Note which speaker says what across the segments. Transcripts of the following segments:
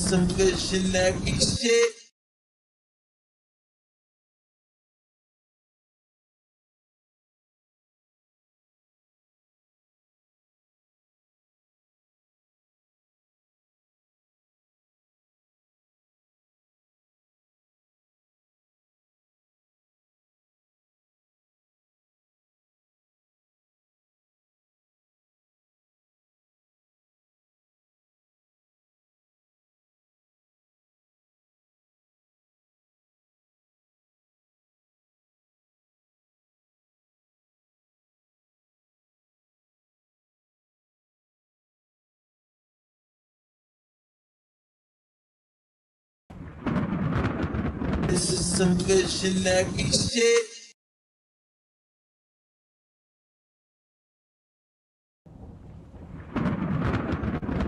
Speaker 1: some good shenanigan shit. This is some good shenanigan shit.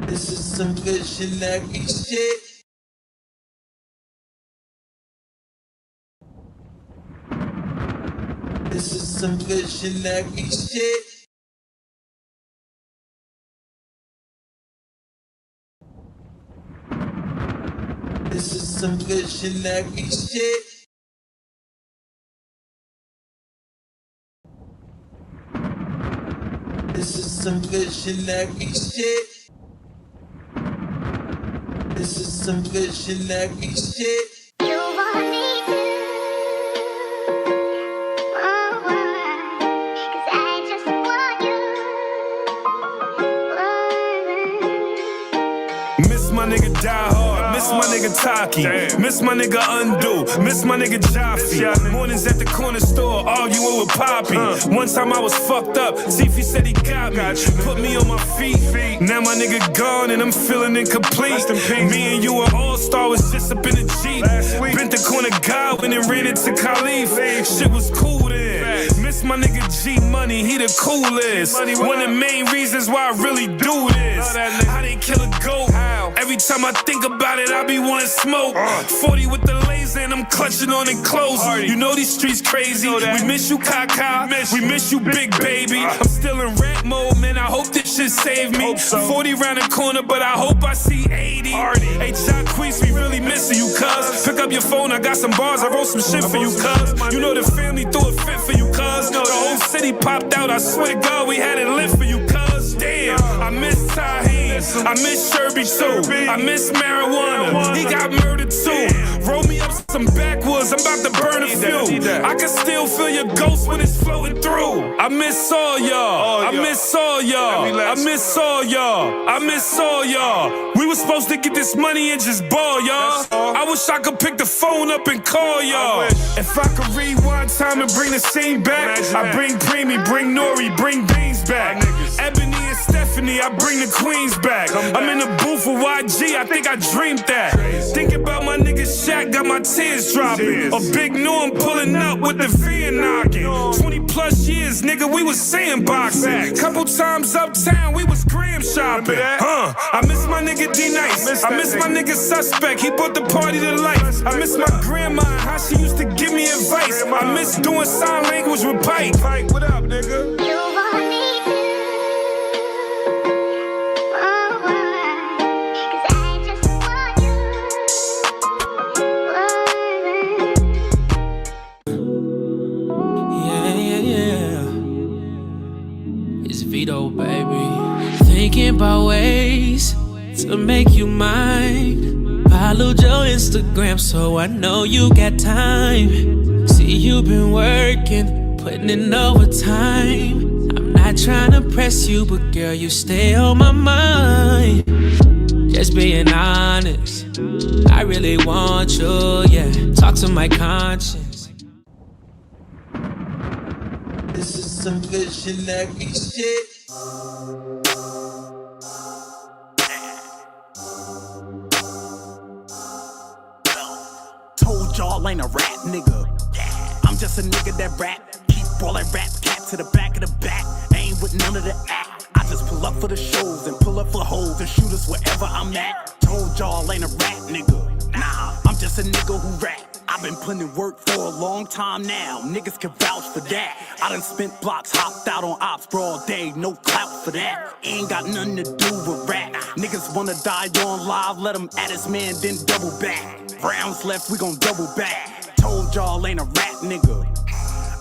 Speaker 1: This is some good shenanigan shit. This is some good shenanigan shit. This is some good shenanigan shit. This is some good shenanigan shit. This is some good shenanigan shit.
Speaker 2: You want me to, oh, 'cause I just want you.
Speaker 3: Miss my nigga Die Hard, miss my nigga Taki, miss my nigga Undo, miss my nigga Jaffe. Mornings at the corner store, arguing with Poppy. One time I was fucked up, Tiffy said he got me, put me on my feet. Now my nigga gone and I'm feeling incomplete. Me and you an all-star, was just up in the Jeep. Bent the corner Godwin and ran into Khalif. Shit was cool then. Miss my nigga G Money, he the coolest. One of the main reasons why I really do this. How they kill a goat? Every time I think about it, I be wanting smoke. 40 with the laser and I'm clutching on it close. You know these streets crazy. We miss you, Kaka. We miss you, Big Baby. I'm still in rap mode, man. I hope this shit save me. 40 round the corner, but I hope I see 80. Hey, Jacquees, we really missing you, cuz. Pick up your phone, I got some bars. I wrote some shit for you, cuz. You know the family threw a fit for you, cuz. The whole city popped out. I swear to God, we had it lit for you, cuz. Damn, I miss Tahir. I miss Sherby too. I miss marijuana. He got murdered too. Roll me up some backwoods. I'm about to burn a few. I can still feel your ghost when it's floating through. I miss all y'all. I miss all y'all. I miss all y'all. I miss all y'all. We was supposed to get this money and just ball, y'all. I wish I could pick the phone up and call y'all. If I could rewind time and bring the scene back, I bring Preemy, bring Nori, bring Beans back. Ebony and Stephanie, I bring the queens back. I'm in the booth with YG, I think I dreamed that. Think about my nigga Shaq, got my tears dropping. A big Norm pulling up with the fan knocking. 20 plus years, nigga, we was sandboxing. Couple times uptown, we was gram shopping. I miss my nigga D-Nice. I miss my nigga Suspect, he brought the party to life. I miss my grandma and how she used to give me advice. I miss doing sign language with Pike. What up, nigga?
Speaker 2: You want me to, oh, 'cause I just want you.
Speaker 4: Yeah. It's Vito, baby. Thinking about ways to make you mine. Followed your Instagram, so I know you got time. See, you've been working, putting in overtime. I'm not trying to press you, but girl, you stay on my mind. Just being honest, I really want you, yeah. Talk to my conscience.
Speaker 1: This is some good shenanigan shit.
Speaker 5: Told y'all ain't a rap nigga. I'm just a nigga that rap. Keep ballin' rap cat to the back of the back. Ain't with none of the act. I just pull up for the shows and pull up for hoes and shoot us wherever I'm at. Told y'all ain't a rap nigga. Nah, I'm just a nigga who rap. I've been putting in work for a long time now. Niggas can vouch for that. I done spent blocks, hopped out on ops broad day. No clout for that. Ain't got nothing to do with rap. Niggas wanna die on live, let him at his man, then double back. Rounds left, we gon' double back. Told y'all ain't a rap nigga.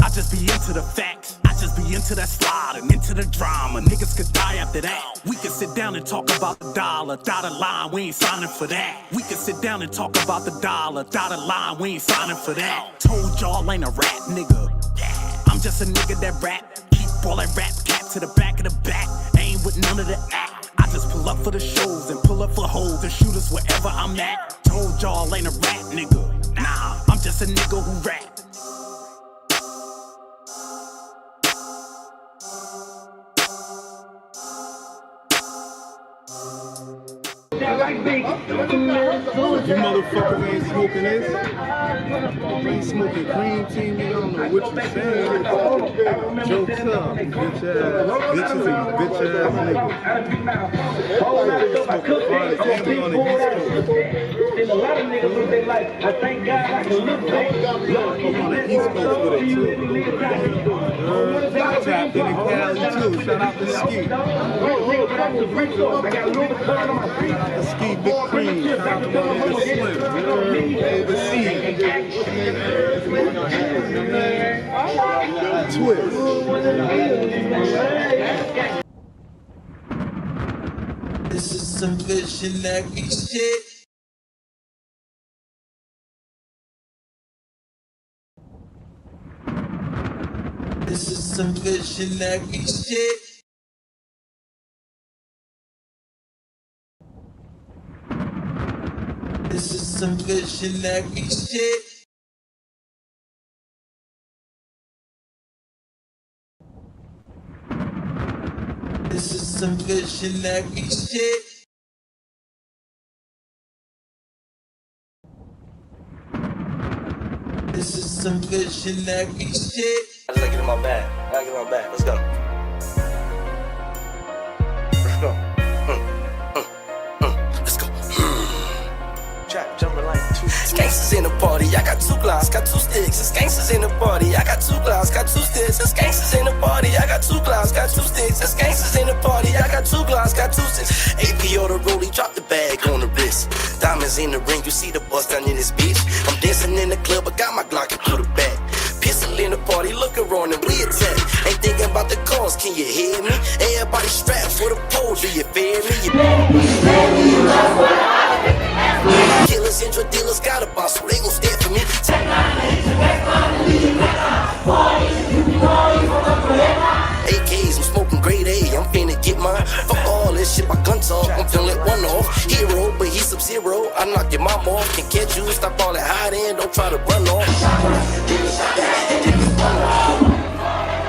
Speaker 5: I just be into the facts. I just be into that slide and into the drama. Niggas could die after that. We can sit down and talk about the dollar. Dotted line, we ain't signing for that. We can sit down and talk about the dollar. Dotted line, we ain't signing for that. Told y'all ain't a rap nigga. I'm just a nigga that rap. Keep all that rap cap to the back of the back. Ain't with none of the act. I just pull up for the shows and pull up for hoes and shoot us wherever I'm at. Told y'all ain't a rap nigga. Nah, I'm just a nigga who rap.
Speaker 6: You motherfuckers ain't smoking this. You ain't smoking cream tea, nigga. I don't know what you saying. Jokes up, bitch ass bitches and bitch ass niggas. Smoking fire, can't be on the East Coast.
Speaker 7: And a lot of niggas look they like, I thank God I can look back.
Speaker 6: I'm on the East Coast with it too. Tapped in Cali too. Shout out to Ski. Shout out to Ski Big Cream. Shout out to my nigga Slim. The C. Twist.
Speaker 1: This is some visionary shit. This is some visionary shit. This is some visionary shit. This is some visionary shit. This is some visionary shit.
Speaker 8: I just gotta get in my bag. I gotta get in my bag. Let's go. Let's go. Let's go. Trap jumping like two. Gangsters in the party. I got 2 glass, got 2 sticks. It's gangsters in the party. I got 2 glass, got 2 sticks. It's gangsters in the party. I got 2 glass, got 2 sticks. It's gangsters in the party. I got 2 glass, got 2 sticks. AP or the rollie, drop the bag on the wrist. Diamonds in the ring, you see the bust down in this bitch. I'm dancing in the club, I got my Glock and through the back. Pistol in the party, looking wrong and we attack. Ain't thinking about the cause, can you hear me? Everybody strapped for the pole, do you fear me? Killers and drug dealers got a boss, so they gon' stand for me. AKs, I'm smoking grade A, I'm finna get mine. Fuck all this shit, my gun talk, I'm feeling one off. Hero, but he's Sub-Zero, I knock your mom off. Can catch you, stop all that hiding, don't try to run off.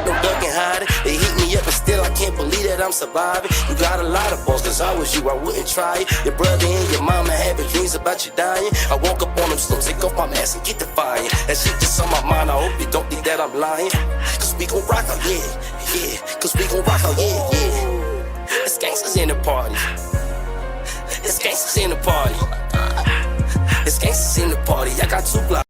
Speaker 8: No ducking hiding, they heat me up and still I can't believe that I'm surviving. You got a lot of balls, cause I was you, I wouldn't try it. Your brother and your mama having dreams about you dying. I woke up on them slopes, take off my mask and get defiant. That shit just on my mind, I hope you don't think that I'm lying. Cause we gon' rock out, yeah, yeah. Cause we gon' rock out, yeah, yeah. It's gangsters in the party. It's gangsters in the party. It's gangsters in the party. I got 2 blocks.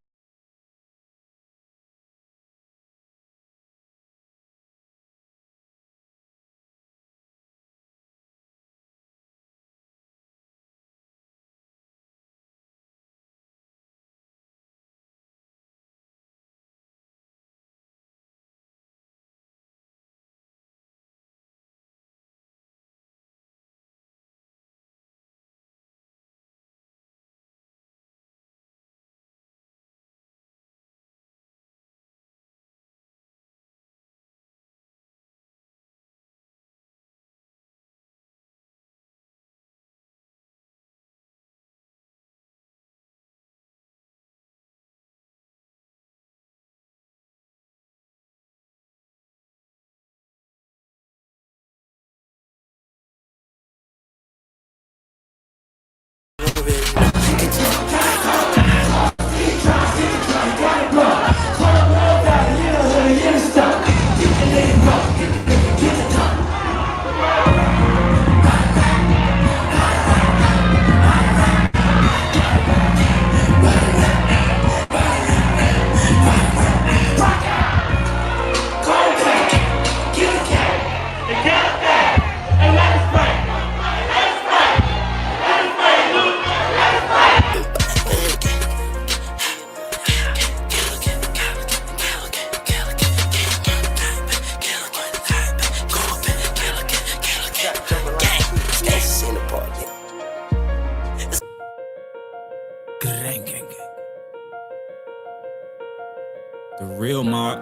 Speaker 9: real mob.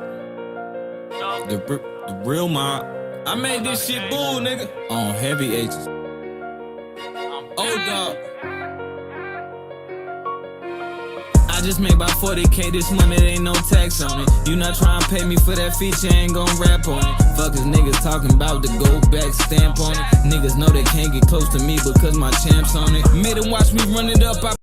Speaker 9: The real mob. I made this shit bull, nigga. On heavy H's. Oh, dog. I just made about 40K this month, there ain't no tax on it. You not trying to pay me for that feature, ain't gon' rap on it. Fuckers niggas talking about the go back stamp on it. Niggas know they can't get close to me because my champ's on it. Made them watch me run it up, I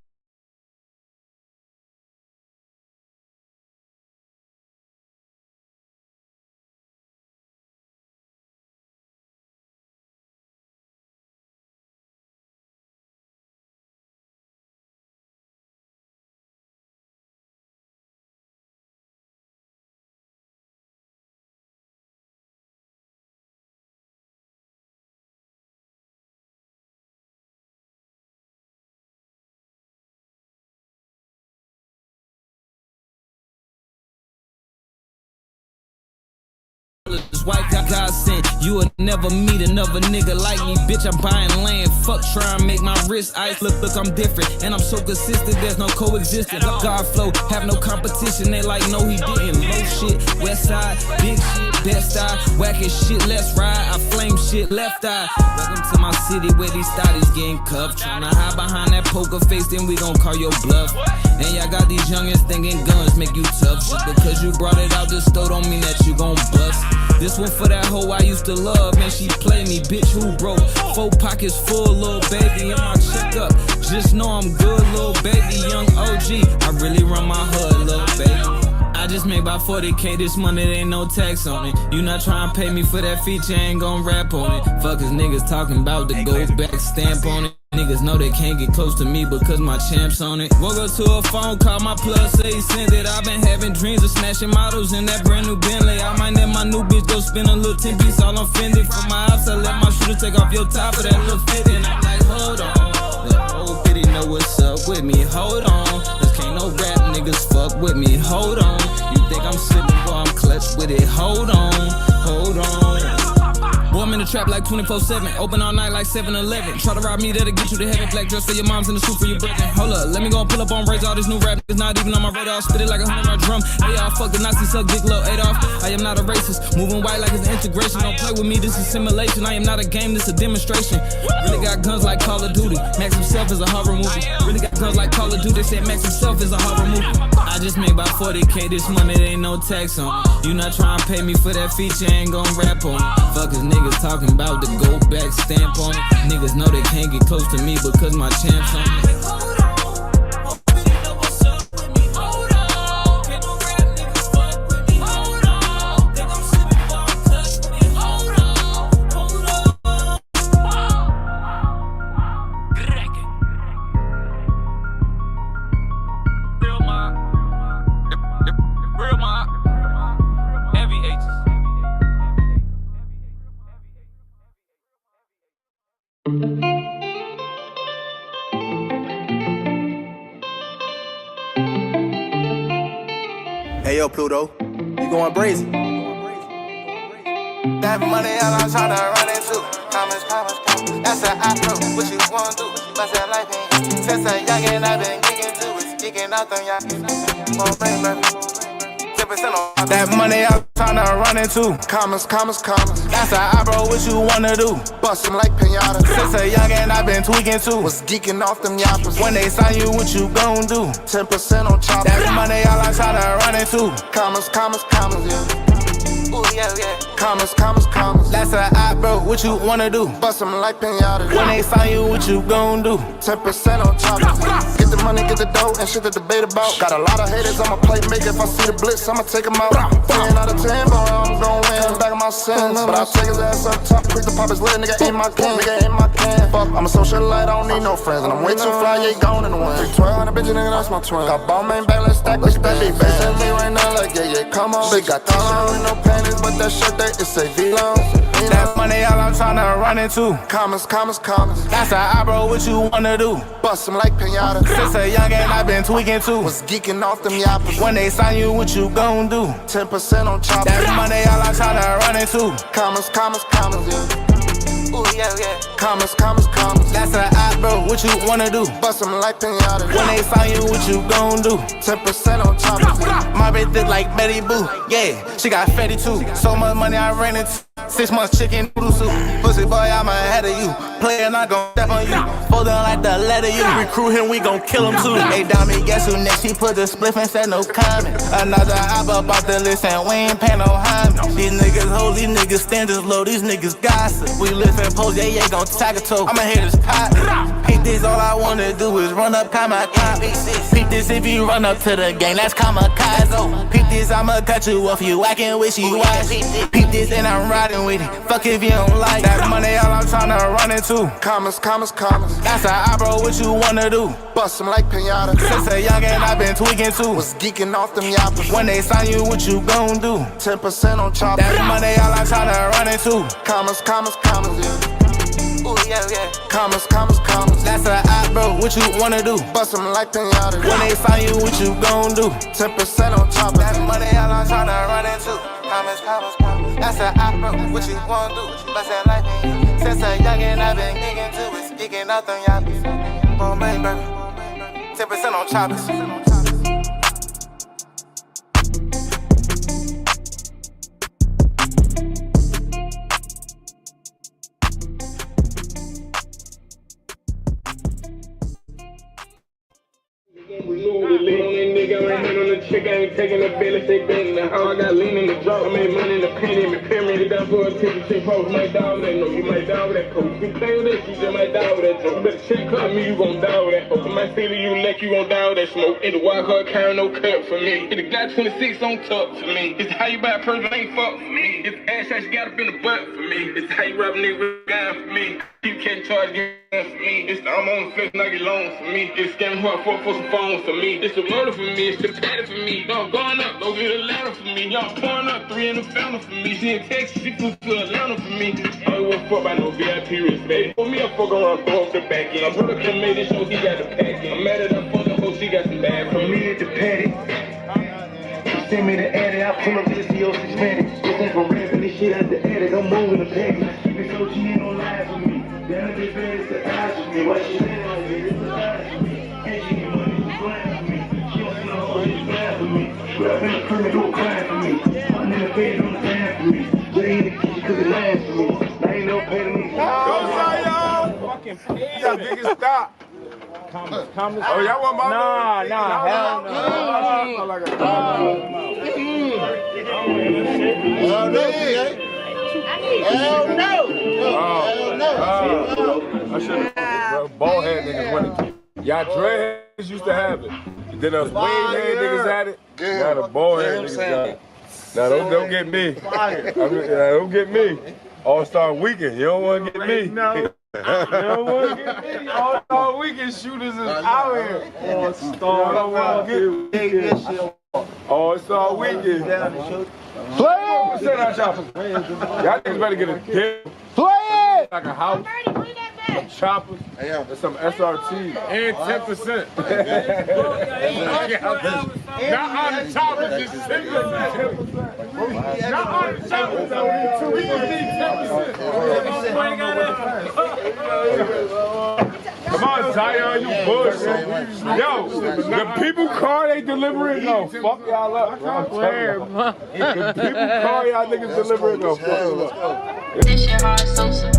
Speaker 9: this white guy God sent. You will never meet another nigga like me, bitch. I'm buying land. Fuck trying to make my wrist ice. Look, I'm different, and I'm so consistent. There's no coexistence. God flow, have no competition. They like, no, he didn't. Low shit, west side, big shit, best eye. Whacking shit, let's ride. I flame shit, left eye. Welcome to my city where these thotties getting cuffed. Tryna hide behind that poker face, then we gon' call your bluff. And y'all got these youngins thinking guns make you tough. Just because you brought it out the store don't mean that you gon' bust. This one for that hoe I used to love, man, she play me, bitch, who broke? 4 pockets full, little baby, in my checkup. Just know I'm good, little baby, young OG. I really run my hood, little baby. I just made about 40K this month, there ain't no tax on it. You not trying to pay me for that feature, ain't gon' rap on it. Fuckers niggas talking about the go back stamp on it. Niggas know they can't get close to me because my champ's on it. Woke up to a phone call, my plug say he sent it. I've been having dreams of snatching models in that brand new Bentley. I might let my new bitch go spin a little 10 piece, all I'm fended. From my house, I let my shooter take off your top of that little fit. And I'm like, hold on. That old bitty know what's up with me, hold on. Cause can't no rap niggas fuck with me, hold on. You think I'm slipping, well I'm clutch with it, hold on, hold on. Boy, I'm in the trap like 24/7, open all night like 7-Eleven. Try to rob me, that'll get you to heaven. Black dress for your moms and the suit for your brethren. Hold up, let me go and pull up on Razor. All these new rap niggas not even on my radar. Spit it like a 100-round drum. Hey, y'all fuck the Nazi, suck dick, low Adolf. I am not a racist, moving white like it's integration. Don't play with me, this is simulation. I am not a game, this a demonstration. Really got guns like Call of Duty. Max himself is a horror movie. Really got guns like Call of Duty. They said Max himself is a horror movie. I just made about 40K this month, there ain't no tax on it. You not trying to pay me for that feature, ain't gon' rap on it. Fuckers niggas talking about the go back stamp on it. Niggas know they can't get close to me because my champ's on it.
Speaker 8: Hey yo, Pluto, you going brazen?
Speaker 10: That money all I'm tryna run into. Commas. That's how I know what you wanna do. Bust that life in. Since a youngin' I been kicking to it. Kicking out them youngins. More brain, baby. 10% on that money I'm tryna run into. Commas. That's how I bro what you wanna do. Bust them like pinata. Since a youngin' I been tweaking too. Was geeking off them yappers. When they sign you, what you gon' do? 10% on choppers. That money all I'm tryna run into. Commas, yeah. Ooh, yeah. Commas. That's how I bro, what you wanna do? Bust them like pinata. When they sign you, what you gon' do? 10% on choppers. Get the money, get the dough, and shit to debate about. Got a lot of haters on my plate, make if I see the blitz, I'ma take them out. 10 out of 10, boy, I'm gon' win. Back of my sins, but I'll take his ass up top. Quick to pop his lid, nigga, ain't my can. Fuck, I'm a socialite, I don't need no friends. And I'm way too fly, yeah, gone in the wind. 1200 bitch, nigga, that's my twin. Got ball main back, let's stack this big bass in me right now, like, yeah, come on. Big got t-shirt with no panties, but that shirt, that it say V-Long. That money, all I'm tryna run into. Commas. That's how I bro, what you wanna do? Bust them like pinata. Since a youngin' I been tweaking too. Was geeking off them yappers. When they sign you, what you gon' do? 10% on choppers. That money, all I'm tryna run into. Commas, yeah. Ooh, yeah. Commas. commas.
Speaker 8: That's a op, bro, what you wanna do?
Speaker 10: Bust them like pinatas.
Speaker 8: When they find you, what you gon' do?
Speaker 10: 10% on choppers.
Speaker 8: My bitch thick like Betty Boo, yeah, she got fatty too. So much money I ran into 6 months chicken noodle soup. Pussy boy, I'm ahead of you. Player not gon' step on you. Fold down like the letter U. Recruit him, we gon' kill him too. Hey, Dami, guess who next? He put the spliff and said no comment. Another op up off the list and we ain't paying no homage. These niggas hold, these niggas standards low, these niggas gossip. We live and pose, yeah, gon' tag a toe. I'ma hit his pot. Peep this, all I wanna do is run up kamikaze. Peep this, if you run up to the gang, that's kamikaze. Peep this, I'ma cut you off, you acting wishy-washy. Peep this, and I'm riding with it. Fuck if you don't like that money, all I'm tryna run into.
Speaker 10: Commas, commas, commas.
Speaker 8: That's a eye, bro, what you wanna do?
Speaker 10: Bust them like pinatas.
Speaker 8: Since a youngin', I been tweaking too.
Speaker 10: Was geeking off them yappers.
Speaker 8: When they sign you, what you gon' do?
Speaker 10: 10% on choppers.
Speaker 8: That money, all I'm tryna run into.
Speaker 10: Commas, commas, commas, yeah.
Speaker 8: Ooh, yeah, yeah.
Speaker 10: Commas, commas, commas.
Speaker 8: That's a eye, bro, what you wanna do?
Speaker 10: Bust them like pinatas.
Speaker 8: When they sign you, what you gon' do?
Speaker 10: 10% on choppers.
Speaker 8: That money, all I'm tryna run into. Commas, commas, commas. That's a eye, bro, what you wanna do? Bust that life in you. Since a youngin', I been geeking to it. Geeking off them yappies. Boom, bang, baby. 10% on choppers.
Speaker 7: Nigga, I ain't on the chick, I ain't taking the bill if they been in the house. I got lean in the drop, I made money in the penny, me pyramid down for a ticket, post, might die with that, no, you might die with that coach. You play with that, you just might die with that joke. You better check cut me, you gon' die with that. Open my city, you lick, you gon' die with that smoke. In the wild card, carry no cut for me. In the Glock 26 on top for me. It's how you buy a person, ain't fuck for me. It's ass shots, you got up in the butt for me. It's how you rap a nigga with a gun for me. You can't charge for me. It's the I'm on the fence, not get loans for me. It's scamming who I fought for some phones for me. It's the murder for me, it's the patty for me. Y'all going up, go get a ladder for me. Y'all pouring up, 3 in the fountain for me. She in Texas, she flew to Atlanta for me. I don't want fuck by no VIP respect. For me, I fuck around, throw up the back end. My brother could've made this show, he got the pack in. I'm mad at her, fuck the hoe, she got some bad for me. It's the patty. Send me the edit, I pull up this CO suspended. This ain't from rapping, this shit at the edit. I'm moving the package. This OG ain't no lie for me. Damn it, this bad is the eyes for me. Why she saying like this? It's the eyes for me. And she get money, she grind for me. She don't see no hoe, she's bad for me. Scrap in the crib, do a crime for me. I'm in the bed, on the time for me. Jay in the kitchen, cooking lines for me. I ain't no pay to me.
Speaker 6: Go, y'all! Fucking y'all niggas stop.
Speaker 7: Comments.
Speaker 6: Oh, y'all want my
Speaker 7: Hell no.
Speaker 10: Hell no! Hell no!
Speaker 6: I should have. Bald head niggas winning. Y'all dreadheads used to have it. Then us wave head niggas had it. Now the bald head niggas got it. Now don't get me. Don't get me. All-Star Weekend. You don't want to get me. No. You don't want to get me. All-Star Weekend shooters is out here. All-Star Weekend. Play it! Set our choppers. Y'all niggas better get a deal. Play it! Like a house. Some choppers, and some SRT, and 10%. Not on the choppers, just 10%. Not on the choppers, though. We just need 10%. Come on, Zion, you bullshit. Yo, the people car they delivering, no, fuck y'all up. The people car y'all niggas delivering, no, fuck y'all up.
Speaker 11: This shit hard, Sosa.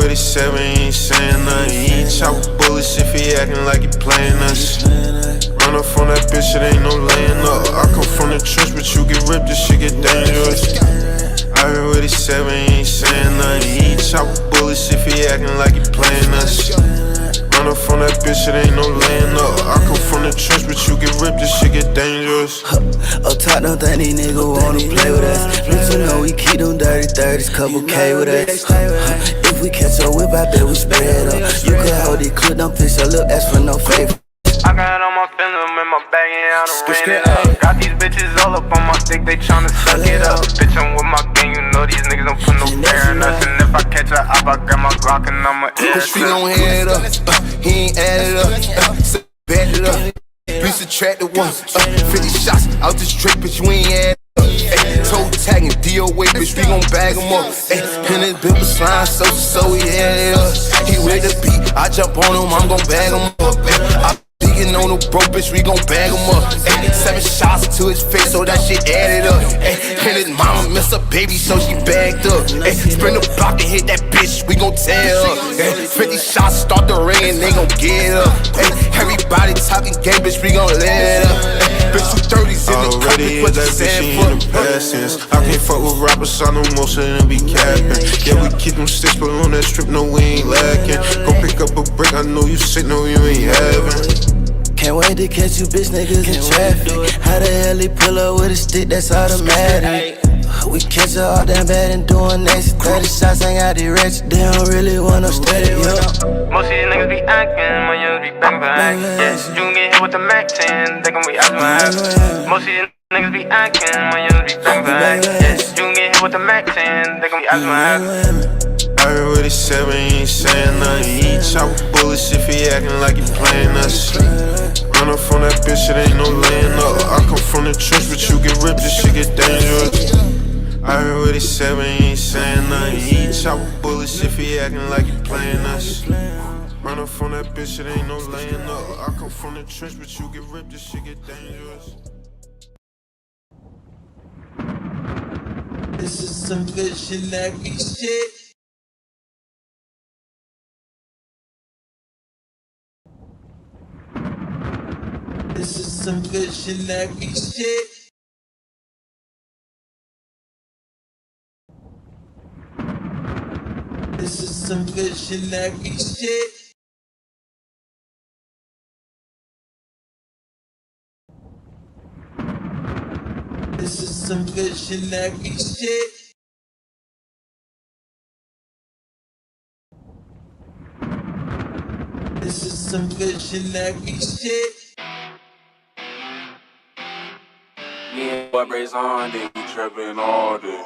Speaker 1: He said we ain't saying nothing. He ain't chop bullets if he acting like he playing us. Run up from that bitch, it ain't no laying up. I come from the trench, but you get ripped, this shit get dangerous. I heard what he said, we ain't saying nothing. He ain't chop bullets if he acting like he playing us. Run up from that bitch, it ain't no laying up. I come from the trench, but you get ripped, this shit get dangerous.
Speaker 12: Up top, don't think these niggas wanna play with us. But you know we keep them dirty 30s, couple K with us. If we catch a whip, I bet we spread up. You could hold it, clip them fish, a little ask for no favor.
Speaker 1: I got all my feelings in my bag and I done ran it up. Got these bitches all up on my dick, they tryna suck it up. Bitch, I'm with my gang, you know these niggas don't put no fear in us. And if I catch a op, I got my Glock and I'ma air it up.
Speaker 8: Push me gon' head up, he ain't add it up, back it up.
Speaker 11: attractive ones. 50 shots out this drink, bitch, you ain't had. Toe tagging, DOA, bitch, we gon' bag him up. And this bitch was slime, so yeah. He with the beat, I jump on him, I'm gon' bag him up. I beating on the broke, bitch, we gon' bag him up. 7 shots to his face, so that shit added up. And his mama missed a baby, so she bagged up. Spin the block and hit that bitch, we gon' tear up. 50 shots start the ring and they gon' get up. Everybody talking gay, bitch, we gon' let up. Bitch, you 30s in the cup, bitch, what you saying for?
Speaker 1: I can't fuck with rappers, I know most of them be capping. Yeah, we keep them sticks, but on that strip, no, we ain't lacking. Go pick up a brick, I know you sick, no, you ain't having.
Speaker 12: Can't wait to catch you bitch niggas in traffic. How the hell he pull up with a stick that's automatic? We catch her all damn bad and doing next 30 shots, ain't got the rich. They don't really want no steady,
Speaker 13: Most of these niggas be acting, my yours be bang bang. Yes, you can get hit with the Mac 10, they gon' be out my ass. Most of these niggas be acting, my yours be bang bang. Yes, you can get hit with the Mac 10, they gon' be out my ass.
Speaker 1: I heard what he said, but he ain't saying nothing. He ain't chop with bullets if he acting like he playing us. Run up from that bitch, it ain't no laying up. I come from the trench, but you get ripped, this shit get dangerous. I heard what he said, but he ain't saying nothing. He ain't chop with bullets if he acting like he playing us. Run up from that bitch, it ain't no laying up. I come from the trench, but you get ripped, this shit get dangerous.
Speaker 14: This is some visionary shit. This is some visionary shit. This is some visionary shit. This is some visionary shit. This is some visionary shit.
Speaker 15: Yeah, boy, braids on, they be trapping all day.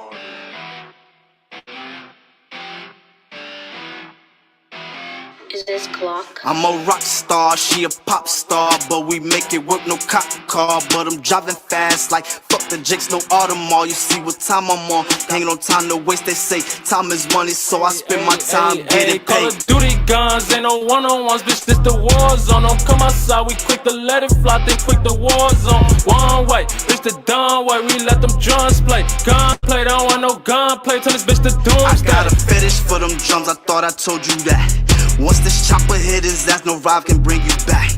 Speaker 16: Is this clock?
Speaker 17: I'm a rock star, she a pop star, but we make it work, no cop car. But I'm driving fast like fuck the jakes, no Audemars. You see what time I'm on, ain't no time to waste. They say time is money, so I spend my time getting paid.
Speaker 18: Call of Duty guns, ain't no one-on-ones, bitch, this the war zone. Don't come outside, we quick to let it fly, they quick the war zone. One way, bitch, the done way, we let them drums play. Gun play, don't want no gun play, turn this bitch to doomsday.
Speaker 17: I got a fetish for them drums, I thought I told you that. Once this chopper hit his ass, no ride can bring you back.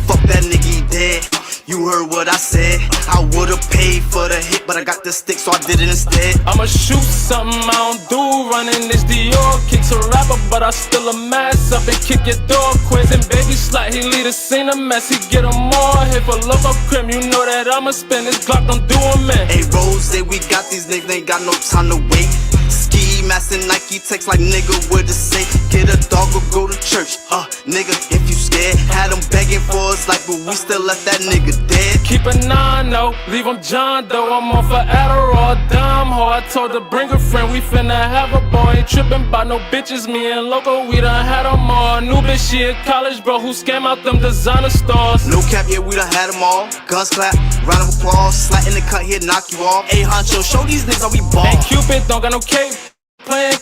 Speaker 17: Fuck that nigga, he dead. You heard what I said. I would've paid for the hit, but I got the stick, so I did it instead.
Speaker 18: I'ma shoot something I don't do, running this Dior. Kicks a rapper, but I still a mess up and kick your door quiz. And baby slut, he lead a scene a mess, he get 'em more. Hit for love of crib, you know that I'ma spend this Glock, don't do 'em, man.
Speaker 17: Hey, Rose, say we got these niggas, ain't got no time to wait. Ski mask and Nike text like nigga what to say. Get a dog or go to church, nigga, if you scared. Had them begging for us like, but we still left that nigga dead.
Speaker 18: Keep a 9-0, leave him John though. I'm on for Adderall, dumb hoe. I told her bring a friend, we finna have a boy. Ain't trippin' by no bitches, me and Loco, we done had them all. New bitch, she a college bro who scam out them designer stores.
Speaker 17: No cap, yeah, we done had them all. Guns clap, round of applause, slat in the cut here, knock you off. Hey, honcho, show these niggas how we ball.
Speaker 18: Hey, Cupid, don't got no cape, playing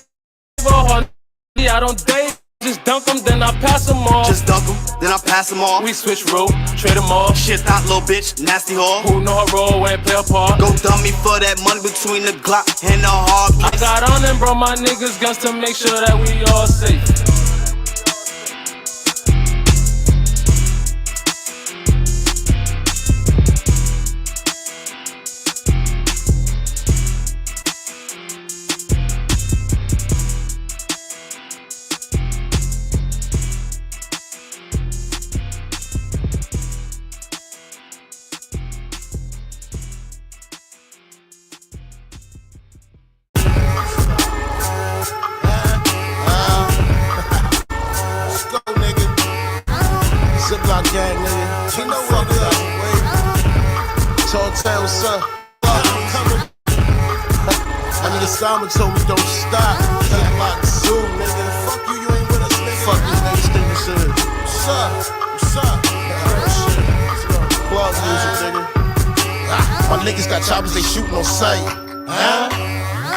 Speaker 18: hard. I don't date. Just dunk them, then I pass them all.
Speaker 17: Just dunk them, then I pass them all.
Speaker 18: We switch road, trade them all.
Speaker 17: Shit, that little bitch, nasty whore.
Speaker 18: Who know her role and play a part?
Speaker 17: Go dummy for that money between the Glock and the hard piece.
Speaker 18: I got on and brought my niggas guns to make sure that we all safe.
Speaker 19: Gang, nigga. You know what it is. Tall town, what's up? I need a Simon told me don't stop. Keep like Zoom, nigga. Fuck you, you ain't with us, nigga. Fuck these niggas think this is. What's up? What's up? Plug niggas got choppers, they shooting on sight. Huh?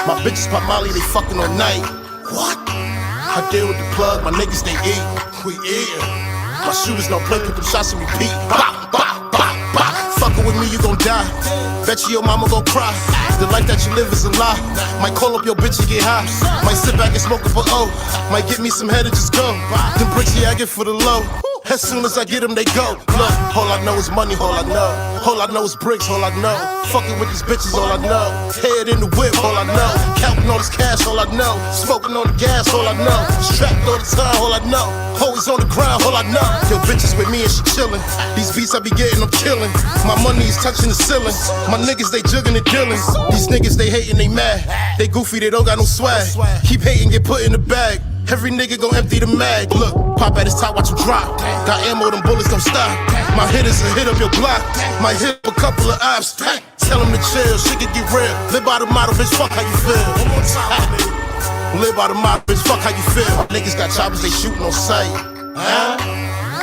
Speaker 19: My bitches pop Molly, they fucking all night. What? I deal with the plug, my niggas they eat. We eat. My shooters don't play, put them shots and repeat. Bop, bop, bop, bop. Fuckin' with me, you gon' die. Bet you your mama gon' cry. The life that you live is a lie. Might call up your bitch and get high. Might sit back and smoke up a O. Might get me some head and just go. Them bricks, yeah, I get for the low. As soon as I get them, they go. Look, all I know is money, all I know. All I know is bricks, all I know. Fucking with these bitches, all I know. Head in the whip, all I know. Counting all this cash, all I know. Smoking on the gas, all I know. Strapped all the time, all I know. Always on the grind, all I know. Yo, bitches with me and she chillin'. These beats I be getting, I'm killin'. My money is touching the ceiling. My niggas, they juggin' and dealin'. These niggas, they hatin', they mad. They goofy, they don't got no swag. Keep hating, get put in the bag. Every nigga gon' empty the mag. Look, pop at his top, watch him drop. Got ammo, them bullets don't stop. My hitters will hit up your block. Might hit up a couple of ops. Tell him to chill, shit can get real. Live by the motto, bitch, fuck how you feel. One more time, live by the motto, bitch, fuck how you feel. Niggas got choppers, they shooting on sight. Huh?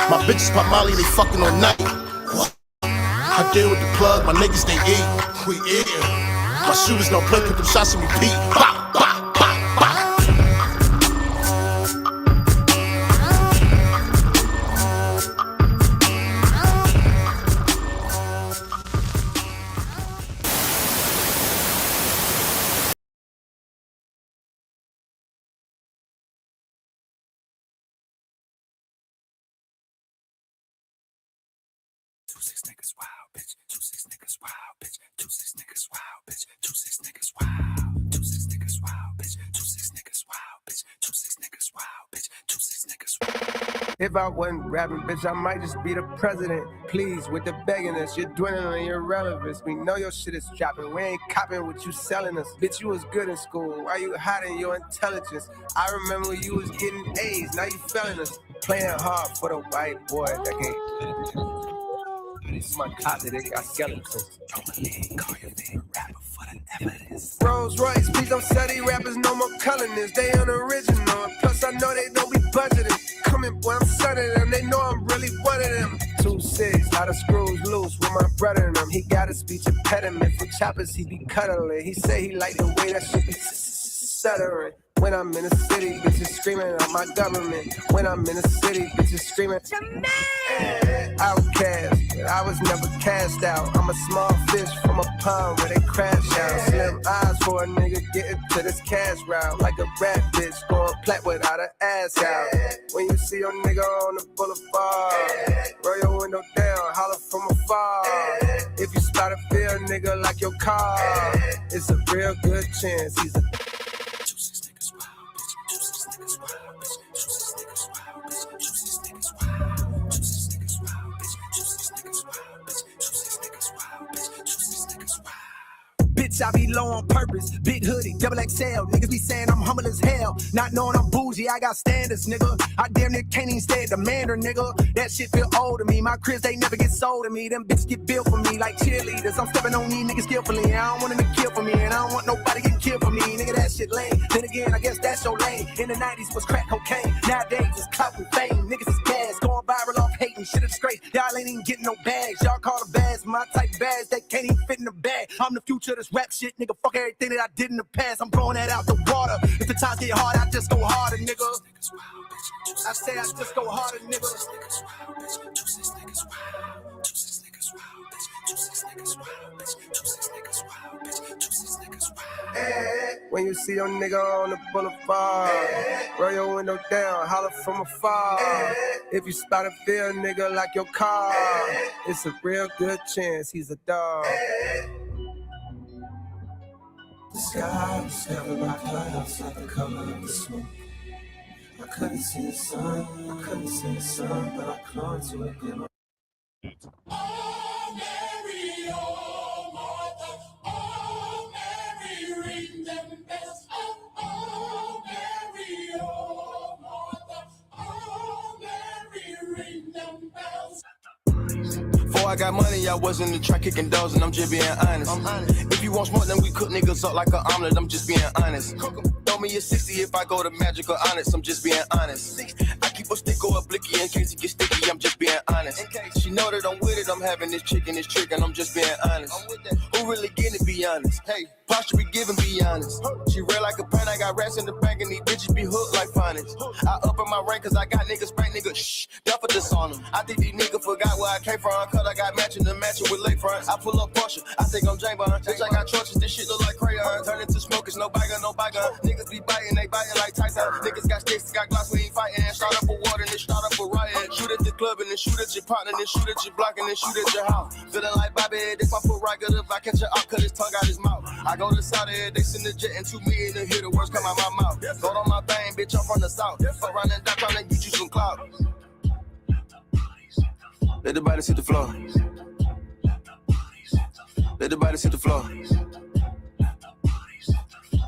Speaker 19: My bitches pop Molly, they fucking all night. What? I deal with the plug, my niggas they eat. We eat. My shooters don't play, put them shots and repeat. Bop, bop, bop, bop.
Speaker 20: If I wasn't rapping, bitch, I might just be the president. Please, with the begging us, you're dwindling your relevance. We know your shit is dropping. We ain't copping what you selling us. Bitch, you was good in school. Why you hiding your intelligence? I remember you was getting A's. Now you failing us. Playing hard for the white boy that can't. This is my closet, they got skeletons. Call your favorite rapper for the evidence. Rolls Royce, please don't sell these rappers no more colonists. They unoriginal. Plus, I know they don't be budgeting. Coming, boy, I'm sunning them. They know I'm really one of them. 2-6, lot of screws loose with my brother in them. He got a speech impediment for choppers, he be cuddling. He say he like the way that shit be stuttering. When I'm in the city, bitches screaming at my government. When I'm in the city, bitches screaming outcast, but I was never cast out. I'm a small fish from a pond where they crash out. Slim eyes for a nigga getting to this cash route. Like a rat bitch going plat without an ass out. When you see your nigga on the boulevard, roll your window down, holler from afar. If you spot a fair nigga like your car, it's a real good chance he's a bitch, I be low on purpose. Big hoodie, double XL. Niggas be saying I'm humble as hell. Not knowing I'm bougie, I got standards, nigga. I damn near can't even stay at the manor, nigga. That shit feel old to me. My cribs, they never get sold to me. Them bitches get built for me like cheerleaders. I'm stepping on these niggas skillfully. I don't want them to kill for me, and I don't want nobody to get killed for me. Nigga, that shit lame. Then again, I guess that's your lane. In the 90s was crack cocaine. Nowadays it's clout and fame. Niggas is gas, going viral off hating. Shit is straight. Y'all ain't even getting no bags. Y'all call the bags my type of bags that can't even fit in the bag. I'm the future of this rap shit, nigga. Fuck everything that I did in the past. I'm blowing that out the water. If the times get hard, I just go harder, nigga. I say I just go harder, nigga. When you see your nigga on the boulevard, roll your window down, holler from afar. If you spot a fair nigga like your car, it's a real good chance he's a dog.
Speaker 14: The sky was covered by clouds like the color of the smoke. I couldn't see the sun, but I clung to it.
Speaker 15: Oh, Mary, oh, Martha, oh, Mary, ring them bells. Oh, Mary, oh, Martha, oh, Mary, ring them bells.
Speaker 17: Before I got money, I was in the track kicking doors, and I'm just being honest. If you want smoke, then we cook niggas up like an omelet, I'm just being honest. Throw me a 60 if I go to Magic or Honest, I'm just being honest. I keep a
Speaker 8: stick or a blicky in case it gets sticky. I'm just being honest. She know that I'm with it. I'm having this chick and this trick, and I'm just being honest. Who really getting, be honest? Hey, posture be giving, be honest. She real like a pen. I got rats in the bank, and these bitches be hooked like phonics. I up in my rank, cause I got niggas spank niggas. Shh, duff this on them. I think these niggas forgot where I came from, cause I got matching the matching with lakefronts. I pull up Porsche, I think I'm Jane Bond. Bitch, I got torches, this shit look like crayon. Turn into smokers, no bygone, no bygone. Niggas be biting, they biting like Tyson. Niggas got sticks, got glocks, we ain't fighting. Start up a water, and then start up a riot. Shoot at the club, and then shoot at your partner, then shoot at your block, and then shoot at your house. Feeling like Bobby, if I put right good up, I catch it up, cut his tongue out his mouth. I go to Saudi, they send the jet and 2 million to hear the words come out my mouth. Go on my thing, bitch, I'm from the south. Fuck around and down, trying to get you some clout. Let the body hit the floor. Let the body hit the floor.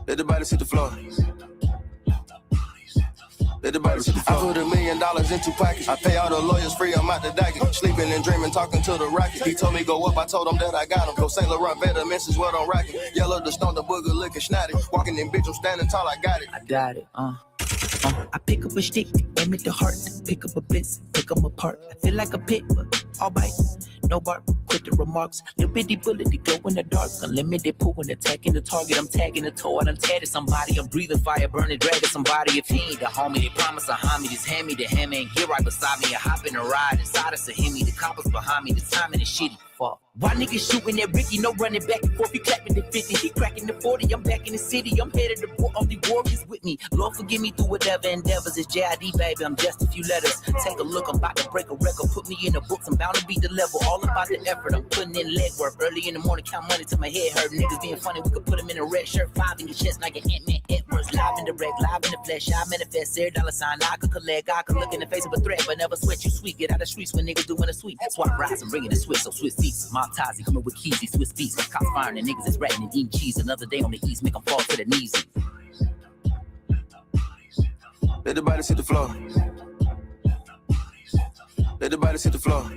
Speaker 8: Let the body hit the floor. Let the body hit the floor. I put $1 million in 2 pockets. I pay all the lawyers free, I'm out the docket. Sleeping and dreaming, talking to the rocket. He told me go up, I told him that I got him. Go St. Laurent, Veterans is what I'm rocking. Yellow, the stone, the booger, looking snotty. Walking in bitch, I'm standing tall, I got it.
Speaker 17: I got it, I pick up a stick, aim at the heart, pick up a blitz, pick them apart. I feel like a pit, but all bite, no bark, quick the remarks. Little bitty bullet, they glow in the dark. Unlimited pool when attacking the target. I'm tagging the toe, and I'm tatted somebody. I'm breathing fire, burning, dragging somebody. If he ain't the homie, they promise a homie. Just hand me the hammer and get right beside me. I hop in a ride inside of Sahimi. The coppers behind me, the timing is shitty. Fuck. Why niggas shooting at Ricky? No running back and forth. He clapping the 50. He cracking the 40. I'm back in the city. I'm headed to war. Only warriors with me. Lord forgive me through whatever endeavors. It's JID, baby. I'm just a few letters. Take a look. I'm about to break a record. Put me in the books. I'm bound to beat the level. All about the effort. I'm putting in leg work. Early in the morning, count money till my head hurt. Niggas being funny. We could put them in a red shirt. 5 in your chest like an Ant-Man Edwards. Live in the wreck. Live in the flesh. I manifest. $0 I could collect. I could look in the face of a threat, but never sweat you sweet. Get out of the streets when niggas doing a sweep. Swap rise. I'm bringing the Swiss. So Swiss seats. Montazi coming with keys. These Swiss beats. Cops firing and niggas is ratting and eating cheese. Another day on the east. Make them fall to their knees.
Speaker 8: Let the body hit the floor. Let the body hit the floor.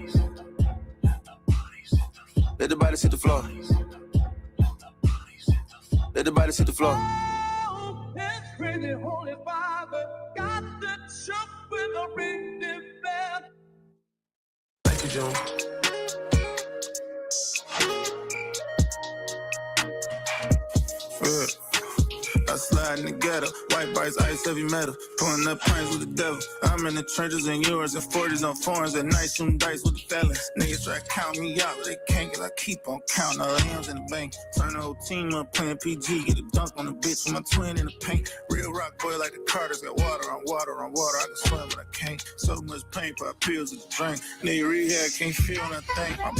Speaker 8: Let the body hit the floor. Let the body hit the floor.
Speaker 16: That's crazy, Holy Father. Got the chop with a ring bell.
Speaker 8: Thank you, June.
Speaker 6: I slide in the ghetto, white bikes, ice, heavy metal. Pulling up planes with the devil. I'm in the trenches in yours and 40s on foreigns at night, shooting dice with the fellas. Niggas try to count me out, but they can't, cause I keep on counting all the hands in the bank. Turn the whole team up, playing PG, get a dunk on the bitch with my twin in the paint. Real rock boy like the Carters, got water on water on water. I can swim, but I can't. So much pain, pop pills with the drink. Nigga rehab, can't feel nothing. My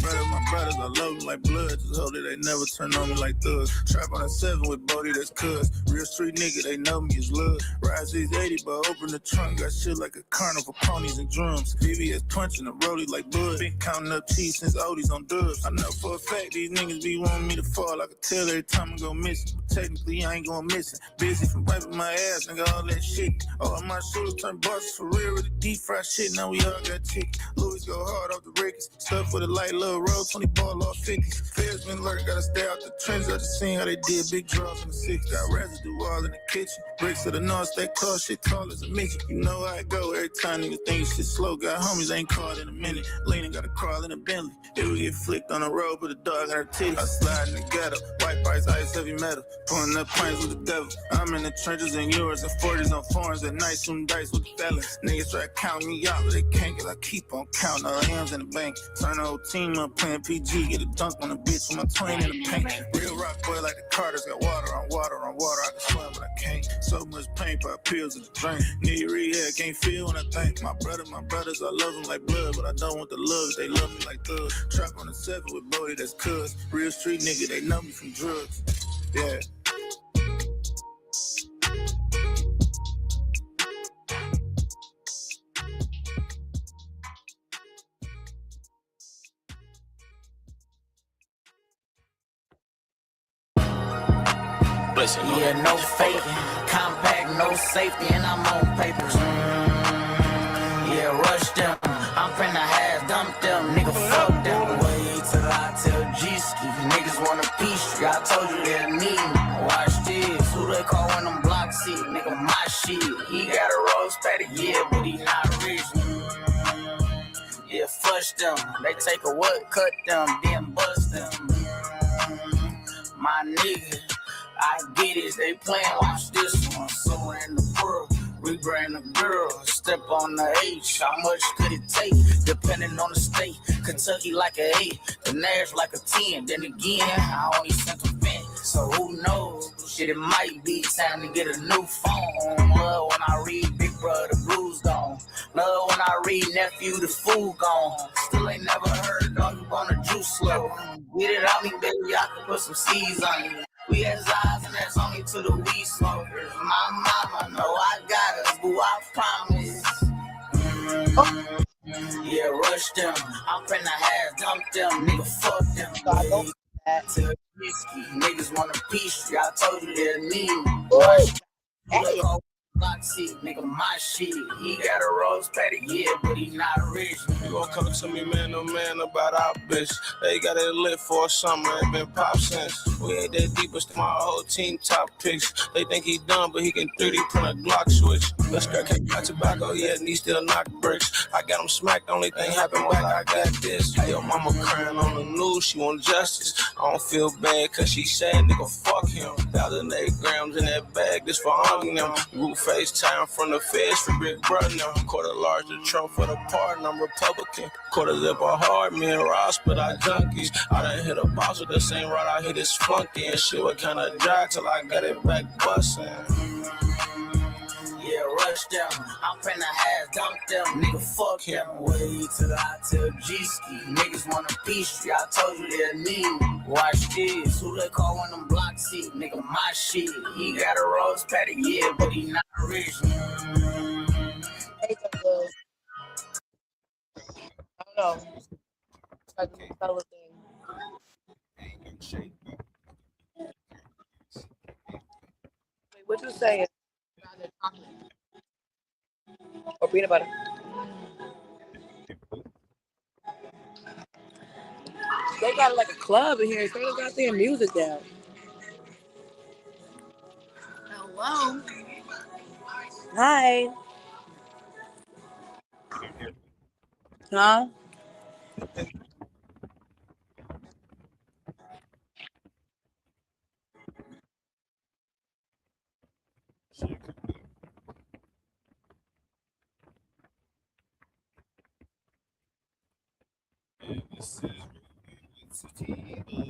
Speaker 6: brothers, I love them like blood. Just hope that they never turn on me like thugs. Trap on a 7 with Bodie, that's cuz. Real street nigga, they know me as love. Ride 680, but open the trunk. Got shit like a carnival, ponies and drums. VVS punching a rollie like Bud. Been counting up cheese since Odie's on dubs. I know for a fact these niggas be wanting me to fall. I can tell every time I go missing. But technically, I ain't going missing. Busy from wiping my ass, nigga, all that shit. All my shooters turn bosses for real with the deep fried shit. Now we all got chicken. Louis go hard off the Rickies. Stuff for the light, little roll, 20 ball off 50s. Feds been lurking, gotta stay out the trenches. I just seen how they did big draws in the 6. Got residue all in the kitchen. Bricks to the north, stay tall, shit tall as a midget. You know how it go every time niggas think shit slow. Got homies ain't called in a minute. Leaning, gotta crawl in a Bentley. If we get flicked on the road, put a dog in her titties. I slide in the ghetto, white bikes, ice, heavy metal. Pulling up planes with the devil. I'm in the trenches in yours and 40s on foreigns at night, shooting dice with the fellas. Niggas try to count me out, but they can't, cause I keep on counting all the hands in the bank. Turn the whole team up, playing PG. Get a dunk on the bitch with my twin in the paint. Real rock boy like the Carters, got water on water on water. I can swim, but I can't. So much pain, pop pills in the drink. Need rehab, can't feel when I think. My brothers, I love them like blood, but I don't want the love. They love me like thugs. Trap on the 7 with Bodie, that's cuz. Real street nigga, they know me from drugs. Yeah.
Speaker 17: Yeah, no faking, compact, no safety, and I'm on papers. Yeah, rush them. I'm finna have dump them, nigga. Fuck them. Wait till I tell G-Ski, niggas want a peace tree. I told you they'll need me. Watch this. Who they call when them block seat? Nigga, my shit. He got a rose patty, yeah, but he not rich. them. They take a what, cut them, then bust them. My nigga, I get it. They playing, watch this one. Somewhere in the world, we bring a girl. Step on the H, how much could it take? Depending on the state. Kentucky like an 8, the Nash like a 10. Then again, I only sent a vent, so who knows? Shit, it might be time to get a new phone. Love when I read Big Brother, the blues gone. Love when I read Nephew, the food gone. Still ain't never heard, dog, you want a juice slow. Get it out me, baby, I can put some seeds on you. We as eyes and that's only to the weed smokers. My mama know I got us, boo, I promise. Yeah, rush them. I'm finna have dump them, nigga, fuck them. To whiskey, niggas want a piece. I told you they'll need me. Hey. Nigga, my shit. He got a rose patty, yeah, but he not rich.
Speaker 15: You gon' come to me, man, no man, about our bitch. They got it lit for a summer, ain't been pop since. We ain't that deep, but my whole team top picks. They think he done, but he can 3D print a Glock switch. Let's go, can't got tobacco yet, and he still knock bricks. I got him smacked, only thing happened back, I got this. Hey, your mama crying on the news, she want justice. I don't feel bad, cause she said, nigga, fuck him. 1,008 grams in that bag, this for hugging them. Roof FaceTime from the feds for Big Brother now. Quarter large the Trump for the pardon, I'm Republican. Quarter lip are hard, me and Ross, but I junkies. I done hit a boss with the same rod, I hit his flunky and shit was kinda dry till I got it back bustin'.
Speaker 17: Yeah, rush them. I'm finna have dump them. Nigga, fuck him. Wait till I tell G-Ski. Niggas want a piece. I told you they'll need me. Watch this. Who they call when them block seat? Nigga, my shit. He got a rose patty, yeah, but he not rich.
Speaker 16: I don't know. I can tell a thing. Wait, what you saying? Or peanut butter? They got like a club in here. They got their music down. Hello. Hi. Huh?
Speaker 6: This is Rolling With Sativa.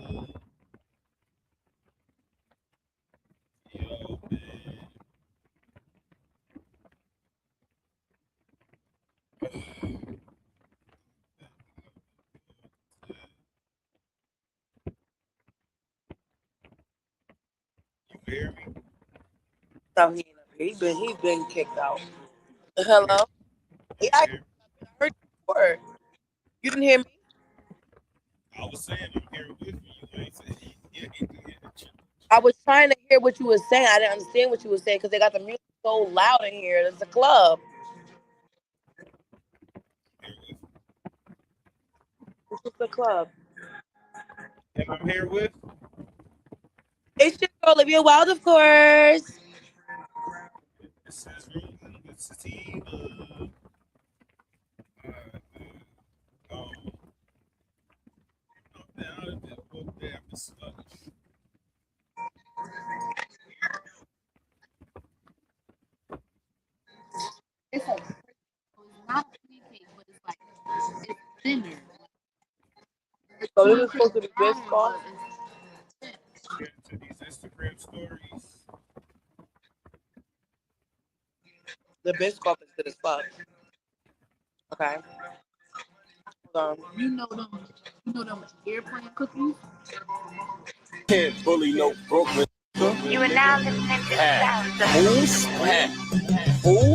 Speaker 6: Yo, man. You hear me?
Speaker 16: No, he ain't up here. He been kicked out. Hello? Yeah, I heard you before. You didn't hear me?
Speaker 6: I was saying I'm here with you. You ain't saying you ain't hear the
Speaker 16: I was trying to hear what you were saying. I didn't understand what you were saying because they got the music so loud in here. It's a club. This is the club.
Speaker 6: And I'm here with?
Speaker 16: It's your girl, Olivia Wilde, of course.
Speaker 6: This is Rolling With Sativa.
Speaker 3: It's a, it's not a sweet cake, but it's like it's thinner.
Speaker 16: So this is supposed to be Biscoff.
Speaker 6: Get into these Instagram stories.
Speaker 16: The Biscoff is good as fuck. Okay. Hold on.
Speaker 3: You know them airplane cookies?
Speaker 15: Can't bully no Brooklyn.
Speaker 2: You are now listening to the sounds of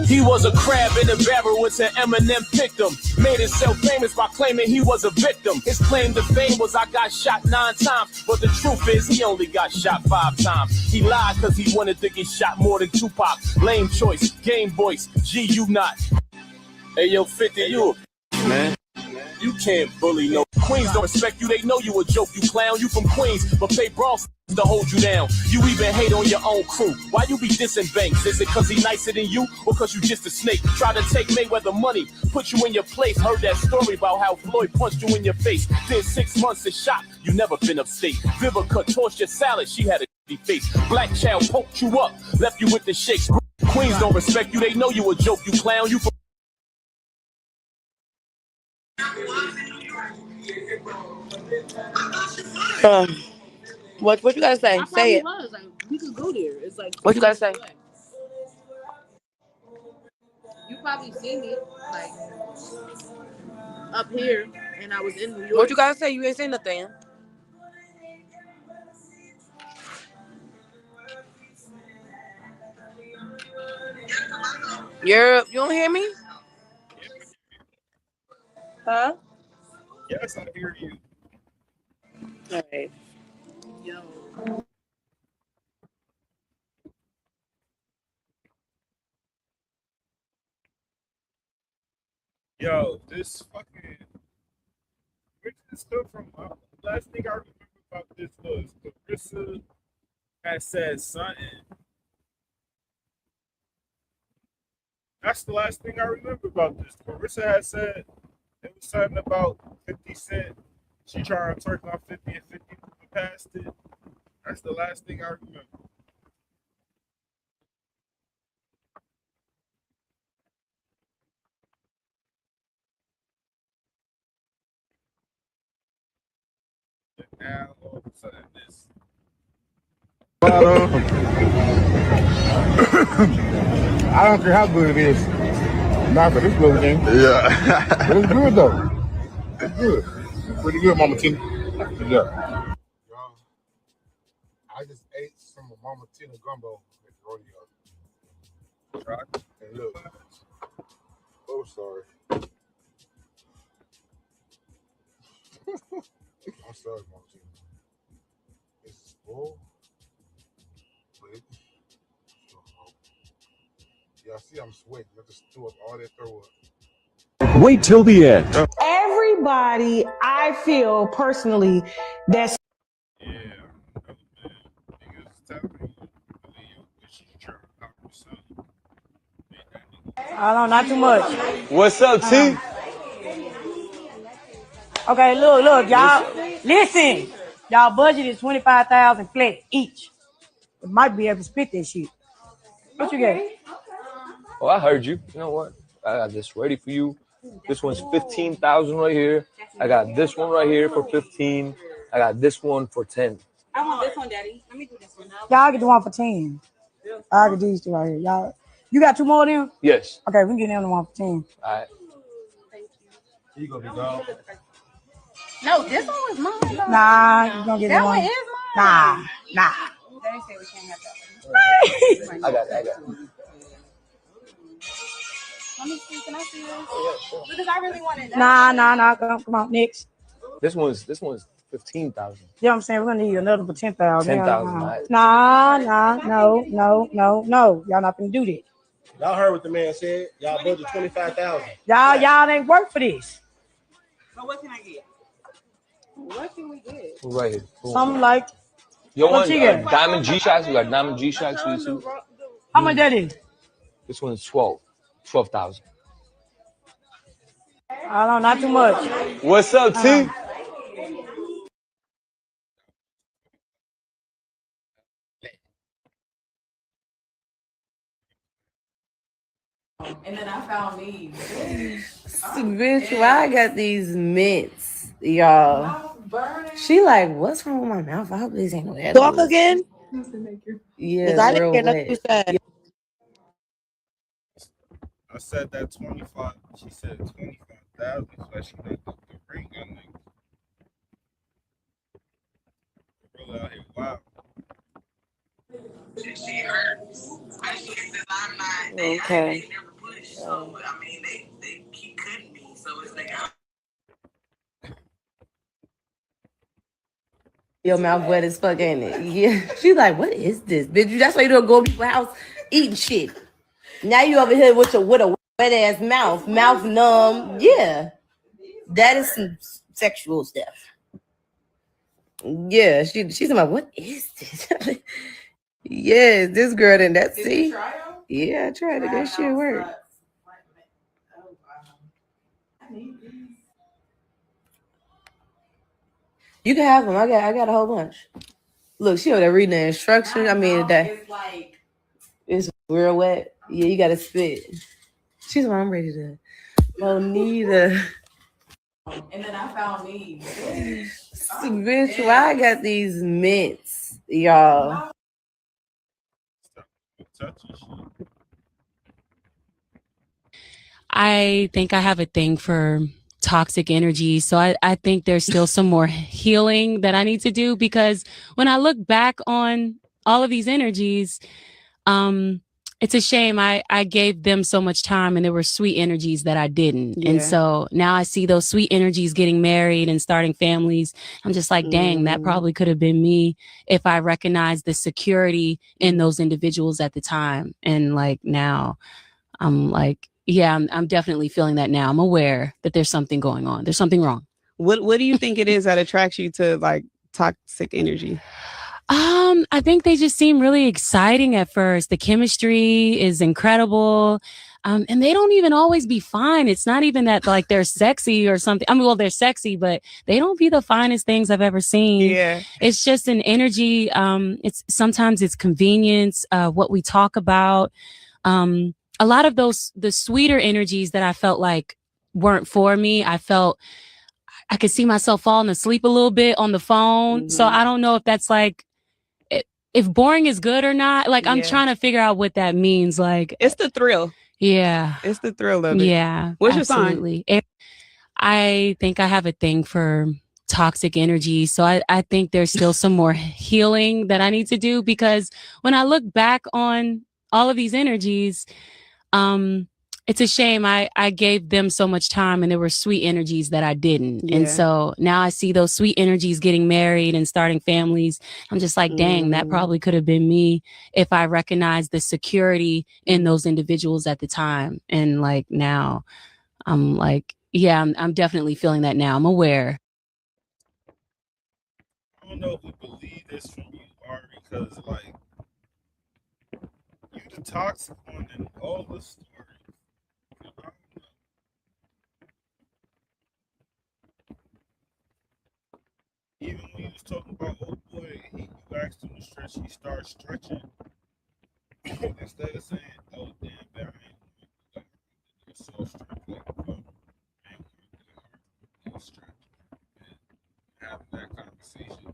Speaker 18: He was a crab in a barrel until Eminem picked him. Made himself famous by claiming he was a victim. His claim to fame was I got shot 9 times. But the truth is he only got shot 5 times. He lied cause he wanted to get shot more than Tupac. Lame choice, game voice, G you not. Hey yo 50 you man.
Speaker 21: You can't bully no Queens don't respect you, they know you a joke, you clown. You from Queens, but pay bronze to hold you down. You even hate on your own crew. Why you be dissing Banks? Is it cause he nicer than you or cause you just a snake? Try to take Mayweather money, put you in your place. Heard that story about how Floyd punched you in your face. Then 6 months of shock, you never been upstate. Vivica torched your salad, she had a face. Black child poked you up, left you with the shakes. Queens don't respect you, they know you a joke, you clown. You from
Speaker 16: What you gotta say? Say it.
Speaker 22: Was. Like, we could go there. It's like
Speaker 16: What you gotta say?
Speaker 22: You probably seen it like up here, and I was in New York.
Speaker 16: What you gotta say? You ain't saying nothing. You don't hear me? Huh?
Speaker 6: Yes, I hear you.
Speaker 16: All right.
Speaker 6: Yo, this fucking. Where did this come from? Last thing I remember about this was Carissa had said something. That's the last thing I remember about this. Carissa had said it was something about 50 Cent. She tried to twerk on 50 and 50 passed it. That's the last thing I remember. Now all of a sudden this.
Speaker 23: I don't care how good it is. Not for this little thing. Yeah. It's good though. It's good. It's pretty good, Mama Tina. Yeah. I just ate some of Mama Tina gumbo at the rodeo. Right? And look. Oh, sorry. I'm sorry, Mama Tina. It's full. Yeah, I see I'm sweating. I just threw up all that throw up.
Speaker 24: Wait till the end.
Speaker 25: Everybody, I feel personally, that's.
Speaker 26: I don't know, not too much.
Speaker 24: What's up, T?
Speaker 26: Okay, look, y'all. Listen, y'all budget is 25,000 flat each. It might be able to split that shit. What you get?
Speaker 24: Oh, I heard you. You know what? I got this ready for you. This one's 15,000 right here. I got this one right here for 15. I got this one for 10.
Speaker 26: I want this one, Daddy. Let me do this one. Y'all get the one for 10. I get these two right here. Y'all, you got two more of them?
Speaker 24: Yes.
Speaker 26: Okay, we can get them the one for 10.
Speaker 24: All right.
Speaker 23: Here you go, big dog.
Speaker 22: No, this one was mine.
Speaker 26: Nah, you gonna get
Speaker 22: that
Speaker 26: the
Speaker 22: one
Speaker 26: one.
Speaker 22: is mine.
Speaker 26: Nah.
Speaker 22: Daddy said we can't have that one.
Speaker 24: I got it.
Speaker 22: Let me see. Can I see this? Because I really wanted that.
Speaker 26: Nah. Come on, next.
Speaker 24: This one's 15,000.
Speaker 26: You know what I'm saying? We're gonna need another for 10,000.
Speaker 24: 10,000.
Speaker 26: Nah. No. Y'all not gonna do that.
Speaker 23: Y'all heard what the man said. Y'all budget 25,000.
Speaker 26: Y'all ain't work for this.
Speaker 22: So what can I get? What can we get?
Speaker 24: Right here. Boom.
Speaker 26: Something like.
Speaker 24: You want
Speaker 26: you get?
Speaker 24: diamond G-Shocks? We got diamond G-Shocks for you too.
Speaker 26: How much that is?
Speaker 24: This one's 12,000.
Speaker 26: I don't know, not too much.
Speaker 24: What's up, T?
Speaker 27: And then I found these. Bitch, why I got these mints, y'all? She like, what's wrong with my mouth? I hope these ain't no edibles.
Speaker 16: Talk again?
Speaker 27: Yeah,
Speaker 16: I
Speaker 27: real
Speaker 16: didn't get nothing you
Speaker 27: wet.
Speaker 16: said.
Speaker 6: I said that 25. She said 25,000. Especially the ring. I'm like, really out here wild.
Speaker 16: Okay.
Speaker 27: Your mouth wet as fuck, ain't it? Yeah. She like, what is this, bitch? That's why you don't go to people's house eating shit. Now you over here with a wet ass mouth numb. Yeah. That is some sexual stuff. Yeah, she's like, what is this? Yes, this girl didn't that see. Yeah, I tried it. That shit worked. You can have them. I got a whole bunch. Look, she over there reading the instructions. I mean, that it's real wet. Yeah, you gotta spit. She's like, I'm ready to. Bonita.
Speaker 4: And then I found these.
Speaker 27: Bitch, why I got these mints, y'all?
Speaker 5: I think I have a thing for toxic energy. So I think there's still some more healing that I need to do, because when I look back on all of these energies, it's a shame I gave them so much time and there were sweet energies that I didn't. Yeah. And so now I see those sweet energies getting married and starting families. I'm just like, dang, that probably could have been me if I recognized the security in those individuals at the time. And like now I'm like, yeah, I'm definitely feeling that now. I'm aware that there's something going on. There's something wrong.
Speaker 7: What do you think it is that attracts you to like toxic energy?
Speaker 5: I think they just seem really exciting at first. The chemistry is incredible. And they don't even always be fine. It's not even that like they're sexy or something. I mean, well, they're sexy, but they don't be the finest things I've ever seen. Yeah. It's just an energy. Sometimes it's convenience, what we talk about. A lot of the sweeter energies that I felt like weren't for me. I felt I could see myself falling asleep a little bit on the phone. Mm-hmm. So I don't know if that's like, if boring is good or not. Like, I'm trying to figure out what that means. Like,
Speaker 7: it's the thrill.
Speaker 5: Yeah.
Speaker 7: It's the thrill of it.
Speaker 5: Yeah.
Speaker 7: What's
Speaker 5: absolutely.
Speaker 7: your sign?
Speaker 5: I think I have a thing for toxic energy. So I think there's still some more healing that I need to do, because when I look back on all of these energies, it's a shame I gave them so much time and there were sweet energies that I didn't. Yeah. And so now I see those sweet energies getting married and starting families. I'm just like, dang, that probably could have been me if I recognized the security in those individuals at the time. And like now I'm like, yeah, I'm definitely feeling that now. I'm aware.
Speaker 6: I don't know if we believe this from you, Ari, because like you the toxic one in all the stories. Even when you was talking about old boy, you asked him to stretch, he started stretching. Instead of saying, oh damn, Barry, you're so stretch like stretch. And having that conversation,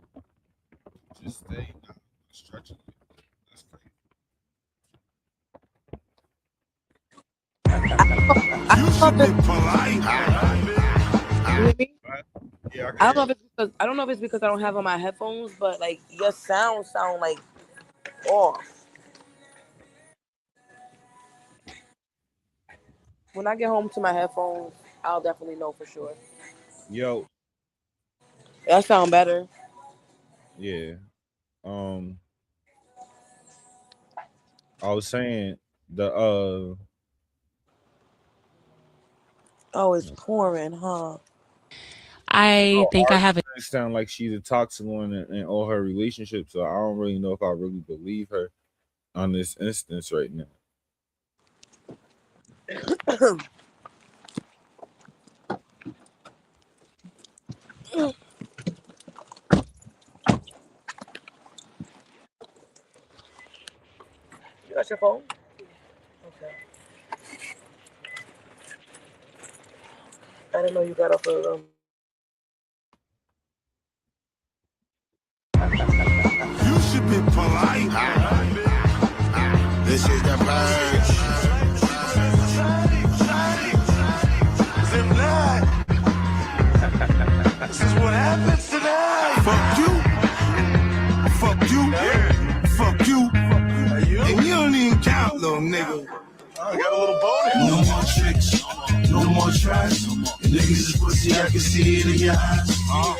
Speaker 6: just stay not stretching. That's crazy.
Speaker 16: You should be polite. You hear me?
Speaker 6: Yeah,
Speaker 16: I don't know if it's because I don't have on my headphones, but like your sound like off. When I get home to my headphones, I'll definitely know for sure.
Speaker 6: Yo.
Speaker 16: That sound better.
Speaker 6: Yeah. I was saying the
Speaker 16: Oh, it's pouring, huh?
Speaker 5: I think I have
Speaker 6: it sound like she's a toxic one in all her relationships, so I don't really know if I really believe her on this instance right now.
Speaker 16: You got your phone? Okay. I didn't know you got off of
Speaker 9: You should be polite. This is the purge. If not, this is what happens tonight. Fuck you. Fuck you. Yeah. Fuck you. And you don't even count, little nigga. I got a little bonus. No more tricks. No more tries. Niggas is pussy, I can see it in your eyes.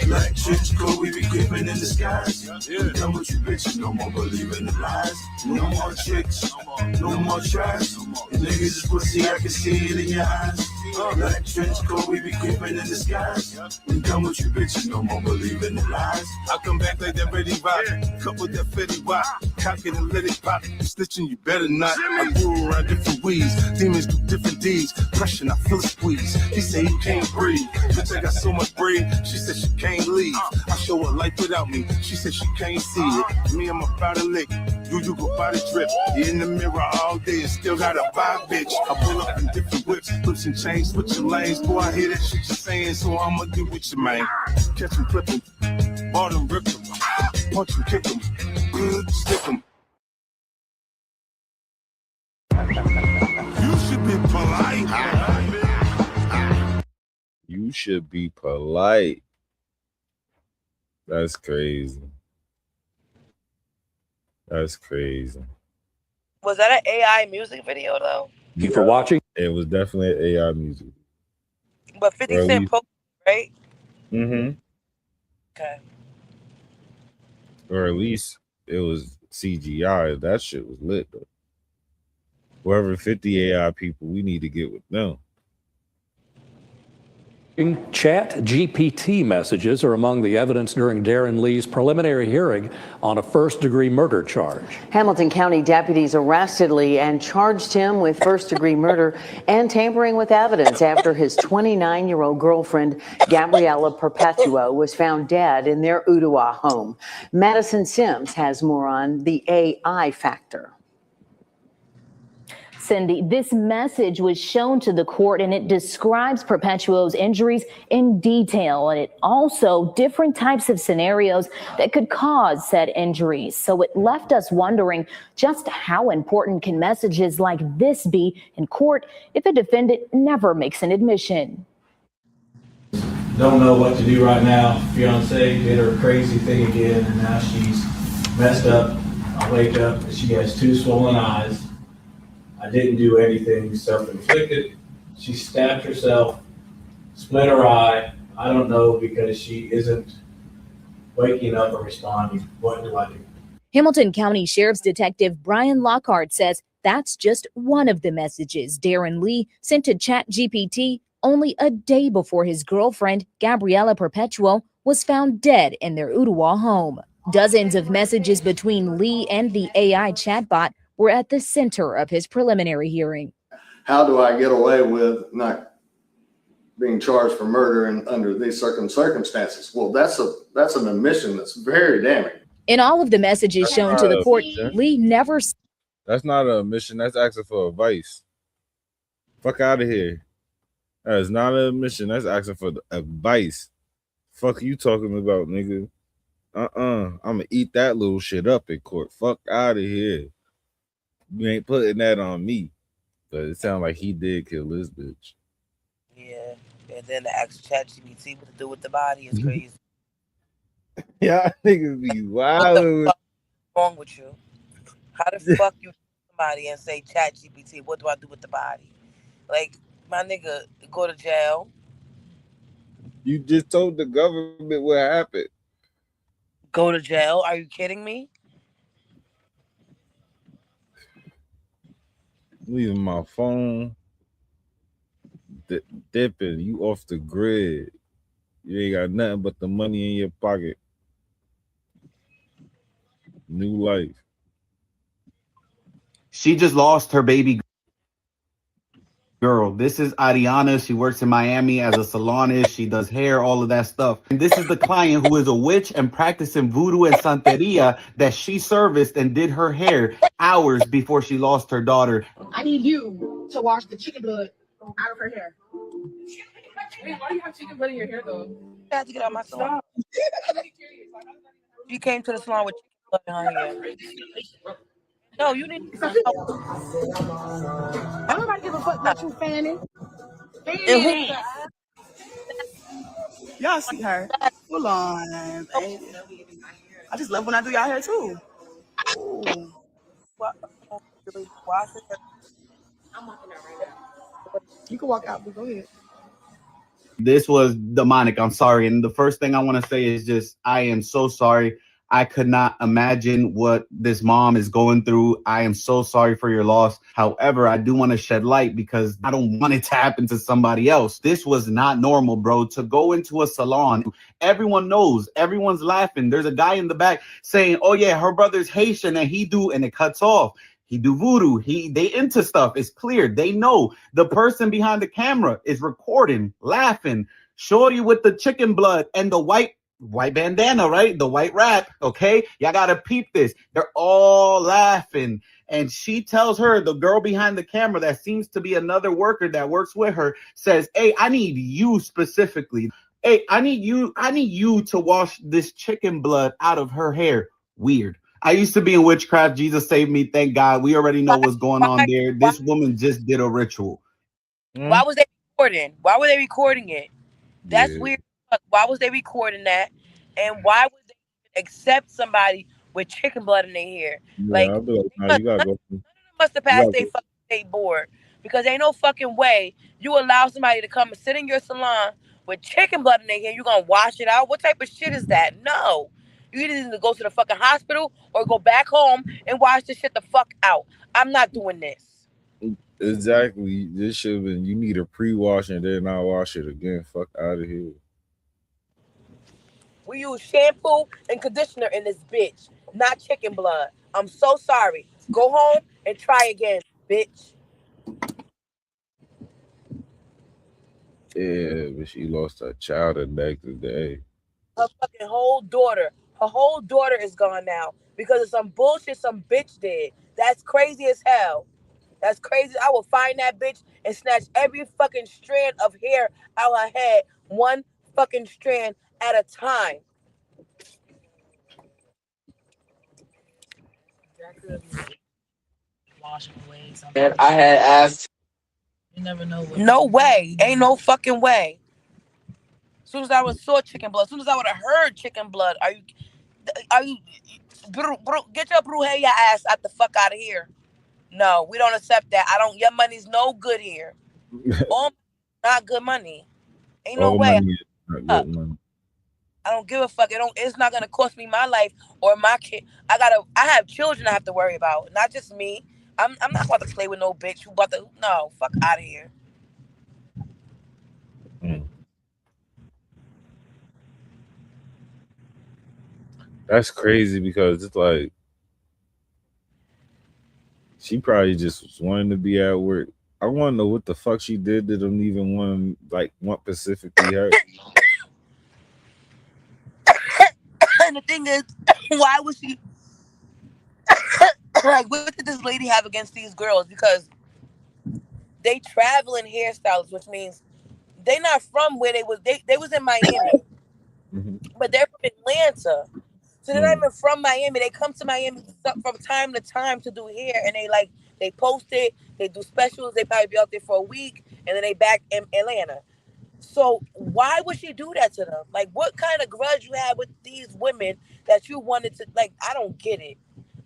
Speaker 9: Black chicks, cool, we be creeping in the skies. We done with you bitches, no more believing the lies. No more tricks, no more tries. Niggas is pussy, I can see it in your eyes. Black trench coat, we be creeping in disguise. We done with you bitches, no more believing in lies. I come back like that ready rock, cup with that fetty rock, cock it and let it pop. Snitching, you better not. I grew around different weeds, demons do different deeds. Pressure, I feel a squeeze. He say he can't breathe. Bitch, I got so much breed. She said she can't leave. I show her life without me. She said she can't see it. Me, I'm about to lick. You go by the drip. You in the mirror all day and still got a vibe, bitch. I pull up in different whips, flips and chains, switching lanes. Boy, I hear that shit you're saying, so I'ma do with you, man. Catch him, clip him, bought him, rip him, punch him, kick him, stick him. You should be polite.
Speaker 6: You should be polite. That's crazy. That's crazy.
Speaker 16: Was that an AI music video though?
Speaker 6: Thank you for watching. It was definitely AI music.
Speaker 16: But 50 Cent posted, right?
Speaker 6: Mm-hmm.
Speaker 16: Okay.
Speaker 6: Or at least it was CGI. That shit was lit though. Whoever 50 AI people, we need to get with them.
Speaker 1: Chat GPT messages are among the evidence during Darren Lee's preliminary hearing on a first-degree murder charge.
Speaker 10: Hamilton County deputies arrested Lee and charged him with first-degree murder and tampering with evidence after his 29-year-old girlfriend, Gabriella Perpetuo, was found dead in their Ottawa home. Madison Sims has more on the AI factor.
Speaker 11: Cindy, this message was shown to the court and it describes Perpetuo's injuries in detail, and it also different types of scenarios that could cause said injuries. So it left us wondering just how important can messages like this be in court if a defendant never makes an admission.
Speaker 12: Don't know what to do right now. Fiance did her crazy thing again, and now she's messed up. I wake up and she has 2 swollen eyes. I didn't do anything self-inflicted. She stabbed herself, split her eye. I don't know because she isn't waking up or responding. What do I do?
Speaker 11: Hamilton County Sheriff's Detective Brian Lockhart says that's just one of the messages Darren Lee sent to ChatGPT only a day before his girlfriend, Gabriella Perpetuo, was found dead in their Ottawa home. Dozens of messages between Lee and the AI chatbot were at the center of his preliminary hearing.
Speaker 13: How do I get away with not being charged for murder and under these circumstances? Well, that's an admission that's very damning.
Speaker 11: In all of the messages shown to the court, Lee never...
Speaker 6: That's not an admission. That's asking for advice. Fuck out of here. That is not an admission. That's asking for advice. Fuck you talking about, nigga. I'm gonna eat that little shit up in court. Fuck out of here. You ain't putting that on me. But it sounds like he did kill this bitch.
Speaker 16: Yeah. And then to ask ChatGPT what to do with the body is crazy.
Speaker 6: Yeah, niggas be wild.
Speaker 16: What the fuck is wrong with you? How the fuck you somebody and say ChatGPT, what do I do with the body? Like, my nigga, go to jail.
Speaker 6: You just told the government what happened.
Speaker 16: Go to jail? Are you kidding me?
Speaker 6: Leaving my phone, dipping. You off the grid. You ain't got nothing but the money in your pocket. New life.
Speaker 17: She just lost her baby girl. This is Ariana. She works in Miami as a salonist. She does hair, all of that stuff. And this is the client who is a witch and practicing voodoo and santeria that she serviced and did her hair hours before she lost her daughter.
Speaker 25: I need you to wash the chicken blood out of her hair.
Speaker 4: Wait, why do you have chicken blood in your hair though?
Speaker 16: I had to get out my salon. She came to the salon with chicken blood in her hair. No, you need to stop.
Speaker 25: I don't give a fuck about you, Fanny.
Speaker 19: Y'all see her? Full on, baby. I just love when I do y'all hair too. Ooh.
Speaker 25: I'm walking out right now. You can walk out, but go ahead.
Speaker 17: This was demonic. I'm sorry. And the first thing I want to say is just, I am so sorry.
Speaker 2: I could not imagine what this mom is going through. I am so sorry for your loss. However, I do want to shed light because I don't want it to happen to somebody else. This was not normal, bro. To go into a salon, everyone knows, everyone's laughing. There's a guy in the back saying, oh yeah, her brother's Haitian and he do, and it cuts off. He do voodoo. They into stuff. It's clear. They know. The person behind the camera is recording, laughing. Shorty with the chicken blood and the white bandana, right? The white wrap. Okay, y'all gotta peep this. They're all laughing, and she tells her, the girl behind the camera, that seems to be another worker that works with her, says, "Hey, I need you specifically. Hey, I need you to wash this chicken blood out of her hair." Weird. I used to be in witchcraft. Jesus saved me. Thank God. We already know what's going on there. This woman just did a ritual.
Speaker 16: Why was they recording? Why were they recording it? That's weird. Why was they recording that? And why would they accept somebody with chicken blood in their hair?
Speaker 6: Yeah, I'll be like, nah, you gotta go.
Speaker 16: Must have passed their fucking state board, because ain't no fucking way you allow somebody to come and sit in your salon with chicken blood in their hair. You gonna wash it out? What type of shit is that? No. You either need to go to the fucking hospital or go back home and wash this shit the fuck out. I'm not doing this.
Speaker 6: Exactly. This should have been, you need a pre-wash and then I'll wash it again. Fuck out of here.
Speaker 16: We use shampoo and conditioner in this bitch, not chicken blood. I'm so sorry. Go home and try again, bitch.
Speaker 6: Yeah, but she lost her child the next day.
Speaker 16: Her fucking whole daughter is gone now because of some bullshit some bitch did. That's crazy as hell. That's crazy. I will find that bitch and snatch every fucking strand of hair out her head, one fucking strand at a time.
Speaker 3: And I had asked.
Speaker 16: You never know. No way. Ain't no fucking way. As soon as I saw chicken blood, as soon as I would have heard chicken blood, are you, get your brujeria ass out the fuck out of here. No, we don't accept that. Your money's no good here. All not good money. Ain't no
Speaker 6: All
Speaker 16: way.
Speaker 6: money is not good money.
Speaker 16: I don't give a fuck. It's not gonna cost me my life or my kid. I have children I have to worry about, not just me. I'm not about to play with no bitch no, fuck out of here.
Speaker 6: That's crazy because it's like she probably just was wanting to be at work. I want to know what the fuck she did that don't even want specifically her.
Speaker 16: And the thing is, why was she like, what did this lady have against these girls? Because they traveling hairstylists, which means they not from where they was. They was in Miami, but they're from Atlanta. So they're not even from Miami. They come to Miami from time to time to do hair, and they post it. They do specials. They probably be out there for a week, and then they back in Atlanta. So why would she do that to them? Like, what kind of grudge you had with these women that you wanted to, like, I don't get it.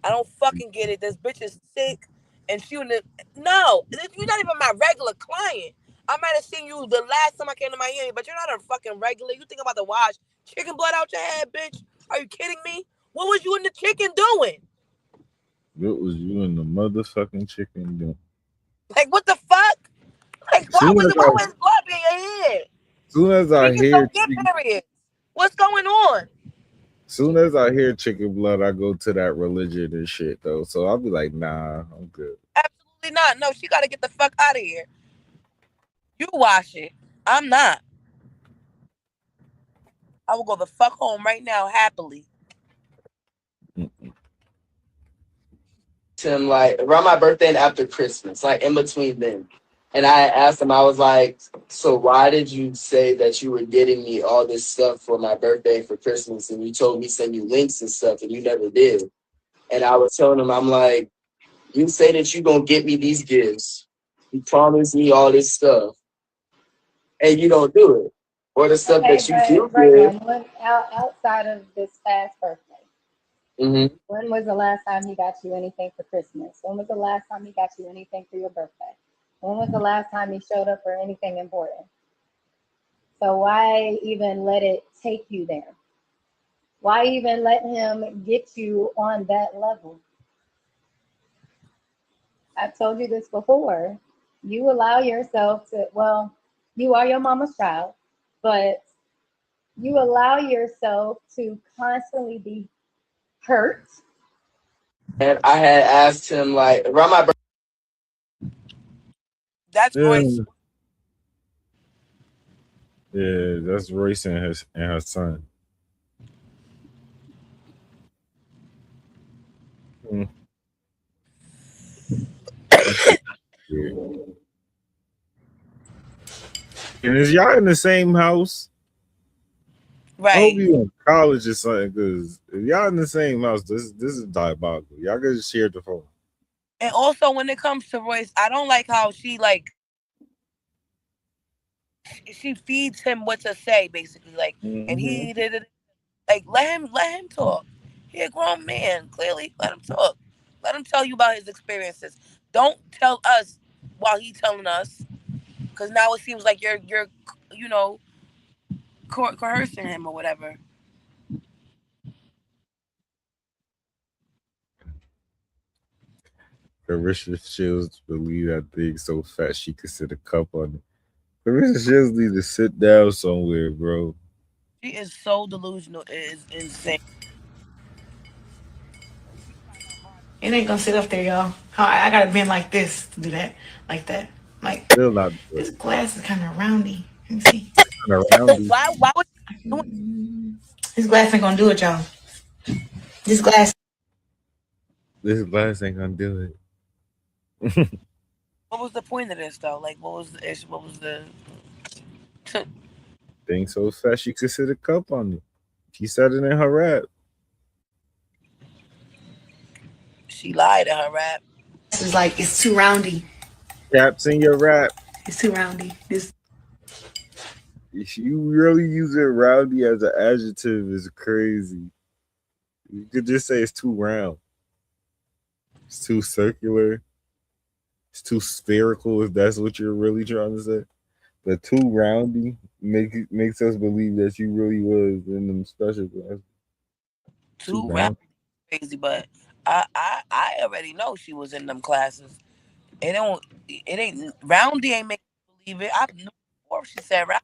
Speaker 16: I don't fucking get it. This bitch is sick, and you're not even my regular client. I might have seen you the last time I came to Miami, but you're not a fucking regular. You think I'm about to wash chicken blood out your head, bitch? Are you kidding me? What was you and the chicken doing?
Speaker 6: What was you and the motherfucking chicken doing?
Speaker 16: Like, what the fuck? Like, why was blood in your head?
Speaker 6: Soon as I hear
Speaker 16: What's going on?
Speaker 6: Soon as I hear chicken blood, I go to that religion and shit though. So I'll be like, nah, I'm good.
Speaker 16: Absolutely not. No, she gotta get the fuck out of here. You wash it. I'm not. I will go the fuck home right now happily.
Speaker 3: Him like around my birthday and after Christmas, like in between them. And I asked him, I was like, so why did you say that you were getting me all this stuff for my birthday for Christmas? And you told me send you links and stuff and you never did. And I was telling him, I'm like, you say that you gonna get me these gifts. You promise me all this stuff. And you don't do it. Or the stuff that you do give.
Speaker 8: Outside of this past birthday.
Speaker 3: Mm-hmm.
Speaker 8: When was the last time he got you anything for Christmas? When was the last time he got you anything for your birthday? When was the last time he showed up for anything important? So why even let it take you there? Why even let him get you on that level? I've told you this before. You allow yourself to, well, you are your mama's child, but you allow yourself to constantly be hurt.
Speaker 3: And I had asked him like around my birthday.
Speaker 16: That's Royce.
Speaker 6: Yeah, that's Royce and her son. Mm. And is y'all in the same house?
Speaker 16: Right.
Speaker 6: I hope you in college or something, because if y'all in the same house, this is diabolical. Y'all gotta share the phone.
Speaker 16: And also, when it comes to Royce, I don't like how she feeds him what to say, basically. Like, and he did it. Like, let him talk. He a grown man. Clearly, let him talk. Let him tell you about his experiences. Don't tell us while he's telling us, because now it seems like you're you know coercing him or whatever.
Speaker 6: Carissa Shields believe that thing so fat she could sit a cup on it. Carissa Shields need to sit down somewhere, bro.
Speaker 16: She is so delusional. It is insane.
Speaker 26: It ain't gonna sit up there, y'all. I gotta bend like this to do that, like that. Like
Speaker 6: Still not good.
Speaker 26: this glass is kind of roundy. Let me see.
Speaker 6: Kind of roundy.
Speaker 16: Why would
Speaker 26: This glass ain't gonna do it, y'all. This glass.
Speaker 6: This glass ain't gonna do it.
Speaker 16: What was the point of this though? Like, what was the issue? What was the
Speaker 6: Thing so fat she could sit a cup on it. She said it in her rap.
Speaker 16: She lied in her rap.
Speaker 26: This is like it's too roundy.
Speaker 6: Caps in your rap.
Speaker 26: It's too roundy. This.
Speaker 6: If you really use it roundy as an adjective is crazy. You could just say it's too round. It's too circular. It's too spherical, if that's what you're really trying to say. But too roundy makes us believe that you really was in them special classes.
Speaker 16: Too round, crazy, but I already know she was in them classes. It ain't roundy ain't make me believe it. I knew before she said round.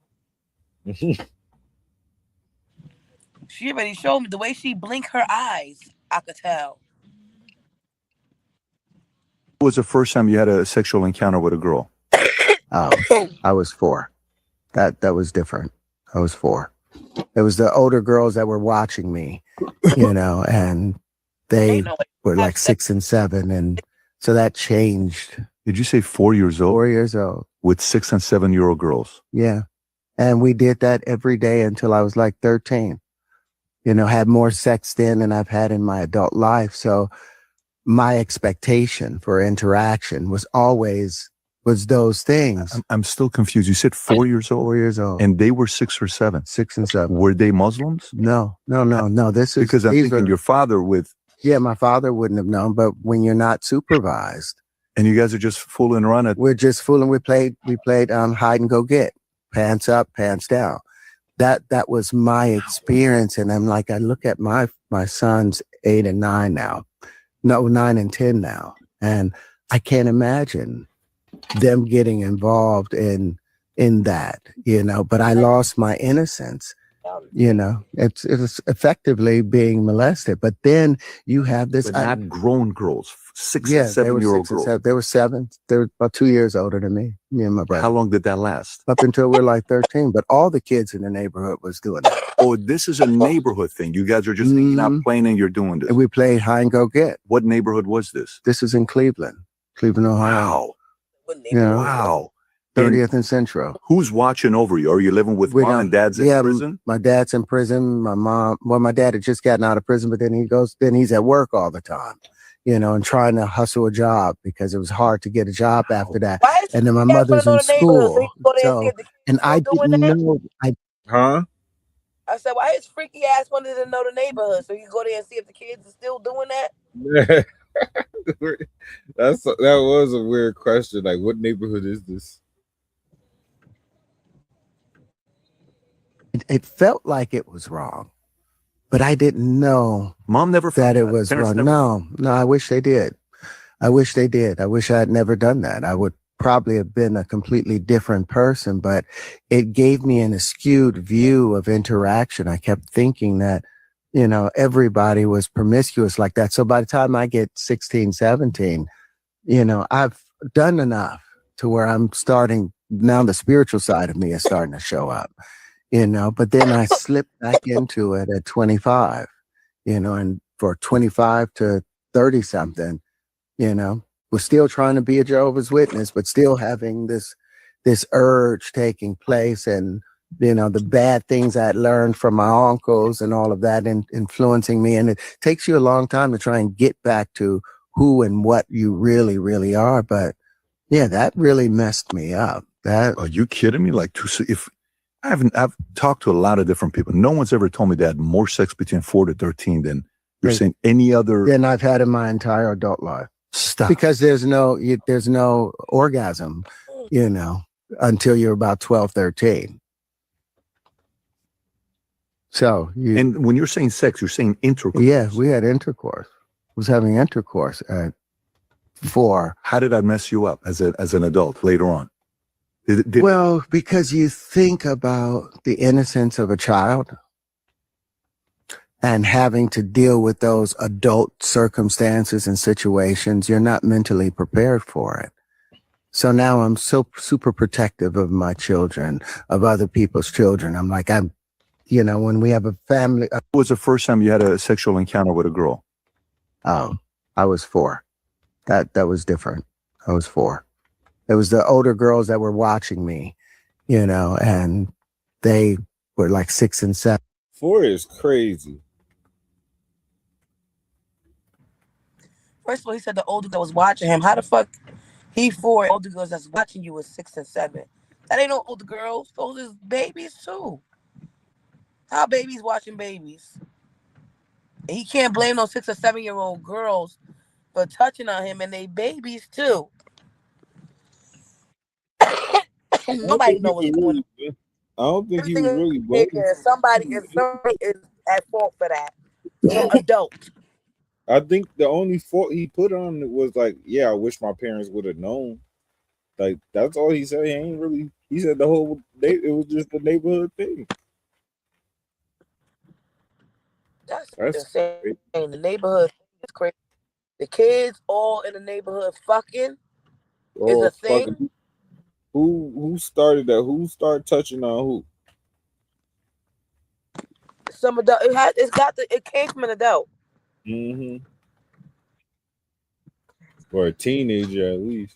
Speaker 16: She already showed me the way she blinked her eyes. I could tell.
Speaker 14: What was the first time you had a sexual encounter with a girl?
Speaker 15: I was 4. That was different. I was 4. It was the older girls that were watching me, and they were like 6 and 7, and so that changed.
Speaker 14: Did you say 4 years old?
Speaker 15: 4 years old.
Speaker 14: With 6 and 7-year-old girls?
Speaker 15: Yeah. And we did that every day until I was like 13. Had more sex then than I've had in my adult life. So my expectation for interaction was always those things.
Speaker 14: I'm still confused. You said 4 years old?
Speaker 15: 4 years old.
Speaker 14: And they were 6 or 7?
Speaker 15: 6 and 7.
Speaker 14: Were they Muslims?
Speaker 15: No. This is
Speaker 14: because I'm thinking your father with.
Speaker 15: Yeah, my father wouldn't have known, but when you're not supervised.
Speaker 14: And you guys are just fooling around.
Speaker 15: We're just fooling. We played hide and go get. Pants up, pants down. That was my experience. And I'm like, I look at my sons 8 and 9 now. No, 9 and 10 now. And I can't imagine them getting involved in that, but I lost my innocence. It's effectively being molested. But then you have this.
Speaker 14: But not grown girls, 6 and 7-year-old girls.
Speaker 15: They were 7. They were about 2 years older than me and my brother.
Speaker 14: How long did that last?
Speaker 15: Up until we're like 13. But all the kids in the neighborhood was doing that.
Speaker 14: Oh, this is a neighborhood thing. You guys are just hanging out playing and you're doing this.
Speaker 15: And we played hide and go get.
Speaker 14: What neighborhood was this?
Speaker 15: This was in Cleveland, Ohio.
Speaker 14: Wow. Wow.
Speaker 15: 30th and Central.
Speaker 14: Who's watching over you? Are you living with mom and dad's in prison?
Speaker 15: My dad's in prison. My mom, my dad had just gotten out of prison, but then he's at work all the time, and trying to hustle a job because it was hard to get a job after that. And then my mother's in school. And I didn't know.
Speaker 16: I said, why his freaky ass wanted to know the neighborhood so you go there and see if the kids are still doing that?
Speaker 6: That was a weird question. Like, what neighborhood is this?
Speaker 15: It felt like it was wrong, but I didn't know
Speaker 14: Mom never
Speaker 15: that it was
Speaker 14: Parents
Speaker 15: wrong. No, I wish they did. I wish they did. I wish I had never done that. I would probably have been a completely different person, but it gave me an skewed view of interaction. I kept thinking that, you know, everybody was promiscuous like that. So by the time I get 16, 17, you know, I've done enough to where I'm starting now, the spiritual side of me is starting to show up, you know, but then I slipped back into it at 25, you know, and for 25 to 30 something, you know, was still trying to be a Jehovah's Witness, but still having this urge taking place, and, you know, the bad things I'd learned from my uncles and all of that influencing me. And it takes you a long time to try and get back to who and what you really, really are. But yeah, that really messed me up. That.
Speaker 14: Are you kidding me? Like, if I've talked to a lot of different people. No one's ever told me they had more sex between 4 to 13 than you're saying any other.
Speaker 15: Than I've had in my entire adult life.
Speaker 14: Stop.
Speaker 15: Because there's no orgasm, you know, until you're about 12, 13. So
Speaker 14: and when you're saying sex, you're saying intercourse.
Speaker 15: Yeah, we had intercourse. Was having intercourse at 4.
Speaker 14: How did that mess you up as an adult later on?
Speaker 15: Well, because you think about the innocence of a child and having to deal with those adult circumstances and situations, you're not mentally prepared for it. So now I'm so super protective of my children, of other people's children. I'm like, you know, when we have a family.
Speaker 14: What was the first time you had a sexual encounter with a girl?
Speaker 15: Oh, I was 4. That was different. I was 4. It was the older girls that were watching me, you know, and they were like 6 and 7.
Speaker 18: 4 is crazy.
Speaker 16: First of all, he said the older girl was watching him. How the fuck he 4 older girls that's watching you was 6 and 7? That ain't no older girls. Those is babies too. How babies watching babies? And he can't blame those 6 or 7-year-old girls for touching on him, and they babies too. Nobody knows what's going on.
Speaker 18: I don't think he was really blaming.
Speaker 16: Somebody is at fault for that. Some adult.
Speaker 18: I think the only fault he put on it was like, yeah, I wish my parents would have known. Like, that's all he said. He said the whole day it was just the neighborhood thing.
Speaker 16: That's insane. The neighborhood is crazy. The kids all in the neighborhood fucking is a thing.
Speaker 18: Fucking. Who started that? Who started touching on who?
Speaker 16: Some adult. It came from an adult.
Speaker 18: Mm-hmm. Or a teenager at least.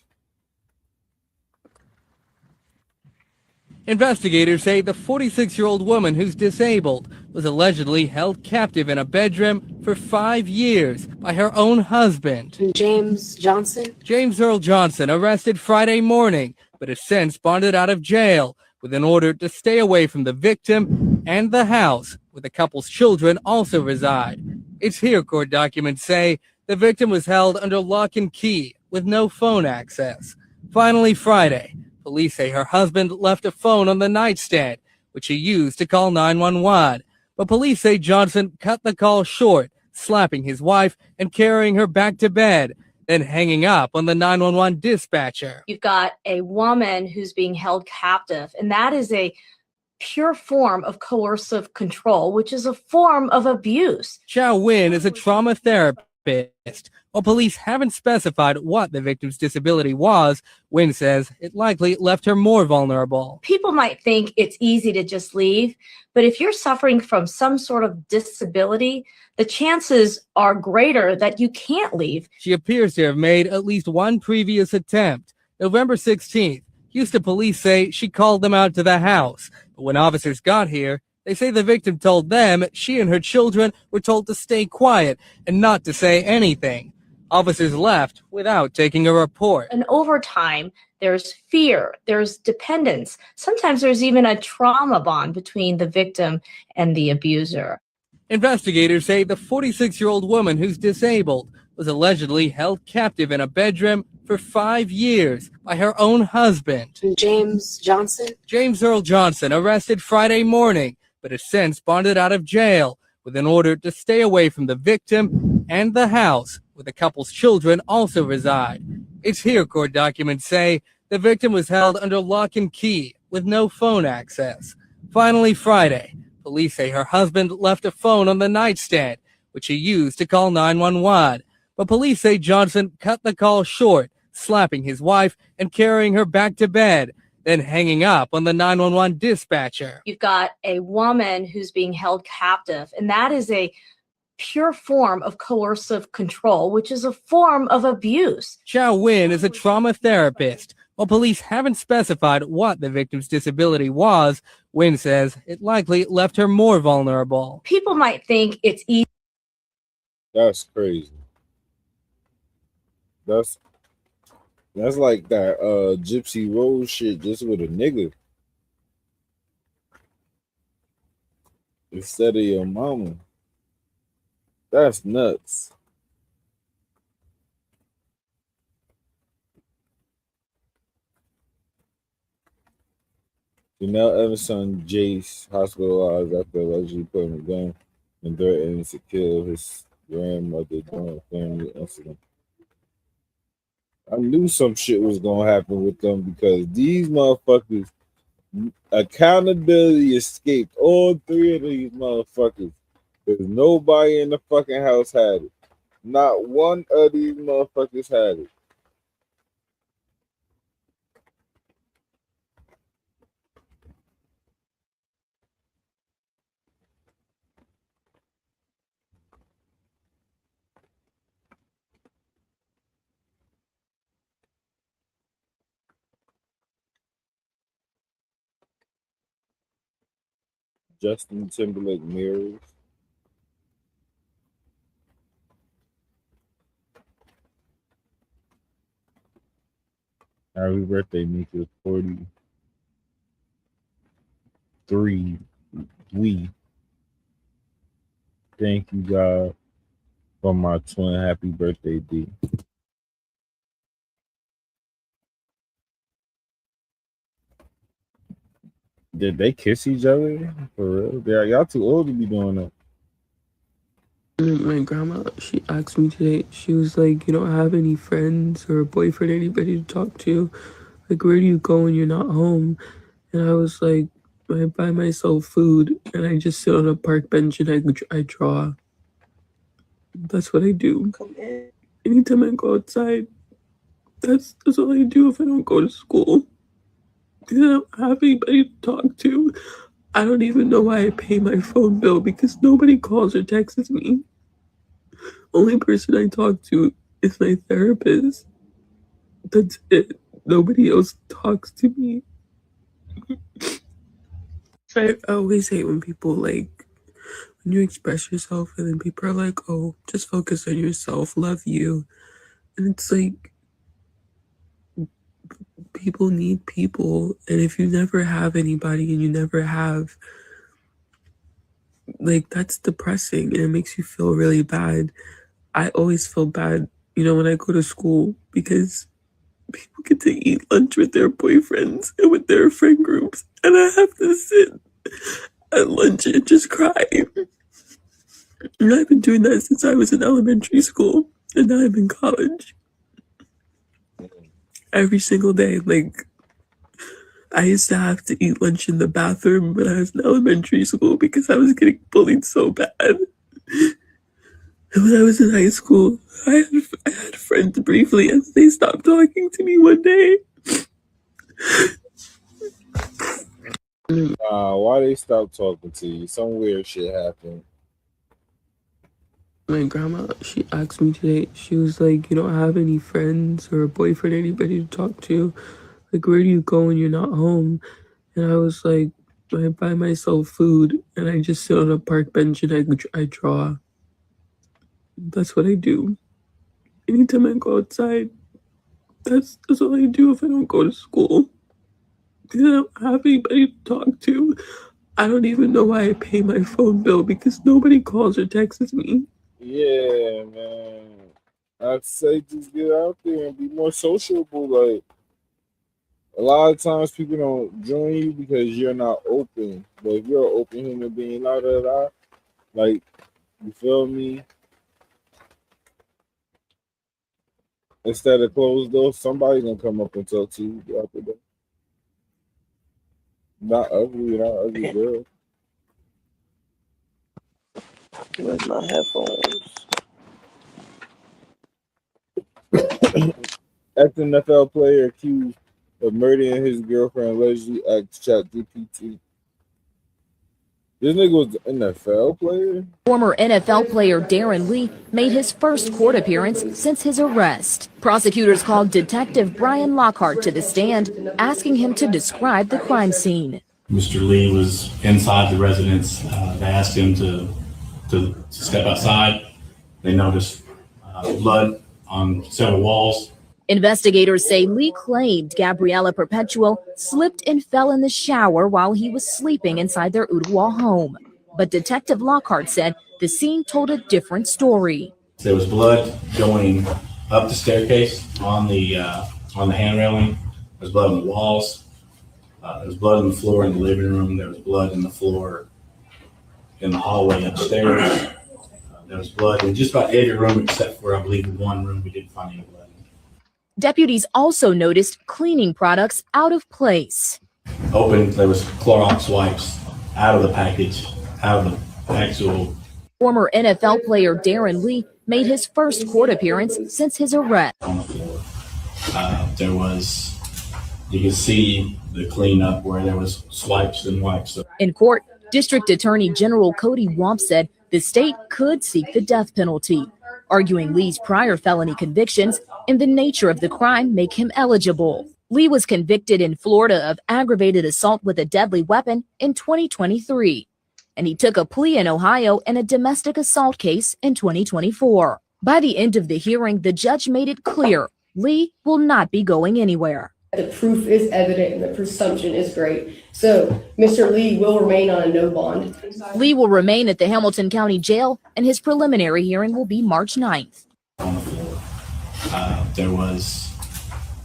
Speaker 20: Investigators say the 46-year-old woman who's disabled was allegedly held captive in a bedroom for 5 years by her own husband.
Speaker 21: James Johnson?
Speaker 20: James Earl Johnson, arrested Friday morning, but has since bonded out of jail with an order to stay away from the victim and the house where the couple's children also reside. It's here, court documents say, the victim was held under lock and key with no phone access. Finally, Friday, police say her husband left a phone on the nightstand, which he used to call 911. But police say Johnson cut the call short, slapping his wife and carrying her back to bed, then hanging up on the 911 dispatcher.
Speaker 21: You've got a woman who's being held captive, and that is a pure form of coercive control, which is a form of abuse.
Speaker 20: Chow Win is a trauma therapist. While police haven't specified what the victim's disability was, Win says it likely left her more vulnerable.
Speaker 21: People might think it's easy to just leave, but if you're suffering from some sort of disability, the chances are greater that you can't leave.
Speaker 20: She appears to have made at least one previous attempt. November 16th, Houston police say she called them out to the house. But when officers got here, they say the victim told them she and her children were told to stay quiet and not to say anything. Officers left without taking a report.
Speaker 21: And over time, there's fear, there's dependence. Sometimes there's even a trauma bond between the victim and the abuser.
Speaker 20: Investigators say the 46-year-old woman who's disabled was allegedly held captive in a bedroom for 5 years by her own husband.
Speaker 21: James Johnson?
Speaker 20: James Earl Johnson, arrested Friday morning, but has since bonded out of jail with with an order to stay away from the victim and the house where the couple's children also reside. It's here, court documents say, the victim was held under lock and key with no phone access. Finally, Friday, police say her husband left a phone on the nightstand, which he used to call 911. But police say Johnson cut the call short, slapping his wife and carrying her back to bed, then hanging up on the 911 dispatcher.
Speaker 21: You've got a woman who's being held captive, and that is a pure form of coercive control, which is a form of abuse.
Speaker 20: Chow Win is a trauma therapist. While police haven't specified what the victim's disability was, Win says it likely left her more vulnerable.
Speaker 21: People might think it's easy.
Speaker 18: That's crazy. That's like that Gypsy Rose shit just with a nigga. Instead of your mama. That's nuts. Janelle Evans' son Jace hospitalized after allegedly putting a gun and threatening to kill his grandmother during a family incident. I knew some shit was gonna happen with them because these motherfuckers accountability escaped all three of these motherfuckers. Because nobody in the fucking house had it. Not one of these motherfuckers had it. Justin Timberlake mirrors. Happy birthday, Mika. 43. We. Thank you, God, for my twin. Happy birthday, D. Did they kiss each other? For real? Y'all too old to be doing that.
Speaker 5: My grandma, she asked me today, she was like, you don't have any friends or a boyfriend, anybody to talk to? Like, where do you go when you're not home? And I was like, I buy myself food and I just sit on a park bench and I draw. That's what I do. Anytime I go outside, that's all I do if I don't go to school. Because I don't have anybody to talk to. I don't even know why I pay my phone bill because nobody calls or texts me. Only person I talk to is my therapist. That's it. Nobody else talks to me. I always hate when people when you express yourself and then people are like, oh, just focus on yourself, love you. And it's like, people need people. And if you never have anybody and you never have, that's depressing and it makes you feel really bad. I always feel bad, when I go to school because people get to eat lunch with their boyfriends and with their friend groups, and I have to sit at lunch and just cry. And I've been doing that since I was in elementary school, and now I'm in college. Every single day, I used to have to eat lunch in the bathroom when I was in elementary school because I was getting bullied so bad. And when I was in high school, I had friends briefly, and they stopped talking to me one day.
Speaker 18: Why they stop talking to you? Some weird shit happened.
Speaker 5: My grandma, she asked me today, she was like, you don't have any friends or a boyfriend, anybody to talk to? Like, where do you go when you're not home? And I was like, I buy myself food and I just sit on a park bench and I draw. That's what I do. Anytime I go outside, that's all I do if I don't go to school. Because I don't have anybody to talk to. I don't even know why I pay my phone bill because nobody calls or texts me.
Speaker 18: Yeah, man. I'd say just get out there and be more sociable. Like, a lot of times people don't join you because you're not open. But if you're an open human being, Like, you feel me? Instead of closed doors, somebody gonna come up and talk to you after that. Not ugly girl.
Speaker 16: Where's my headphones?
Speaker 18: Ex-NFL player accused of murdering his girlfriend allegedly at ChatGPT. This nigga was an NFL player?
Speaker 11: Former NFL player Darren Lee made his first court appearance since his arrest. Prosecutors called Detective Brian Lockhart to the stand, asking him to describe the crime scene.
Speaker 1: Mr. Lee was inside the residence. They asked him to step outside. They noticed blood on several walls.
Speaker 11: Investigators say Lee claimed Gabriella Perpetuo slipped and fell in the shower while he was sleeping inside their Ottawa home. But Detective Lockhart said the scene told a different story.
Speaker 1: There was blood going up the staircase on the hand railing. There was blood on the walls. There was blood on the floor in the living room. There was blood in the floor in the hallway upstairs. There was blood in just about every room except for, I believe, one room we didn't find any blood in.
Speaker 11: Deputies also noticed cleaning products out of place.
Speaker 1: Open, there was Clorox wipes out of the package, out of the actual.
Speaker 11: Former NFL player Darren Lee made his first court appearance since his arrest.
Speaker 1: On the floor. There was, you can see the cleanup where there was swipes and wipes.
Speaker 11: In court, District Attorney General Cody Womp said the state could seek the death penalty, arguing Lee's prior felony convictions and the nature of the crime make him eligible. Lee was convicted in Florida of aggravated assault with a deadly weapon in 2023, and he took a plea in Ohio in a domestic assault case in 2024. By the end of the hearing, the judge made it clear Lee will not be going anywhere.
Speaker 7: The proof is evident and the presumption is great. So Mr. Lee will remain on a no bond.
Speaker 11: Lee will remain at the Hamilton County Jail, and his preliminary hearing will be March 9th.
Speaker 1: On the floor. There was,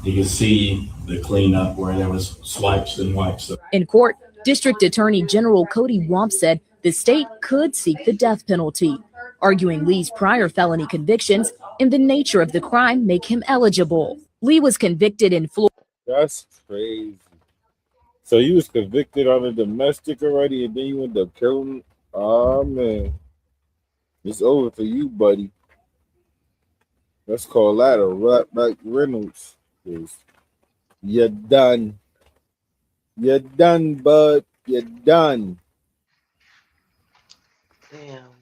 Speaker 1: you can see the cleanup where there was swipes and wipes.
Speaker 11: In court, District Attorney General Cody Womp said the state could seek the death penalty, arguing Lee's prior felony convictions and the nature of the crime make him eligible. Lee was convicted in Florida.
Speaker 18: That's crazy. So you was convicted on a domestic already, and then you end up killing him? Oh, man. It's over for you, buddy. Let's call that a Rat Back Reynolds. You're done. You're done, bud. You're done.
Speaker 16: Damn.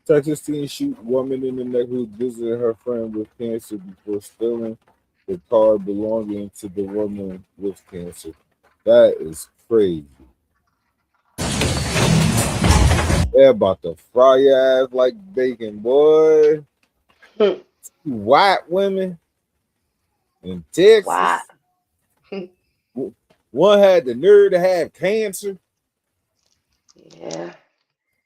Speaker 18: Texas teen shoot woman in the neck who visited her friend with cancer before stealing the car belonging to the woman with cancer. That is crazy. They're about to fry your ass like bacon, boy. White women in Texas.
Speaker 16: Wow.
Speaker 18: One had the nerve to have cancer.
Speaker 16: Yeah.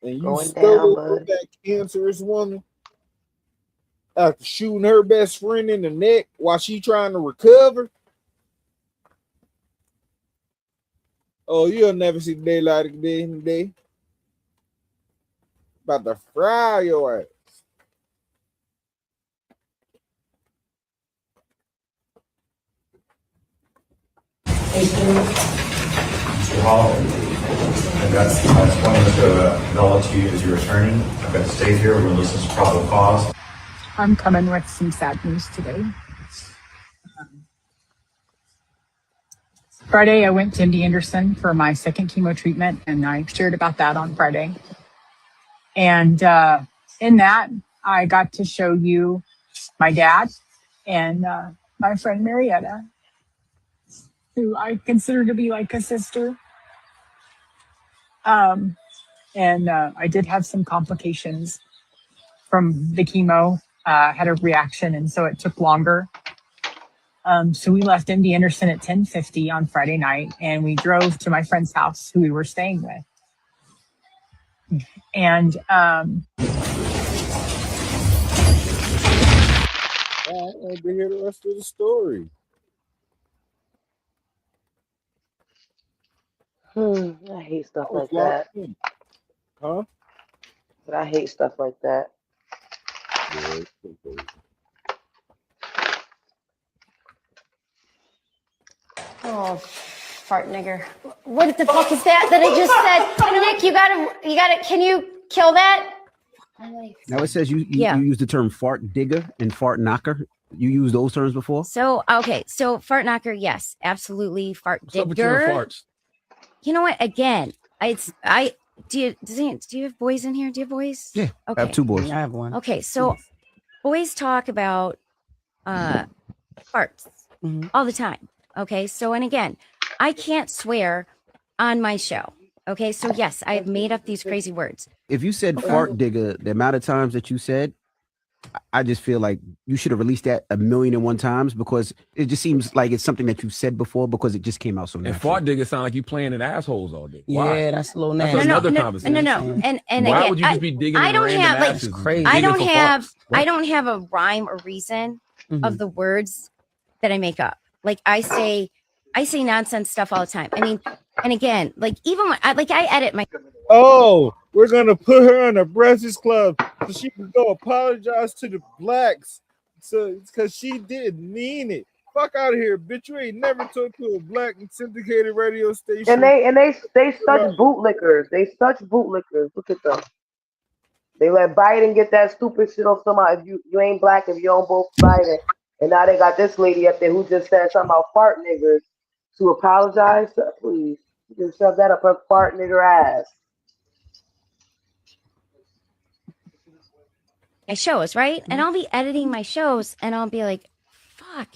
Speaker 18: And you
Speaker 16: Going
Speaker 18: stole
Speaker 16: down, bud.
Speaker 18: that cancerous woman after shooting her best friend in the neck while she trying to recover. Oh, you'll never see daylight again today. About to fry your ass.
Speaker 9: Mr. Hall, I just wanted to acknowledge you as your attorney. I've got to stay here. We're going to listen to probable cause.
Speaker 22: I'm coming with some sad news today. Friday, I went to MD Anderson for my second chemo treatment, and I shared about that on Friday. And in that, I got to show you my dad and my friend Marietta, who I consider to be like a sister. And I did have some complications from the chemo, had a reaction, and so it took longer. So we left MD Anderson at 10:50 on Friday night, and we drove to my friend's house who we were staying with. And
Speaker 18: I wanted to hear the rest of the story.
Speaker 4: I hate stuff
Speaker 18: I was
Speaker 4: like that.
Speaker 18: locked in. Huh?
Speaker 4: But I hate stuff like that.
Speaker 18: Yeah, it's okay.
Speaker 10: Oh, fart nigger. What the fuck is that I just said? Nick, you gotta, can you kill that?
Speaker 12: Now it says you use the term fart digger and fart knocker. You used those terms before?
Speaker 10: So, okay. So fart knocker, yes, absolutely. Fart
Speaker 13: What's up with you and
Speaker 10: digger.
Speaker 13: farts?
Speaker 10: You know what? Again, do you have boys in here? Do you have boys?
Speaker 12: Yeah.
Speaker 10: Okay.
Speaker 12: I have 2 boys.
Speaker 19: I have one.
Speaker 10: Okay. So boys talk about farts all the time. Okay. So, and again, I can't swear on my show. Okay. So yes, I've made up these crazy words.
Speaker 12: If you said fart digger, the amount of times that you said, I just feel like you should have released that 1,000,001 times because it just seems like it's something that you said before because it just came out so
Speaker 13: And
Speaker 12: natural.
Speaker 13: fart digger sound like you playing in assholes all day. Why?
Speaker 19: Yeah, that's a little
Speaker 13: That's
Speaker 19: nasty.
Speaker 13: another conversation.
Speaker 10: No. And
Speaker 13: why
Speaker 10: again,
Speaker 13: would you just be digging
Speaker 10: I
Speaker 13: in
Speaker 10: don't
Speaker 13: random
Speaker 10: have like
Speaker 13: asses?
Speaker 19: crazy.
Speaker 10: I don't
Speaker 13: Digging for
Speaker 10: have
Speaker 13: farts?
Speaker 10: I don't have a rhyme or reason of the words that I make up. Like I say nonsense stuff all the time. I mean, and again, like even when I edit my
Speaker 18: Oh, we're gonna put her in a Breakfast Club so she can go apologize to the blacks, so because she didn't mean it. Fuck out of here, bitch! You ain't never talked to a black syndicated radio station.
Speaker 4: And they such bootlickers. They such bootlickers. Look at them. They let Biden get that stupid shit off somebody. If you ain't black, if you don't vote for Biden, and now they got this lady up there who just said something about fart niggers to apologize. Please, you can shove that up her fart nigger ass.
Speaker 10: shows, right? And I'll be editing my shows and I'll be like, fuck,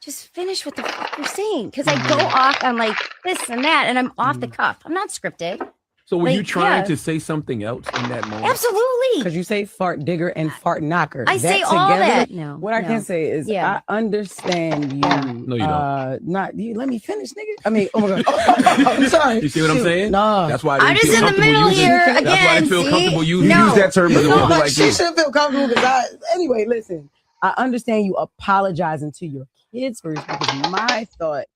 Speaker 10: just finish what the fuck you're saying. Cause I go off on like this and that and I'm off the cuff. I'm not scripted.
Speaker 13: So were
Speaker 10: Like,
Speaker 13: you trying
Speaker 10: yeah.
Speaker 13: to say something else in that moment?
Speaker 10: Absolutely.
Speaker 19: Because you say fart digger and fart knocker.
Speaker 10: I say all that. No.
Speaker 19: What I can say is I understand you.
Speaker 13: No, you don't.
Speaker 19: Not you. Let me finish, nigga. I mean, oh my god. I'm sorry.
Speaker 13: You see what I'm saying?
Speaker 19: No.
Speaker 13: That's why
Speaker 10: I'm
Speaker 13: they
Speaker 10: just
Speaker 13: feel
Speaker 10: in the
Speaker 13: comfortable
Speaker 10: middle
Speaker 13: using.
Speaker 10: here
Speaker 13: That's why
Speaker 10: again.
Speaker 13: they feel
Speaker 10: See?
Speaker 13: comfortable using.
Speaker 10: No.
Speaker 12: Use that term as a
Speaker 19: No,
Speaker 12: people
Speaker 19: but
Speaker 12: like
Speaker 19: she
Speaker 12: you.
Speaker 19: should feel comfortable because anyway, listen. I understand you apologizing to your kids first because my thought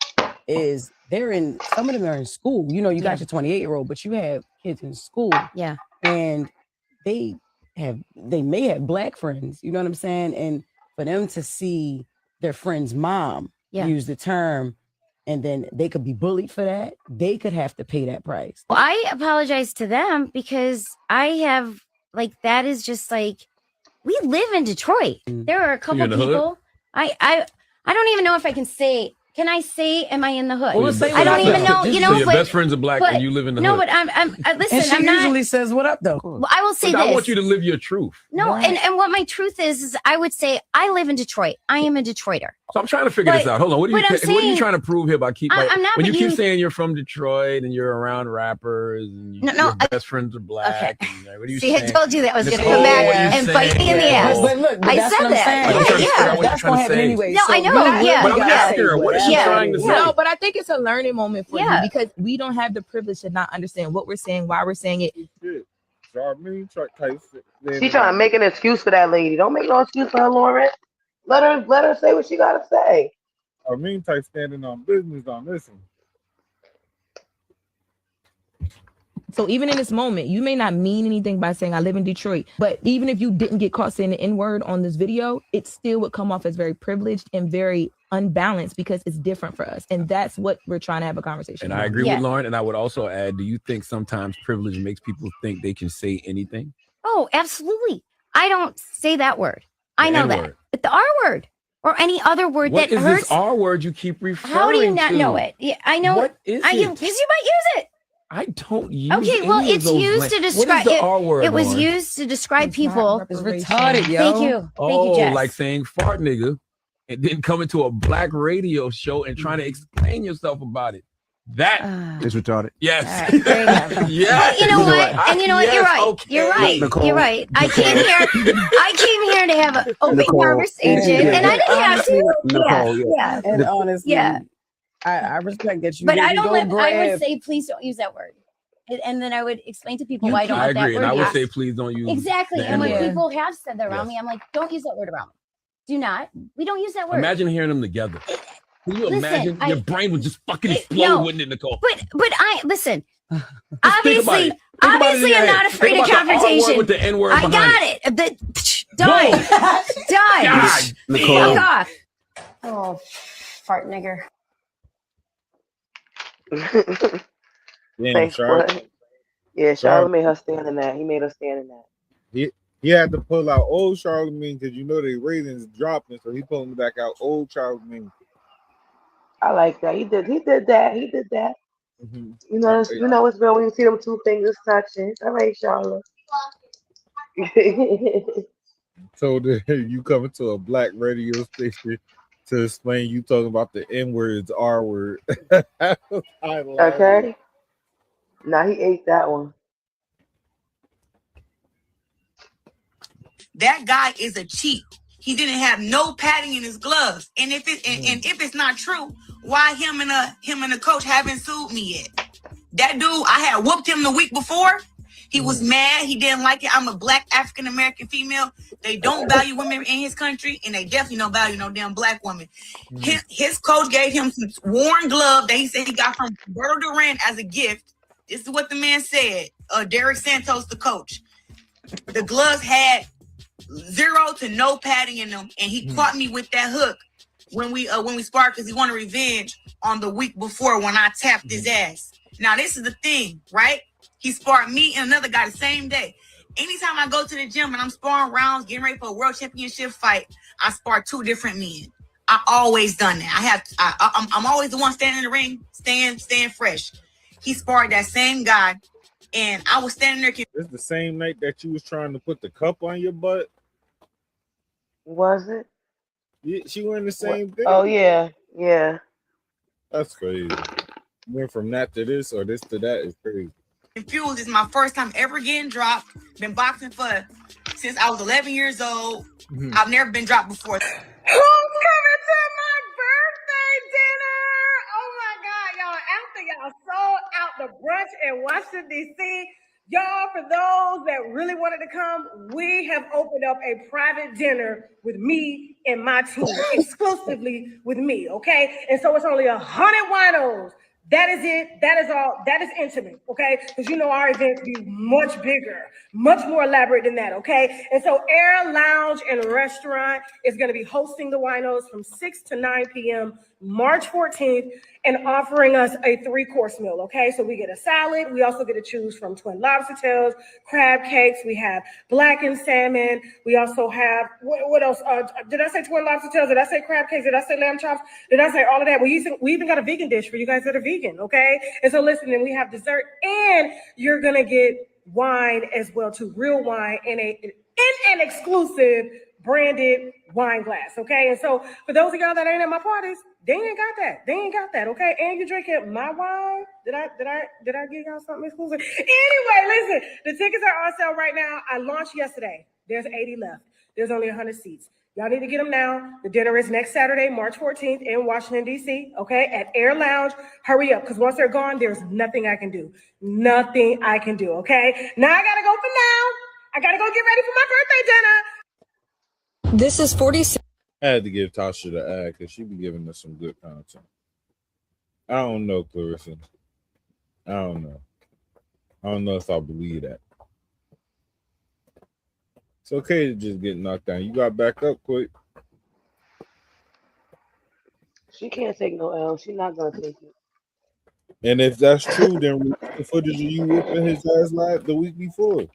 Speaker 19: is some of them are in school. You know, you got your 28-year-old, but you have kids in school.
Speaker 10: Yeah.
Speaker 19: And they may have black friends, you know what I'm saying? And for them to see their friend's mom use the term and then they could be bullied for that, they could have to pay that price.
Speaker 10: Well, I apologize to them because I have like that is just like we live in Detroit. There are a couple
Speaker 13: in the hood?
Speaker 10: people. I don't even know if I can say. Can I say? Am I in the hood?
Speaker 19: Well, let's say
Speaker 10: I don't even know. You know,
Speaker 13: so your
Speaker 10: but,
Speaker 13: best friends are black and you live in the
Speaker 10: no,
Speaker 13: hood.
Speaker 10: but I'm listen.
Speaker 19: And she
Speaker 10: I'm not.
Speaker 19: usually says, "What up, though?"
Speaker 10: Well, I will say
Speaker 13: Look,
Speaker 10: this.
Speaker 13: I want you to live your truth.
Speaker 10: No, and what my truth is I would say I live in Detroit. I am a Detroiter.
Speaker 13: So I'm trying to figure this out. Hold on. What are you trying to prove here by
Speaker 10: I'm not,
Speaker 13: when you
Speaker 10: but
Speaker 13: keep saying you're from Detroit and you're around rappers and your best friends are black?
Speaker 10: Okay.
Speaker 13: And, what are you
Speaker 10: See,
Speaker 13: saying?
Speaker 10: I told you that was going to
Speaker 13: Nicole,
Speaker 10: come
Speaker 13: what are
Speaker 10: back
Speaker 13: you
Speaker 10: and
Speaker 13: saying?
Speaker 10: bite me in the ass.
Speaker 19: But look,
Speaker 10: I
Speaker 19: that's
Speaker 10: said
Speaker 19: what I'm saying.
Speaker 10: that.
Speaker 19: That's going to happen anyway.
Speaker 10: No,
Speaker 19: So
Speaker 10: I know.
Speaker 13: But I'm asking her, what is she trying to say?
Speaker 23: No, but I think it's a learning moment for
Speaker 10: Yeah.
Speaker 23: you because we don't have the privilege to not understand what we're saying, why we're saying it.
Speaker 4: She trying to make an excuse for that lady. Don't make no excuse for her, Lauren. Let her say what she gotta say.
Speaker 18: I mean, type standing on business on this one.
Speaker 23: So even in this moment, you may not mean anything by saying I live in Detroit, but even if you didn't get caught saying the N-word on this video, it still would come off as very privileged and very unbalanced because it's different for us. And that's what we're trying to have a conversation
Speaker 13: And
Speaker 23: about.
Speaker 13: I agree with Lauren. And I would also add, do you think sometimes privilege makes people think they can say anything?
Speaker 10: Oh, absolutely. I don't say that word. I know that.
Speaker 13: N-word.
Speaker 10: But the R word or any other word
Speaker 13: What
Speaker 10: that
Speaker 13: is
Speaker 10: hurts.
Speaker 13: this R word you keep referring to?
Speaker 10: How do you not know it? Yeah, I know.
Speaker 13: What is
Speaker 10: Because
Speaker 13: it?
Speaker 10: you might use it.
Speaker 13: I don't use
Speaker 10: Okay, well,
Speaker 13: any of
Speaker 10: it's
Speaker 13: those
Speaker 10: used to
Speaker 13: What is
Speaker 10: describe
Speaker 13: the
Speaker 10: it.
Speaker 13: R word,
Speaker 10: It was
Speaker 13: Lauren?
Speaker 10: used to describe people.
Speaker 19: It's retarded, yo.
Speaker 10: Thank you. Thank you,
Speaker 13: Oh,
Speaker 10: Jess.
Speaker 13: like saying fart nigga and then coming to a black radio show and trying to explain yourself about it. That
Speaker 12: It's retarded.
Speaker 13: yes.
Speaker 10: All right, there you go.
Speaker 13: Yes.
Speaker 10: You know what? And you know what? You're right.
Speaker 13: Okay.
Speaker 10: You're right.
Speaker 12: Nicole,
Speaker 10: You're right. I came here to have an open
Speaker 12: Nicole,
Speaker 10: conversation, and I didn't have to.
Speaker 12: Nicole,
Speaker 10: Yeah.
Speaker 19: And honestly,
Speaker 10: Yeah.
Speaker 19: I respect that you.
Speaker 10: But I
Speaker 19: didn't
Speaker 10: don't.
Speaker 19: go
Speaker 10: I would
Speaker 19: grab-
Speaker 10: say, please don't use that word. And then I would explain to people why I don't
Speaker 13: I
Speaker 10: want that
Speaker 13: agree.
Speaker 10: word
Speaker 13: And I would
Speaker 10: used.
Speaker 13: say, please don't use
Speaker 10: Exactly.
Speaker 13: the
Speaker 10: And when
Speaker 13: N-word.
Speaker 10: people have said that around
Speaker 13: Yes.
Speaker 10: me, I'm like, don't use that word around me. Do not. We don't use that word.
Speaker 13: Imagine hearing them together. Can you
Speaker 10: Listen,
Speaker 13: imagine? Your brain would just fucking explode,
Speaker 10: no,
Speaker 13: wouldn't it, Nicole?
Speaker 10: But I listen.
Speaker 13: Just think about it. Think about it in
Speaker 10: Obviously,
Speaker 13: your
Speaker 10: I'm
Speaker 13: head.
Speaker 10: not afraid
Speaker 13: Think
Speaker 10: of
Speaker 13: about the R word
Speaker 10: confrontation.
Speaker 13: with the N word
Speaker 10: I
Speaker 13: behind
Speaker 10: got it. Done. Done.
Speaker 13: God,
Speaker 12: Nicole.
Speaker 10: Fuck off. Oh, fart nigger.
Speaker 18: Damn,
Speaker 4: Say
Speaker 18: Charlotte.
Speaker 4: what? Yeah, Charlotte made her stand in that. He made her stand in that.
Speaker 18: He had to pull out old Charlemagne because you know the ratings dropping, so he pulling back out old Charlemagne.
Speaker 4: I like that. He did that. He did that.
Speaker 18: Mm-hmm.
Speaker 4: You know it's real when you see them two fingers touching. All right, Charlotte.
Speaker 18: So you coming to a black radio station to explain you talking about the N words, R word.
Speaker 4: Okay. Now he ate that one.
Speaker 2: That guy is a cheat. He didn't have no padding in his gloves. And if if it's not true, why him and the coach haven't sued me yet? That dude, I had whooped him the week before. He was mad. He didn't like it. I'm a black African American female. They don't value women in his country, and they definitely don't value no damn black woman. His coach gave him some worn glove that he said he got from Roberto Duran as a gift. This is what the man said. Derek Santos, the coach. The gloves had 0 to no padding in them, and he caught me with that hook when we sparred because he wanted revenge on the week before when I tapped his ass. Now this is the thing, right? He sparred me and another guy the same day. Anytime I go to the gym and I'm sparring rounds, getting ready for a world championship fight, I spar 2 different men. I always done that. I'm always the one standing in the ring, staying fresh. He sparred that same guy, and I was standing there.
Speaker 18: It's the same night that you was trying to put the cup on your butt.
Speaker 4: Was it?
Speaker 18: Yeah, she wearing the same thing.
Speaker 4: Oh yeah.
Speaker 18: That's crazy. Went from that to this or this to that is crazy.
Speaker 2: Confused. It's my first time ever getting dropped. Been boxing since I was 11 years old. I've never been dropped before.
Speaker 26: Who's coming to my birthday dinner? Oh my God, y'all. After y'all sold out the brunch in Washington, D.C., y'all, for those that really wanted to come, we have opened up a private dinner with me and my team, exclusively with me, okay? And so it's only 100 winos. That is it. That is all. That is intimate, okay? Because you know our events be much bigger, much more elaborate than that, okay? And so Air Lounge and Restaurant is going to be hosting the winos from 6 to 9 p.m. March 14th and offering us a 3-course meal, okay? So we get a salad. We also get to choose from twin lobster tails, crab cakes. We have blackened salmon. We also have, what else? Did I say twin lobster tails? Did I say crab cakes? Did I say lamb chops? Did I say all of that? We even got a vegan dish for you guys that are vegan, okay? And so listen, and we have dessert, and you're going to get wine as well, too, real wine in an exclusive branded wine glass, okay? And so for those of y'all that ain't at my parties, they ain't got that, okay? And you're drinking my wine. Did I give y'all something exclusive? Anyway, listen, the tickets are on sale right now. I launched yesterday. There's 80 left. There's only 100 seats. Y'all need to get them now. The dinner is next Saturday, March 14th in Washington, D.C., okay, at Air Lounge. Hurry up, because once they're gone, there's nothing I can do. Nothing I can do, okay? Now I got to go for now. I got to go get ready for my birthday dinner.
Speaker 3: This is 46.
Speaker 18: I had to give Tasha the ad because she be giving us some good content. I don't know, Clarissa. I don't know if I believe that. It's okay to just get knocked down. You got back up quick.
Speaker 4: She can't take no L. She's not gonna take it.
Speaker 18: And if that's true, then release the footage of you whooping his ass live the week before.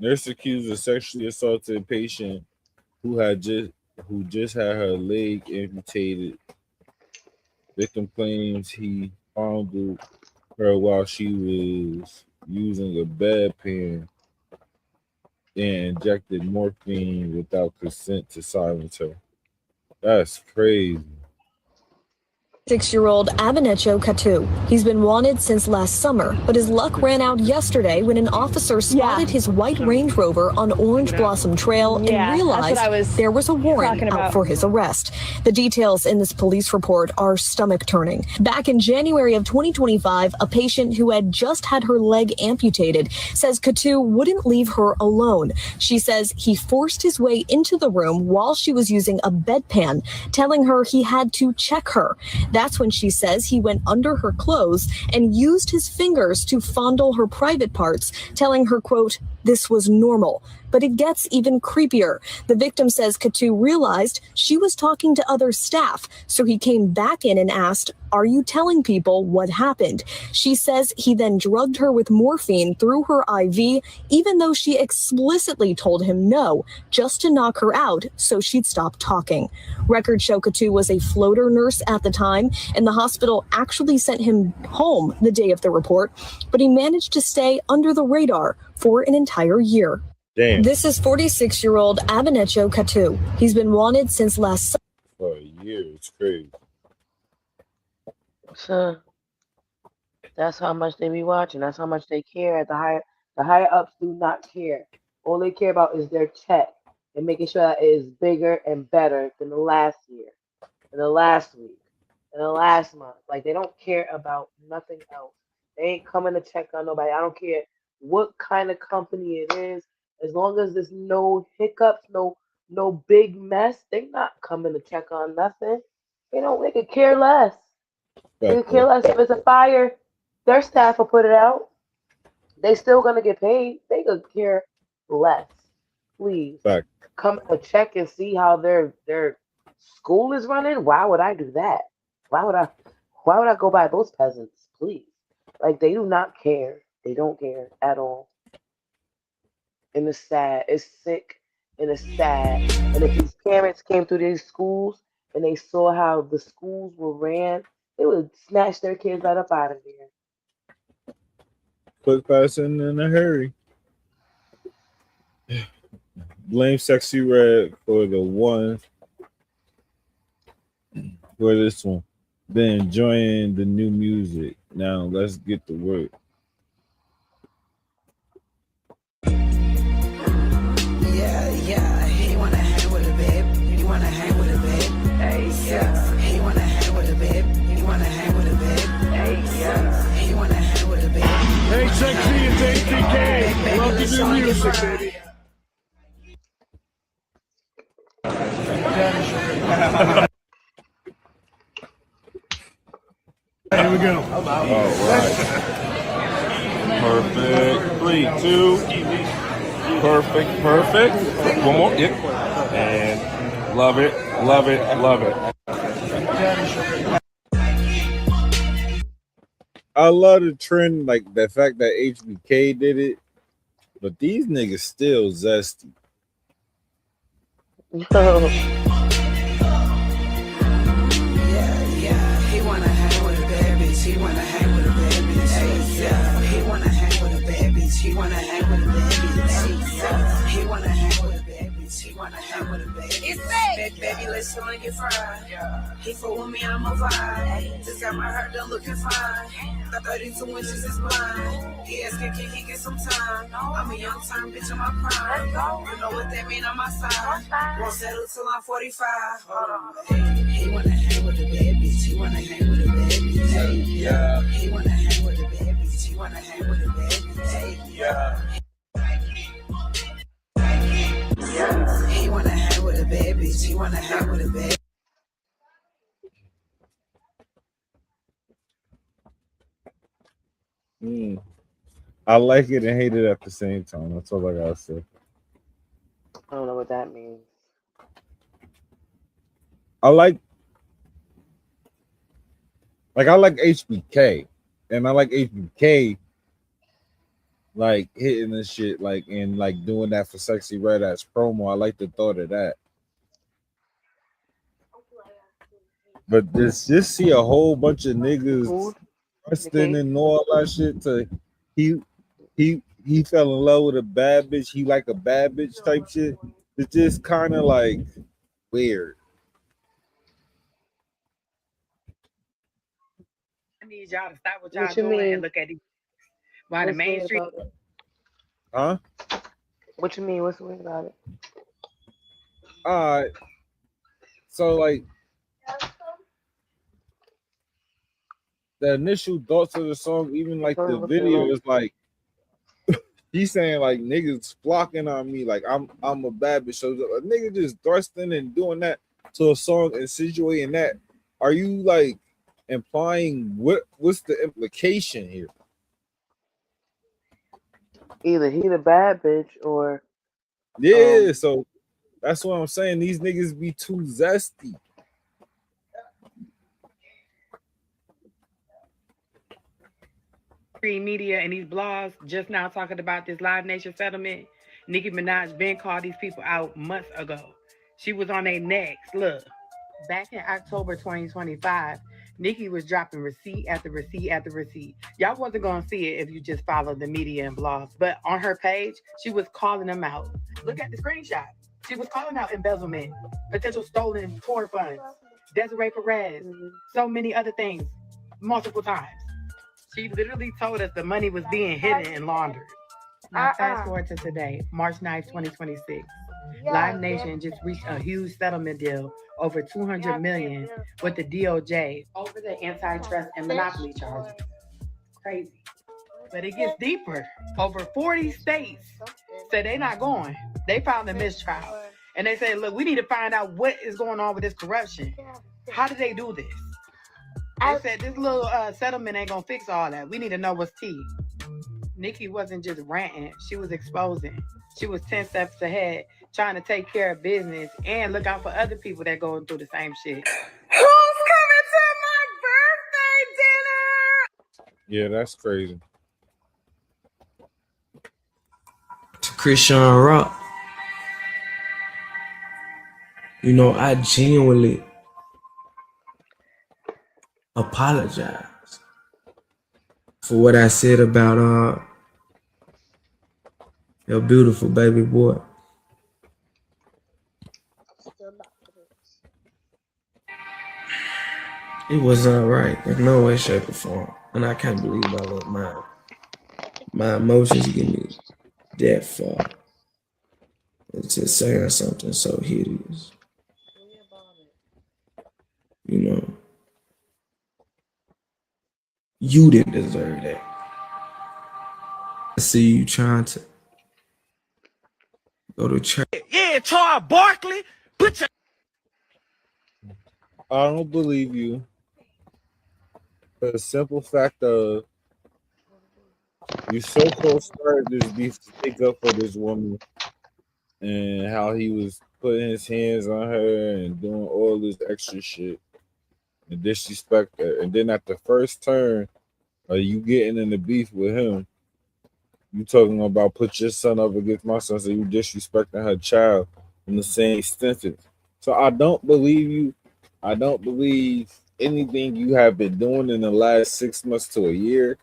Speaker 18: Nurse accused a sexually assaulted patient who just had her leg amputated. Victim claims he fondled her while she was using a bedpan and injected morphine without consent to silence her. That's crazy.
Speaker 3: 6-year-old Abenecho Katu. He's been wanted since last summer, but his luck ran out yesterday when an officer spotted his white Range Rover on Orange Blossom Trail and realized there was a warrant out for his arrest. The details in this police report are stomach-turning. Back in January of 2025, a patient who had just had her leg amputated says Katu wouldn't leave her alone. She says he forced his way into the room while she was using a bedpan, telling her he had to check her. That's when she says he went under her clothes and used his fingers to fondle her private parts, telling her, quote, "This was normal." But it gets even creepier. The victim says Katu realized she was talking to other staff, so he came back in and asked, "Are you telling people what happened?" She says he then drugged her with morphine through her IV, even though she explicitly told him no, just to knock her out so she'd stop talking. Records show Katu was a floater nurse at the time, and the hospital actually sent him home the day of the report, but he managed to stay under the radar for an entire year.
Speaker 18: Damn.
Speaker 3: This is 46-year-old Abenecho Katu. He's been wanted since last summer.
Speaker 18: For a year, it's crazy.
Speaker 4: So that's how much they be watching. That's how much they care. The higher ups do not care. All they care about is their check and making sure that it is bigger and better than the last year, than the last week, than the last month. Like they don't care about nothing else. They ain't coming to check on nobody. I don't care what kind of company it is. As long as there's no hiccups, no big mess, they not coming to check on nothing. They could care less. They could care less if it's a fire. Their staff will put it out. They still gonna get paid. They could care less. Please come to check and see how their school is running. Why would I do that? Why would I go by those peasants? Please, like they do not care. They don't care at all. And it's sad. It's sick and it's sad. And if these parents came through these schools and they saw how the schools were ran, they would snatch their kids right up out of there.
Speaker 18: Quick passing in a hurry. Blame Sexy Red for the one. For this one. Been enjoying the new music. Now let's get to work.
Speaker 6: Yeah, he wanna hang with a babe. You wanna hang with a babe. Hey, yeah. He wanna hang with a babe. You wanna hang with a babe. Hey, yeah. He wanna hang with a babe.
Speaker 8: Hey, Sexy, it's APK. Love the new music, baby. Here we go.
Speaker 18: All right. Perfect. 3, 2. Perfect. One more. Yep. And love it. I love the trend, like the fact that HBK did it, but these niggas still zesty.
Speaker 6: Yeah, he wanna hang with a bad bitch. He wanna hang with a bad bitch. Hey, yeah, he wanna hang with a bad bitch. He wanna hang with a bad bitch. Hey, yeah, he wanna hang with a bad bitch. He wanna hang with a bad bitch. It's fake. Baby, let's go and get fried. He fuck with me, I'm a vibe. Just got my heart done looking fine. The 32 inches is blind. He asking, can he get some time? I'm a young time bitch in my prime. You know what that mean on my side. Won't settle till I'm 45. Hold on. He wanna hang with a bad bitch. He wanna hang with a bad bitch. Hey, yeah. He wanna hang with a bad bitch. He wanna hang with a bad bitch. Hey, yeah. He wanna hang with a bad bitch. He wanna hang with a bad.
Speaker 18: I like it and hate it at the same time. That's all I gotta say.
Speaker 4: I don't know what that means.
Speaker 18: I like HBK, and I like HBK like hitting this shit like and like doing that for Sexy Red as promo. I like the thought of that. But just see a whole bunch of niggas busting and all that shit to he fell in love with a bad bitch, he like a bad bitch type shit. It's just kind of like weird.
Speaker 26: need y'all to stop what y'all
Speaker 4: What you
Speaker 26: doing
Speaker 4: mean?
Speaker 26: and look at these. Why the
Speaker 4: What's weird
Speaker 26: mainstream?
Speaker 4: about it?
Speaker 18: Huh?
Speaker 4: What you mean? What's weird about it?
Speaker 18: So like the initial thoughts of the song, even like the video is like he's saying like niggas flocking on me, like I'm a bad bitch. So a nigga just thrusting and doing that to a song, insinuating that. Are you like implying what's the implication here?
Speaker 4: Either he the bad bitch or
Speaker 18: Yeah, so that's what I'm saying. These niggas be too zesty.
Speaker 26: Media and these blogs just now talking about this Live Nation settlement. Nicki Minaj been called these people out months ago. She was on their necks. Look, back in October 2025, Nicki was dropping receipt after receipt after receipt. Y'all wasn't gonna see it if you just followed the media and blogs, but on her page, she was calling them out. Look at the screenshot. She was calling out embezzlement, potential stolen tour funds, Desiree Perez, so many other things, multiple times. She literally told us the money was being hidden and laundered. Now fast forward to today, March 9th, 2026. Live Nation just reached a huge settlement deal over $200 million with the DOJ over the antitrust and monopoly charges. Crazy. But it gets deeper. Over 40 states said they're not going. They filed a mistrial. And they say, look, we need to find out what is going on with this corruption. How did they do this? They said this little settlement ain't gonna fix all that. We need to know what's tea. Nicki wasn't just ranting, she was exposing. She was 10 steps ahead, trying to take care of business and look out for other people that going through the same shit. Who's coming to my birthday dinner?
Speaker 18: Yeah, that's crazy.
Speaker 14: To Christian Rock, you know, I genuinely apologize for what I said about your beautiful baby boy. It was not right in no way, shape, or form. And I can't believe I let my emotions get me that far into saying something so hideous. You know, you didn't deserve that. I see you trying to go to church.
Speaker 8: Yeah, Charles Barkley, put your.
Speaker 18: I don't believe you. For the simple fact of you so-called started this beef to take up for this woman and how he was putting his hands on her and doing all this extra shit and disrespect her. And then at the first turn of you getting in the beef with him, you talking about put your son up against my son, so you disrespecting her child in the same sentence. So I don't believe you. I don't believe anything you have been doing in the last 6 months to a year.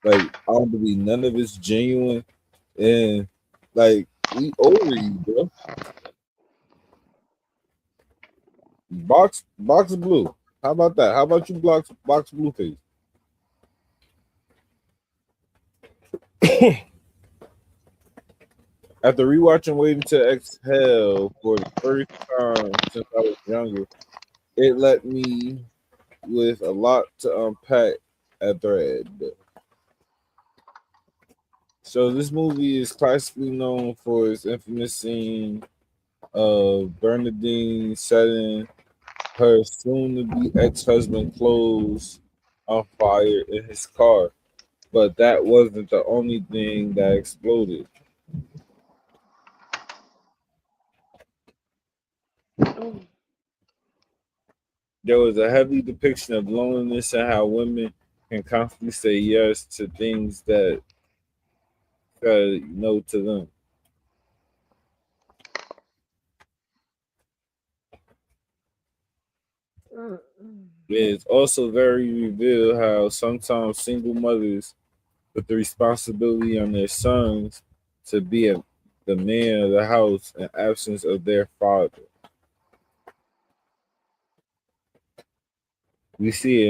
Speaker 18: Like, I don't believe none of it's genuine. And like, we over you, bro. Box blue. How about that? How about you box blue face? After rewatching Waiting to Exhale for the first time since I was younger, it left me with a lot to unpack at the end. So this movie is classically known for its infamous scene of Bernadine setting her soon-to-be ex-husband clothes on fire in his car. But that wasn't the only thing that exploded. There was a heavy depiction of loneliness and how women can constantly say yes to things that no to them. It's also very revealed how sometimes single mothers put the responsibility on their sons to be the man of the house in absence of their father. We see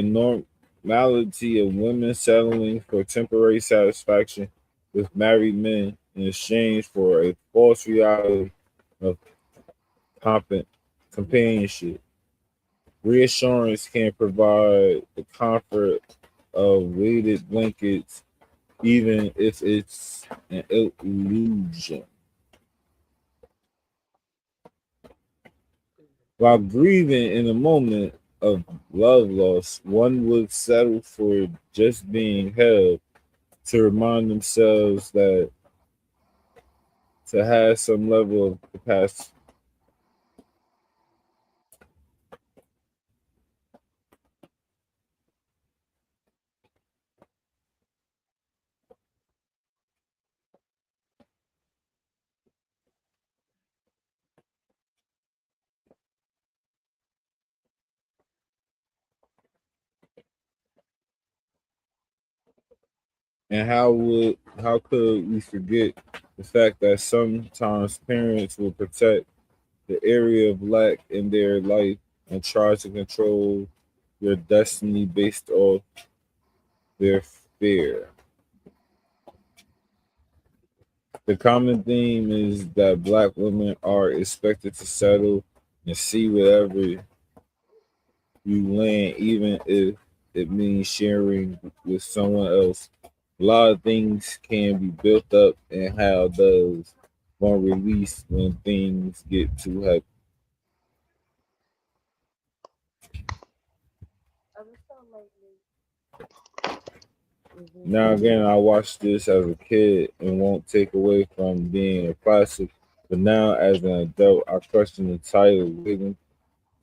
Speaker 18: malady of women settling for temporary satisfaction with married men in exchange for a false reality of companionship. Reassurance can provide the comfort of weighted blankets, even if it's an illusion. While grieving in a moment of love loss, one would settle for just being held to remind themselves that to have some level of capacity. And how could we forget the fact that sometimes parents will protect the area of lack in their life and try to control your destiny based off their fear. The common theme is that black women are expected to settle and see whatever you land, even if it means sharing with someone else. A lot of things can be built up, and how does one release when things get too heavy? Now again, I watched this as a kid and won't take away from being a classic, but now as an adult, I question the title. Waiting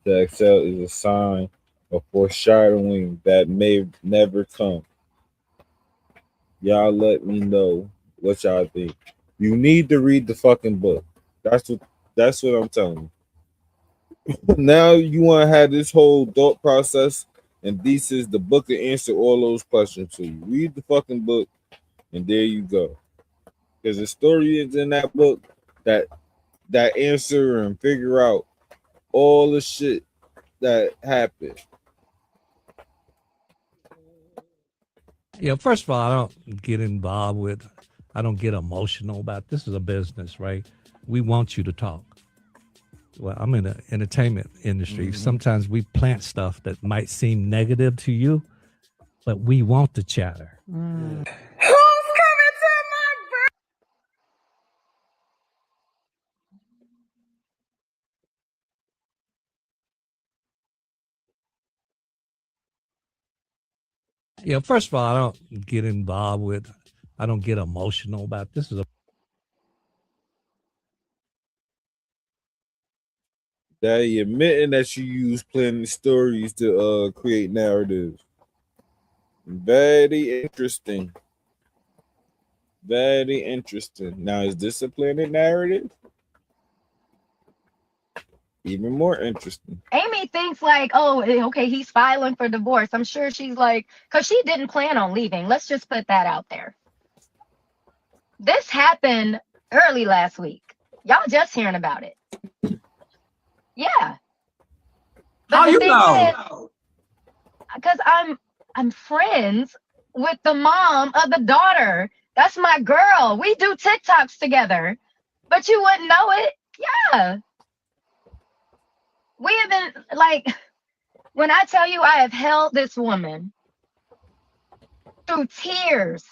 Speaker 18: to excel is a sign of foreshadowing that may never come. Y'all let me know what y'all think. You need to read the fucking book. That's what I'm telling you. Now you want to have this whole thought process, and this is the book to answer all those questions to you. Read the fucking book, and there you go. Because the story is in that book that answer and figure out all the shit that happened.
Speaker 15: Yeah, first of all, I don't get involved with, I don't get emotional about this is a business, right? We want you to talk. Well, I'm in the entertainment industry. Sometimes we plant stuff that might seem negative to you, but we want the chatter. Yeah, first of all, I don't get involved with, I don't get emotional about this is a
Speaker 18: Daddy admitting that you use plenty stories to create narratives. Very interesting. Very interesting. Now, is this a planet narrative? Even more interesting.
Speaker 17: Amy thinks like, oh, okay, he's filing for divorce. I'm sure she's like, because she didn't plan on leaving. Let's just put that out there. This happened early last week. Y'all just hearing about it. Yeah. But
Speaker 20: how you know?
Speaker 17: Because I'm friends with the mom of the daughter. That's my girl. We do TikToks together. But you wouldn't know it. Yeah. We have been like, when I tell you I have held this woman through tears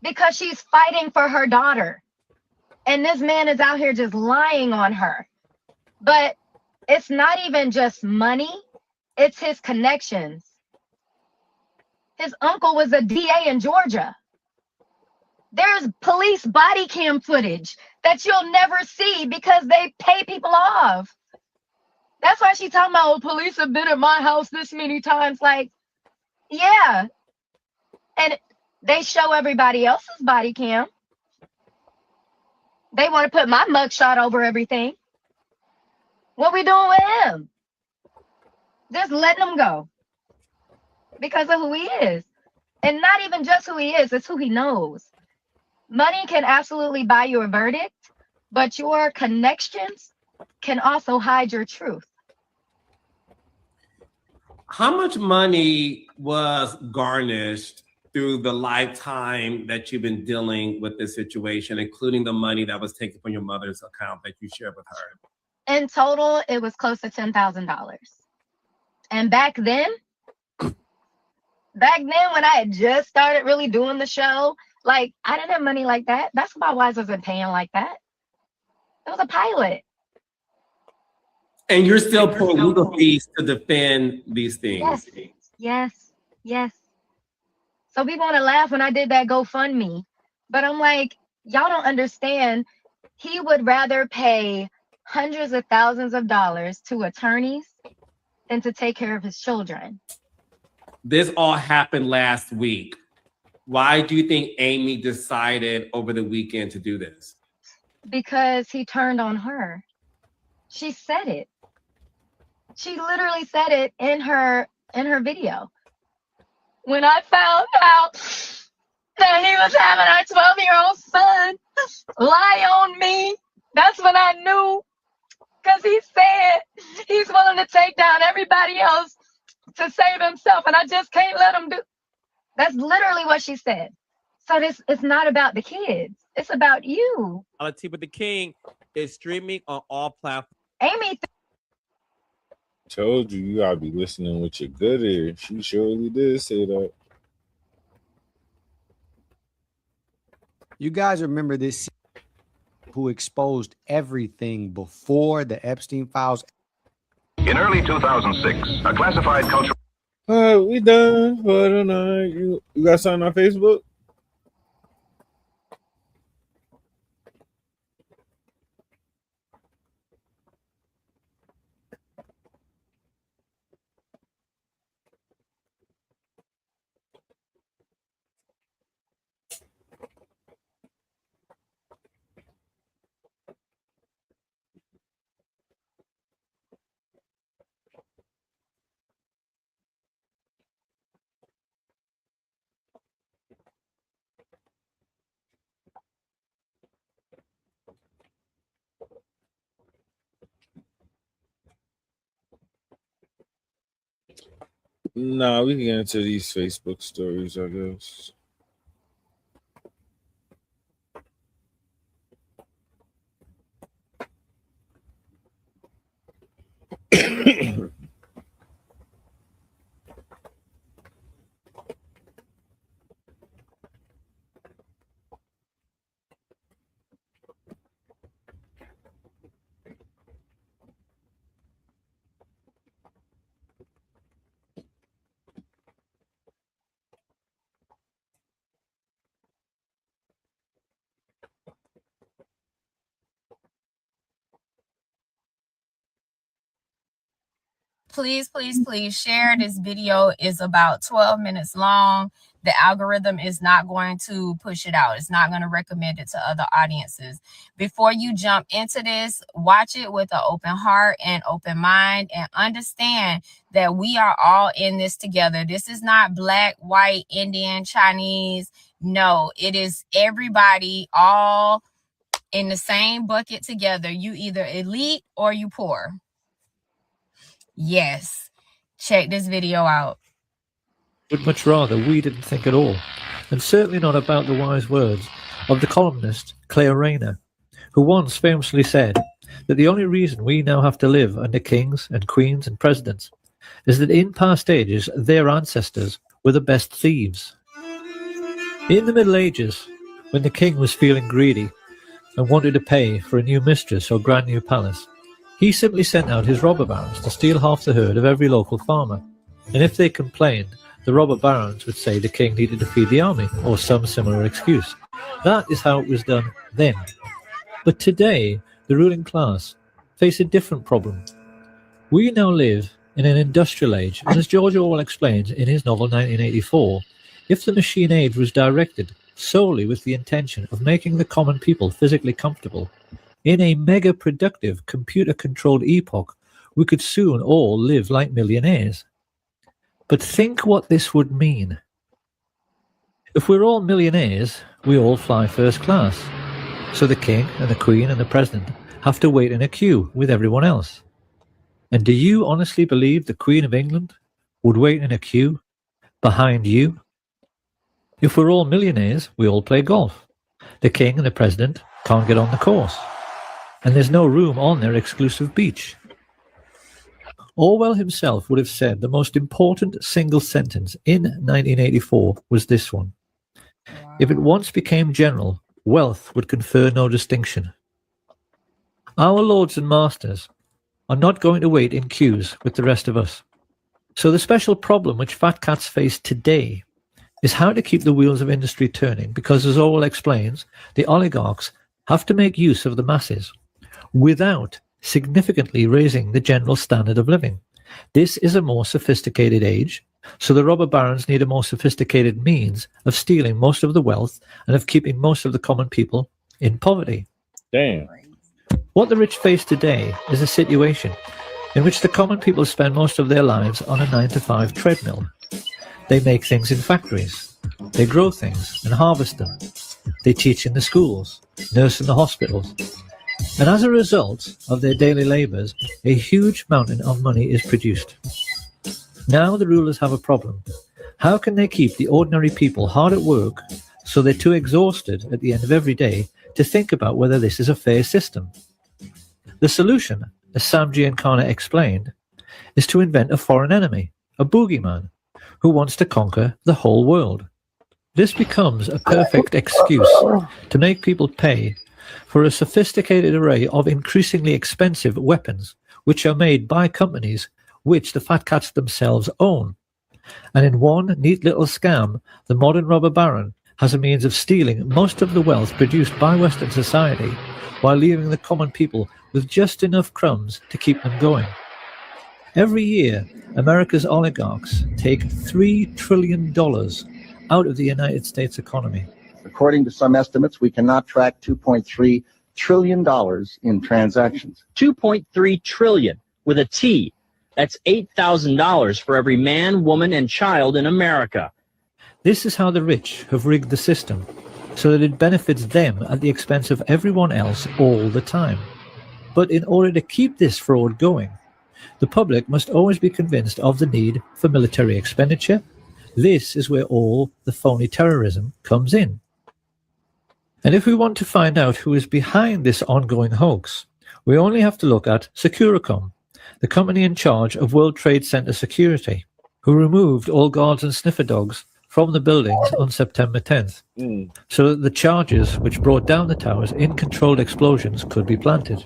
Speaker 17: because she's fighting for her daughter. And this man is out here just lying on her. But it's not even just money, it's his connections. His uncle was a DA in Georgia. There's police body cam footage that you'll never see because they pay people off. That's why she's talking about, oh, police have been at my house this many times. Like, yeah. And they show everybody else's body cam. They want to put my mugshot over everything. What we doing with him? Just letting him go because of who he is. And not even just who he is, it's who he knows. Money can absolutely buy you a verdict, but your connections can also hide your truth.
Speaker 5: How much money was garnished through the lifetime that you've been dealing with this situation, including the money that was taken from your mother's account that you shared with her?
Speaker 17: In total, it was close to $10,000. And back then, when I had just started really doing the show, like, I didn't have money like that. That's why Wise wasn't paying like that. It was a pilot.
Speaker 5: And you're still paying legal fees to defend these things.
Speaker 17: Yes. So people want to laugh when I did that GoFundMe, but I'm like, y'all don't understand. He would rather pay hundreds of thousands of dollars to attorneys than to take care of his children.
Speaker 5: This all happened last week. Why do you think Amy decided over the weekend to do this?
Speaker 17: Because he turned on her. She said it. She literally said it in her video. When I found out that he was having our 12-year-old son lie on me, that's when I knew. Because he said he's willing to take down everybody else to save himself, and I just can't let him do. That's literally what she said. So it's not about the kids. It's about you.
Speaker 5: Reality with the King is streaming on all platforms.
Speaker 17: Amy.
Speaker 18: Told you gotta be listening with your good ear. She surely did say that.
Speaker 7: You guys remember this who exposed everything before the Epstein files?
Speaker 20: In early 2006, a classified culture.
Speaker 18: All right, we done for the night. You got something on Facebook? Nah, we can get into these Facebook stories, I guess.
Speaker 21: Please share. This video is about 12 minutes long. The algorithm is not going to push it out. It's not going to recommend it to other audiences. Before you jump into this, watch it with an open heart and open mind, and understand that we are all in this together. This is not black, white, Indian, Chinese. No, it is everybody all in the same bucket together. You either elite or you poor. Yes. Check this video out.
Speaker 24: Would much rather we didn't think at all, and certainly not about the wise words of the columnist Claire Rayner, who once famously said that the only reason we now have to live under kings and queens and presidents is that in past ages their ancestors were the best thieves. In the Middle Ages, when the king was feeling greedy and wanted to pay for a new mistress or brand new palace, he simply sent out his robber barons to steal half the herd of every local farmer. And if they complained, the robber barons would say the king needed to feed the army, or some similar excuse. That is how it was done then. But today, the ruling class face a different problem. We now live in an industrial age, and as George Orwell explains in his novel 1984, if the machine age was directed solely with the intention of making the common people physically comfortable, in a mega-productive, computer-controlled epoch, we could soon all live like millionaires. But think what this would mean. If we're all millionaires, we all fly first class. So the king and the queen and the president have to wait in a queue with everyone else. And do you honestly believe the Queen of England would wait in a queue behind you. If we're all millionaires, we all play golf. The king and the president can't get on the course, and there's no room on their exclusive beach. Orwell himself would have said the most important single sentence in 1984 was this one. If it once became general, wealth would confer no distinction. Our lords and masters are not going to wait in queues with the rest of us. So the special problem which fat cats face today is how to keep the wheels of industry turning, because as Orwell explains, the oligarchs have to make use of the masses without significantly raising the general standard of living. This is a more sophisticated age, so the robber barons need a more sophisticated means of stealing most of the wealth and of keeping most of the common people in poverty.
Speaker 18: Damn.
Speaker 24: What the rich face today is a situation in which the common people spend most of their lives on a 9-to-5 treadmill. They make things in factories. They grow things and harvest them. They teach in the schools, nurse in the hospitals. And as a result of their daily labors, a huge mountain of money is produced. Now the rulers have a problem. How can they keep the ordinary people hard at work so they're too exhausted at the end of every day to think about whether this is a fair system? The solution, as Sam Giancana explained, is to invent a foreign enemy, a boogeyman, who wants to conquer the whole world. This becomes a perfect excuse to make people pay for a sophisticated array of increasingly expensive weapons, which are made by companies which the fat cats themselves own. And in one neat little scam, the modern robber baron has a means of stealing most of the wealth produced by Western society while leaving the common people with just enough crumbs to keep them going. Every year, America's oligarchs take $3 trillion out of the United States economy.
Speaker 1: According to some estimates, we cannot track $2.3 trillion in transactions.
Speaker 9: 2.3 trillion with a T. That's $8,000 for every man, woman, and child in America.
Speaker 24: This is how the rich have rigged the system, so that it benefits them at the expense of everyone else all the time. But in order to keep this fraud going, the public must always be convinced of the need for military expenditure. This is where all the phony terrorism comes in. And if we want to find out who is behind this ongoing hoax, we only have to look at Securicom, the company in charge of World Trade Center security, who removed all guards and sniffer dogs from the buildings on September 10th, so that the charges which brought down the towers in controlled explosions could be planted.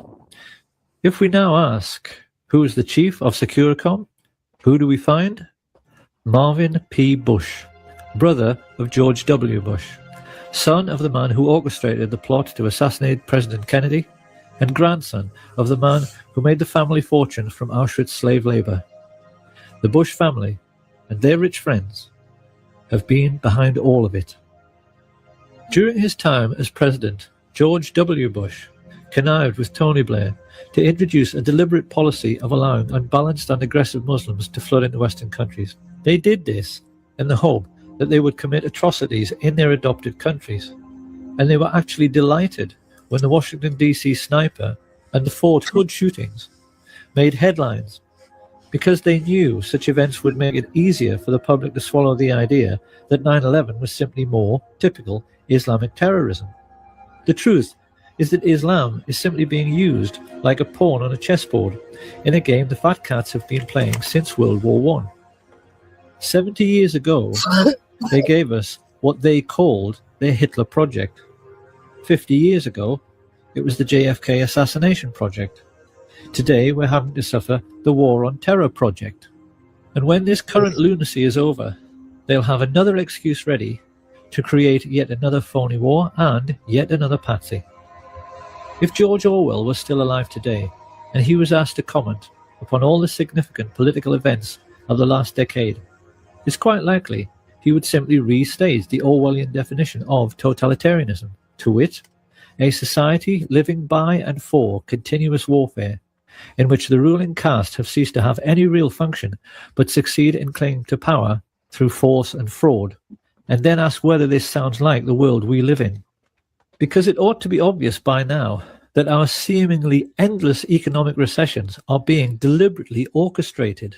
Speaker 24: If we now ask, who is the chief of Securicom, who do we find? Marvin P. Bush, brother of George W. Bush, son of the man who orchestrated the plot to assassinate President Kennedy, and grandson of the man who made the family fortune from Auschwitz slave labor. The Bush family and their rich friends have been behind all of it. During his time as president, George W. Bush connived with Tony Blair to introduce a deliberate policy of allowing unbalanced and aggressive Muslims to flood into Western countries. They did this in the hope that they would commit atrocities in their adopted countries, and they were actually delighted when the Washington, D.C. sniper and the Fort Hood shootings made headlines, because they knew such events would make it easier for the public to swallow the idea that 9/11 was simply more typical Islamic terrorism. The truth is that Islam is simply being used like a pawn on a chessboard in a game the fat cats have been playing since World War I. 70 years ago, they gave us what they called their Hitler Project. 50 years ago, it was the JFK assassination project. Today, we're having to suffer the War on Terror project. And when this current lunacy is over, they'll have another excuse ready to create yet another phony war and yet another patsy. If George Orwell was still alive today, and he was asked to comment upon all the significant political events of the last decade, it's quite likely he would simply restate the Orwellian definition of totalitarianism, to wit, a society living by and for continuous warfare, in which the ruling caste have ceased to have any real function but succeed in clinging to power through force and fraud, and then ask whether this sounds like the world we live in. Because it ought to be obvious by now that our seemingly endless economic recessions are being deliberately orchestrated.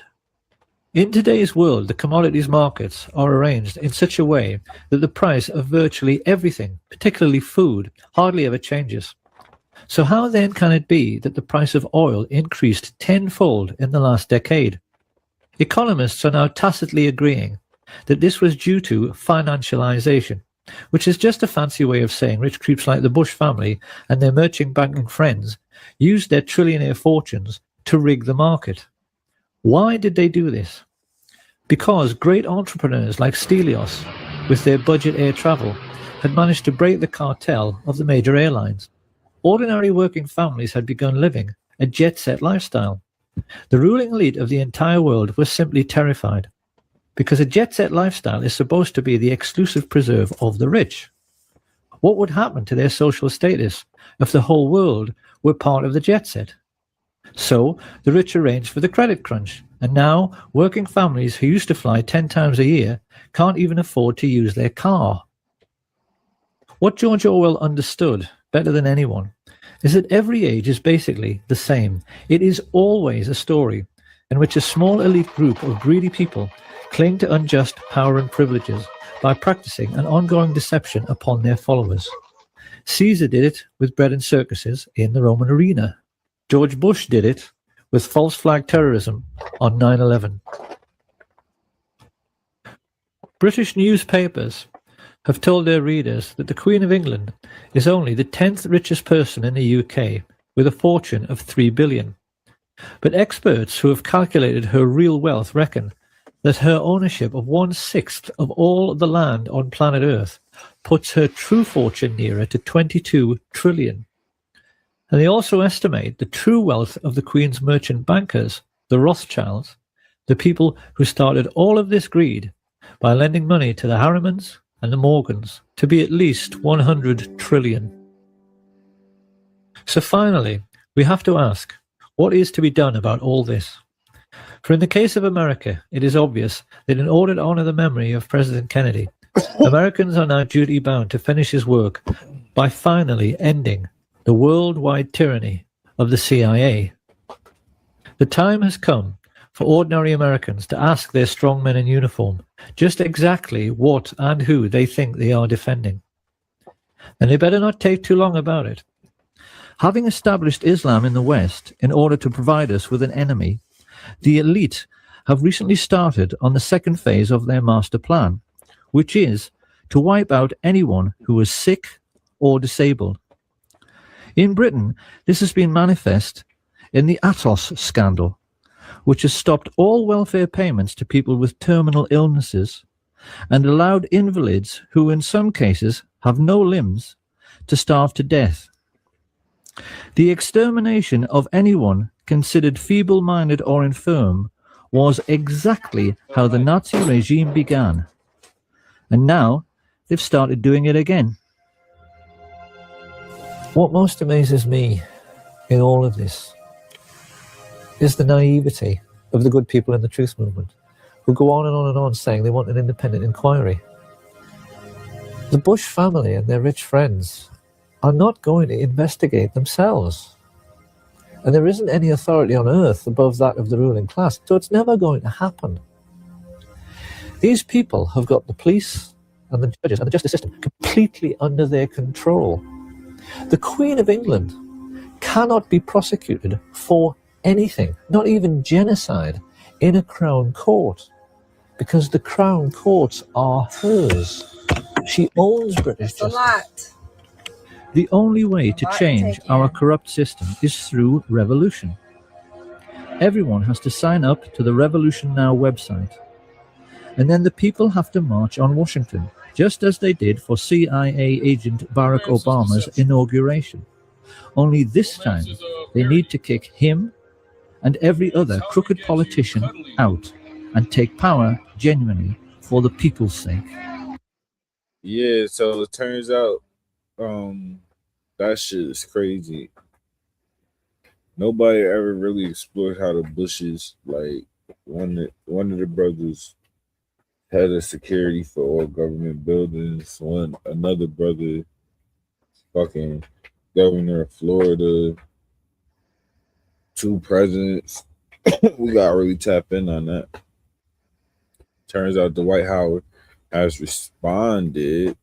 Speaker 24: In today's world, the commodities markets are arranged in such a way that the price of virtually everything, particularly food, hardly ever changes. So how then can it be that the price of oil increased tenfold in the last decade? Economists are now tacitly agreeing that this was due to financialization, which is just a fancy way of saying rich creeps like the Bush family and their merchant banking friends used their trillionaire fortunes to rig the market. Why did they do this? Because great entrepreneurs like Stelios, with their budget air travel, had managed to break the cartel of the major airlines. Ordinary working families had begun living a jet-set lifestyle. The ruling elite of the entire world was simply terrified, because a jet-set lifestyle is supposed to be the exclusive preserve of the rich. What would happen to their social status if the whole world were part of the jet set? So the rich arranged for the credit crunch, and now working families who used to fly 10 times a year can't even afford to use their car. What George Orwell understood better than anyone is that every age is basically the same. It is always a story in which a small elite group of greedy people cling to unjust power and privileges by practicing an ongoing deception upon their followers. Caesar did it with bread and circuses in the Roman arena. George Bush did it with false flag terrorism on 9/11. British newspapers have told their readers that the Queen of England is only the 10th richest person in the UK with a fortune of $3 billion. But experts who have calculated her real wealth reckon that her ownership of 1/6 of all the land on planet Earth puts her true fortune nearer to 22 trillion. And they also estimate the true wealth of the Queen's merchant bankers, the Rothschilds, the people who started all of this greed by lending money to the Harrimans and the Morgans, to be at least 100 trillion. So finally, we have to ask, what is to be done about all this? For in the case of America, it is obvious that in order to honor the memory of President Kennedy, Americans are now duty-bound to finish his work by finally ending the worldwide tyranny of the CIA. The time has come for ordinary Americans to ask their strongmen in uniform just exactly what and who they think they are defending. And they better not take too long about it. Having established Islam in the West in order to provide us with an enemy, the elite have recently started on the second phase of their master plan, which is to wipe out anyone who is sick or disabled. In Britain, this has been manifest in the Atos scandal, which has stopped all welfare payments to people with terminal illnesses and allowed invalids who in some cases have no limbs to starve to death. The extermination of anyone considered feeble-minded or infirm was exactly how the Nazi regime began. And now they've started doing it again. What most amazes me in all of this is the naivety of the good people in the truth movement, who go on and on and on saying they want an independent inquiry. The Bush family and their rich friends are not going to investigate themselves. And there isn't any authority on earth above that of the ruling class, so it's never going to happen. These people have got the police and the judges and the justice system completely under their control. The Queen of England cannot be prosecuted for anything, not even genocide, in a Crown Court, because the Crown Courts are hers. She owns British justice. The only way to change our corrupt system is through revolution. Everyone has to sign up to the Revolution Now website, and then the people have to march on Washington, just as they did for CIA agent Barack Obama's inauguration. Only this time, they need to kick him and every other crooked politician out and take power genuinely for the people's sake.
Speaker 18: Yeah, so it turns out that shit is crazy. Nobody ever really explored how the Bushes, like one of the brothers head of security for all government buildings. Another brother, fucking governor of Florida. 2 presidents. We gotta really tap in on that. Turns out Dwight Howard has responded.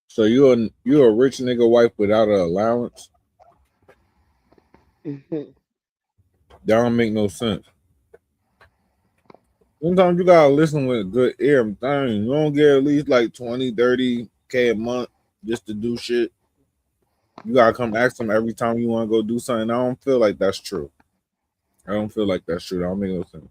Speaker 18: So you're a rich nigga wife without an allowance? That don't make no sense. Sometimes you gotta listen with a good ear. I'm telling you, don't get at least like 20, 30K a month just to do shit. You gotta come ask them every time you want to go do something. I don't feel like that's true. I don't feel like that's true. I don't make no sense.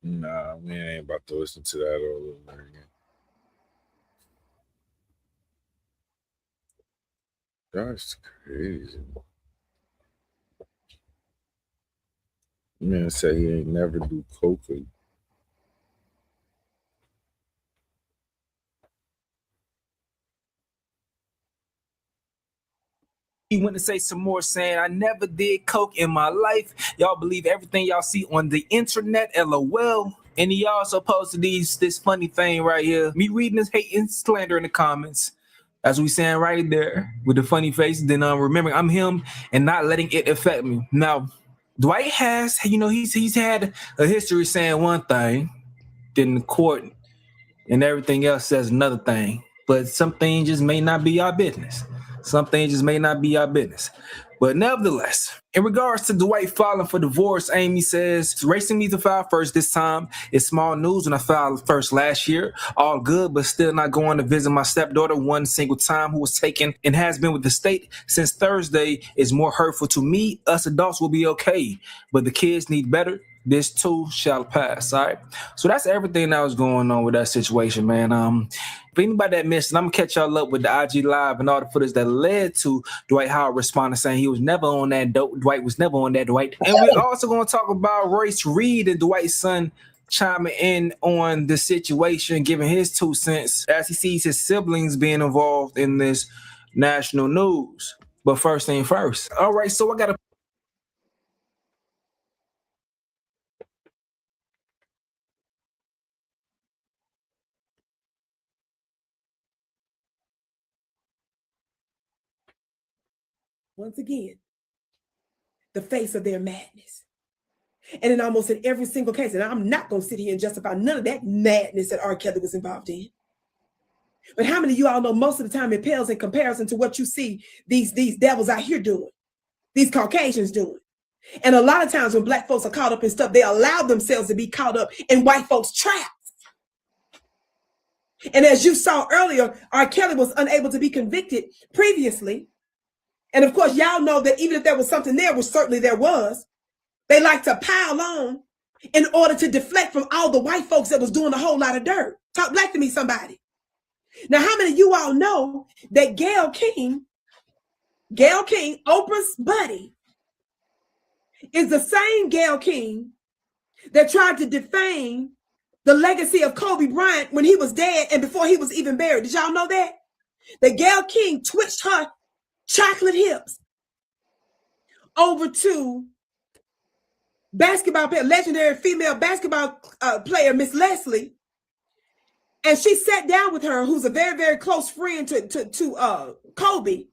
Speaker 18: Nah, we ain't about to listen to that all over again. That's crazy. Man say he ain't never do coke.
Speaker 11: He went to say some more saying, I never did coke in my life. Y'all believe everything y'all see on the internet, LOL. And he also posted this funny thing right here. Me reading this hate and slander in the comments. As we saying right there with the funny face. Then remembering I'm him and not letting it affect me. Now, Dwight has, he's had a history saying one thing, then the court and everything else says another thing. But some things just may not be our business. Some things just may not be our business. But nevertheless, in regards to Dwight filing for divorce, Amy says, racing me to file first this time. It's small news when I filed first last year. All good, but still not going to visit my stepdaughter one single time, who was taken and has been with the state since Thursday, is more hurtful to me. Us adults will be okay, but the kids need better. This too shall pass. All right. So that's everything that was going on with that situation, man. If anybody that missed it, I'm gonna catch y'all up with the IG live and all the footage that led to Dwight Howard responding saying he was never on that dope. Dwight was never on that, Dwight. And we're also gonna talk about Royce Reed and Dwight's son chiming in on the situation, giving his 2 cents as he sees his siblings being involved in this national news. But first thing first. All right, so I gotta
Speaker 16: once again, the face of their madness. And in almost in every single case, and I'm not going to sit here and justify none of that madness that R. Kelly was involved in. But how many of you all know most of the time it pales in comparison to what you see these devils out here doing, these Caucasians doing. And a lot of times when Black folks are caught up in stuff, they allow themselves to be caught up in white folks' traps. And as you saw earlier, R. Kelly was unable to be convicted previously. And of course, y'all know that even if there was something there, which certainly there was, they like to pile on in order to deflect from all the white folks that was doing a whole lot of dirt. Talk black to me, somebody. Now, how many of you all know that Gayle King Gayle King, Oprah's buddy, is the same Gayle King that tried to defame the legacy of Kobe Bryant when he was dead and before he was even buried. Did y'all know that? That Gayle King twitched her chocolate hips over to basketball player, legendary female basketball player, Miss Leslie. And she sat down with her, who's a very, very close friend to Kobe.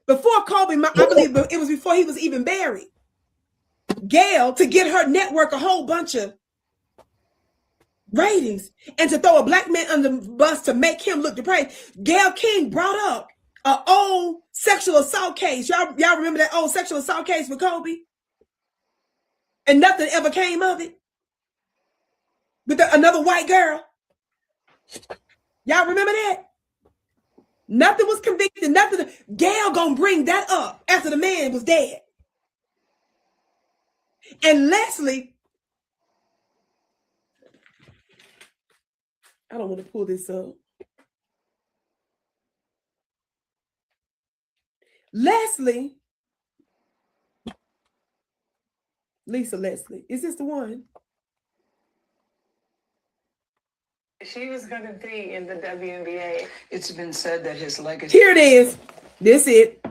Speaker 16: Before Kobe, I believe it was before he was even buried. Gayle, to get her network a whole bunch of ratings and to throw a black man under the bus to make him look depraved, Gayle King brought up an old sexual assault case. Y'all remember that old sexual assault case with Kobe? And nothing ever came of it with another white girl. Y'all remember that? Nothing was convicted. Nothing. Gayle gonna bring that up after the man was dead. And Leslie, I don't want to pull this up. Leslie, Lisa Leslie, is this the one?
Speaker 12: She was going to be in the WNBA. It's been said that his legacy.
Speaker 16: Here it is. This it.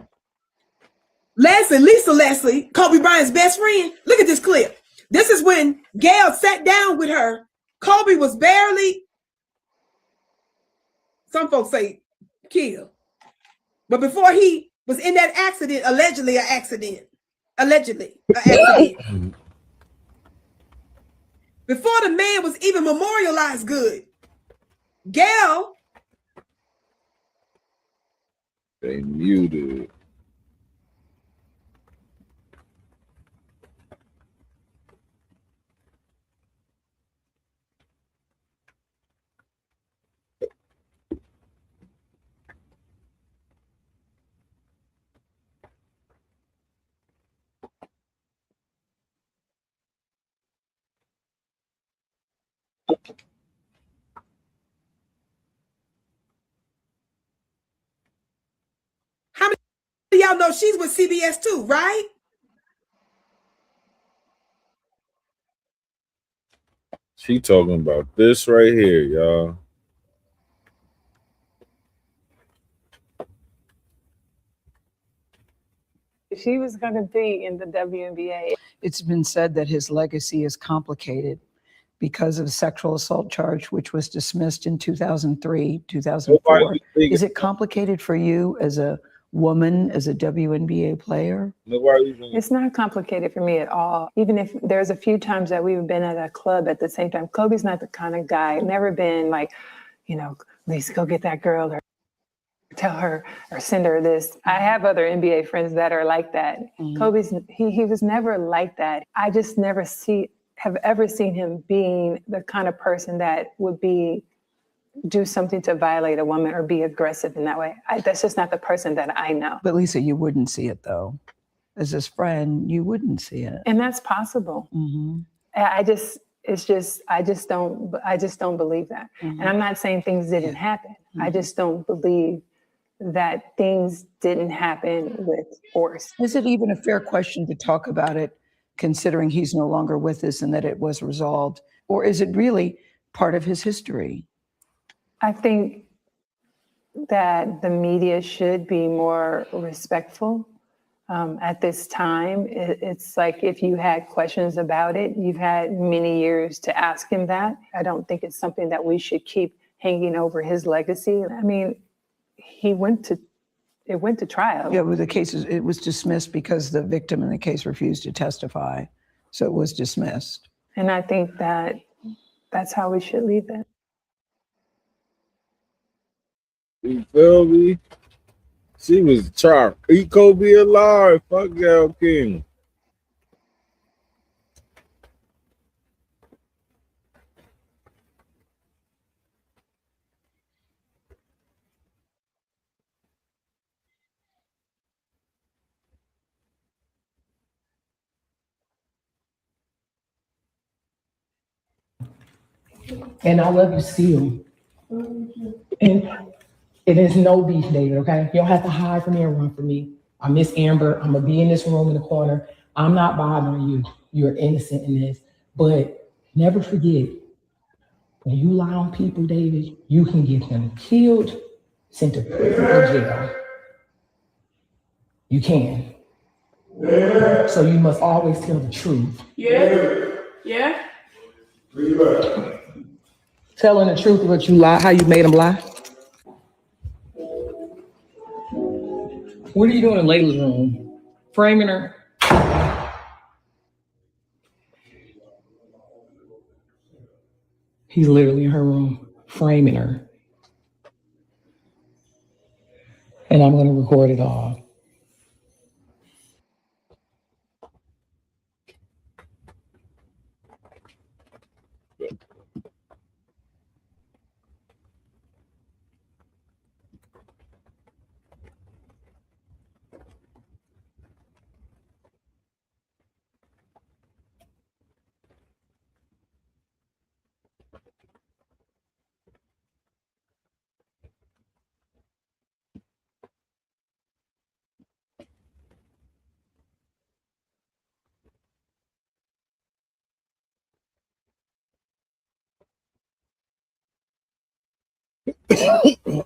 Speaker 16: Leslie, Lisa Leslie, Kobe Bryant's best friend. Look at this clip. This is when Gayle sat down with her. Kobe was barely, some folks say, killed. But before he was in that accident, allegedly an accident. Before the man was even memorialized good, Gayle.
Speaker 18: They muted.
Speaker 16: How many of y'all know she's with CBS too, right?
Speaker 18: She talking about this right here, y'all.
Speaker 12: She was going to be in the WNBA. It's been said that his legacy is complicated because of a sexual assault charge, which was dismissed in 2003, 2004. Is it complicated for you as a woman, as a WNBA player?
Speaker 13: It's not complicated for me at all. Even if there's a few times that we've been at a club at the same time. Kobe's not the kind of guy, never been like, you know, Lisa, go get that girl or tell her or send her this. I have other NBA friends that are like that. Kobe's, he was never like that. I just never have ever seen him being the kind of person that would do something to violate a woman or be aggressive in that way. That's just not the person that I know.
Speaker 12: But Lisa, you wouldn't see it though. As his friend, you wouldn't see it.
Speaker 13: And that's possible. I just don't believe that. And I'm not saying things didn't happen. I just don't believe that things didn't happen with force.
Speaker 12: Is it even a fair question to talk about it, considering he's no longer with us and that it was resolved? Or is it really part of his history?
Speaker 13: I think that the media should be more respectful at this time. It's like if you had questions about it, you've had many years to ask him that. I don't think it's something that we should keep hanging over his legacy. I mean, it went to trial.
Speaker 12: Yeah, with the cases, it was dismissed because the victim in the case refused to testify. So it was dismissed.
Speaker 13: And I think that that's how we should leave it.
Speaker 18: You feel me? She was trying to eat Kobe alive. Fuck Gayle King.
Speaker 19: And I love you still. And it is no beef, David, okay? You don't have to hide from me or run from me. I miss Amber. I'm gonna be in this room in the corner. I'm not bothering you. You're innocent in this. But never forget, when you lie on people, David, you can get them killed, sent to prison or jail. You can. So you must always tell the truth.
Speaker 16: Yeah. Yeah.
Speaker 19: Telling the truth what you lie, how you made them lie. What are you doing in Layla's room? Framing her? He's literally in her room, framing her. And I'm gonna record it all.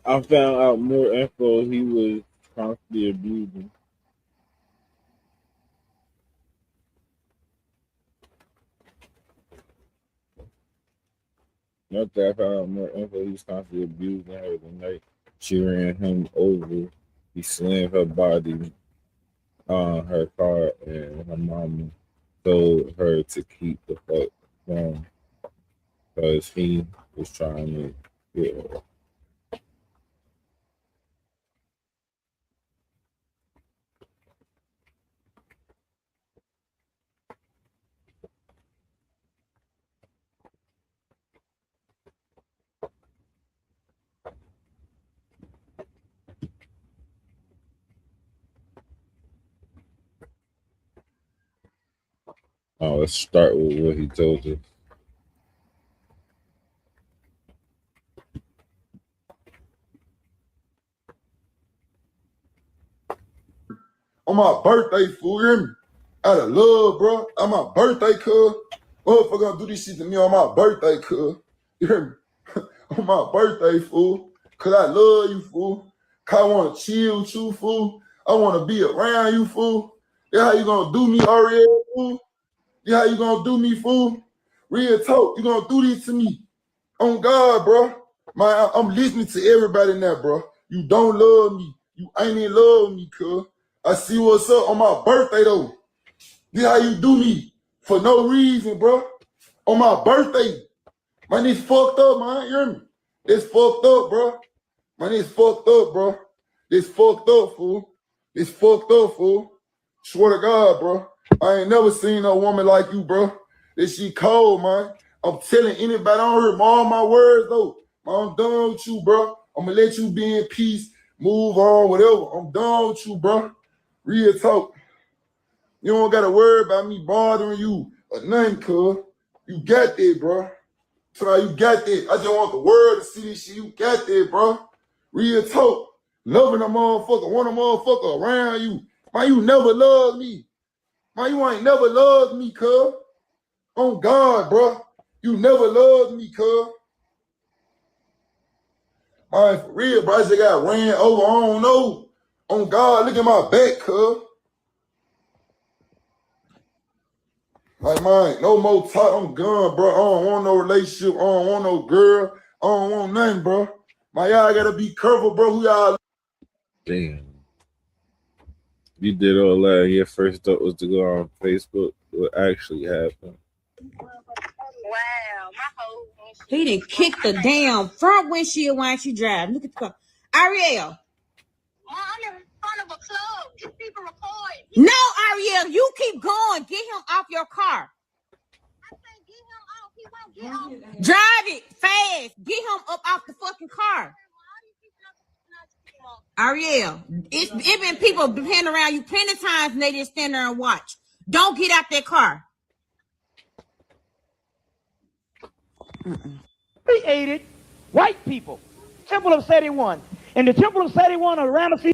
Speaker 18: I found out more info. He was constantly abusing. Not that I found out more info. He was constantly abusing her the night she ran him over. He slammed her body on her car, and her mama told her to keep the fuck from because he was trying to get her. Let's start with what he told you.
Speaker 2: On my birthday, fool, you hear me? Out of love, bro. On my birthday, cuz. Motherfucker gonna do this shit to me on my birthday, cuz. You hear me? On my birthday, fool. Cause I love you, fool. Cause I wanna chill with you, fool. I wanna be around you, fool. Yeah, how you gonna do me, Ariel, fool? Yeah, how you gonna do me, fool? Real talk, you gonna do this to me. On God, bro. I'm listening to everybody now, bro. You don't love me. You ain't in love with me, cuz. I see what's up on my birthday, though. This how you do me for no reason, bro. On my birthday. Man, it's fucked up, man. You hear me? It's fucked up, bro. Man, it's fucked up, bro. It's fucked up, fool. It's fucked up, fool. Swear to God, bro. I ain't never seen a woman like you, bro. This shit cold, man. I'm telling anybody on here, all my words, though. Man, I'm done with you, bro. I'm gonna let you be in peace, move on, whatever. I'm done with you, bro. Real talk. You don't gotta worry about me bothering you or nothing, cuz. You got that, bro. So you got that. I just want the world to see this shit. You got that, bro. Real talk. Loving a motherfucker, want a motherfucker around you. Man, you never loved me. Man, you ain't never loved me, cuz. On God, bro. You never loved me, cuz. Man, for real, bro. I just got ran over. I don't know. On God, look at my back, cuz. Like, man, no more talk. I'm gone, bro. I don't want no relationship. I don't want no girl. I don't want nothing, bro. Man, y'all gotta be careful, bro. Who y'all?
Speaker 18: Damn. You did all that. Your first thought was to go on Facebook. What actually happened?
Speaker 3: He didn't kick the damn front windshield while she driving. Look at the car. Ariel. I'm in front of a club. These people recording. No, Ariel, you keep going. Get him off your car. I said get him off. He won't get off. Drive it fast. Get him up off the fucking car. Ariel, it been people depending around you plenty of times and they just stand there and watch. Don't get out that car.
Speaker 8: Created white people. Temple of 31. And the Temple of 31 around the sea.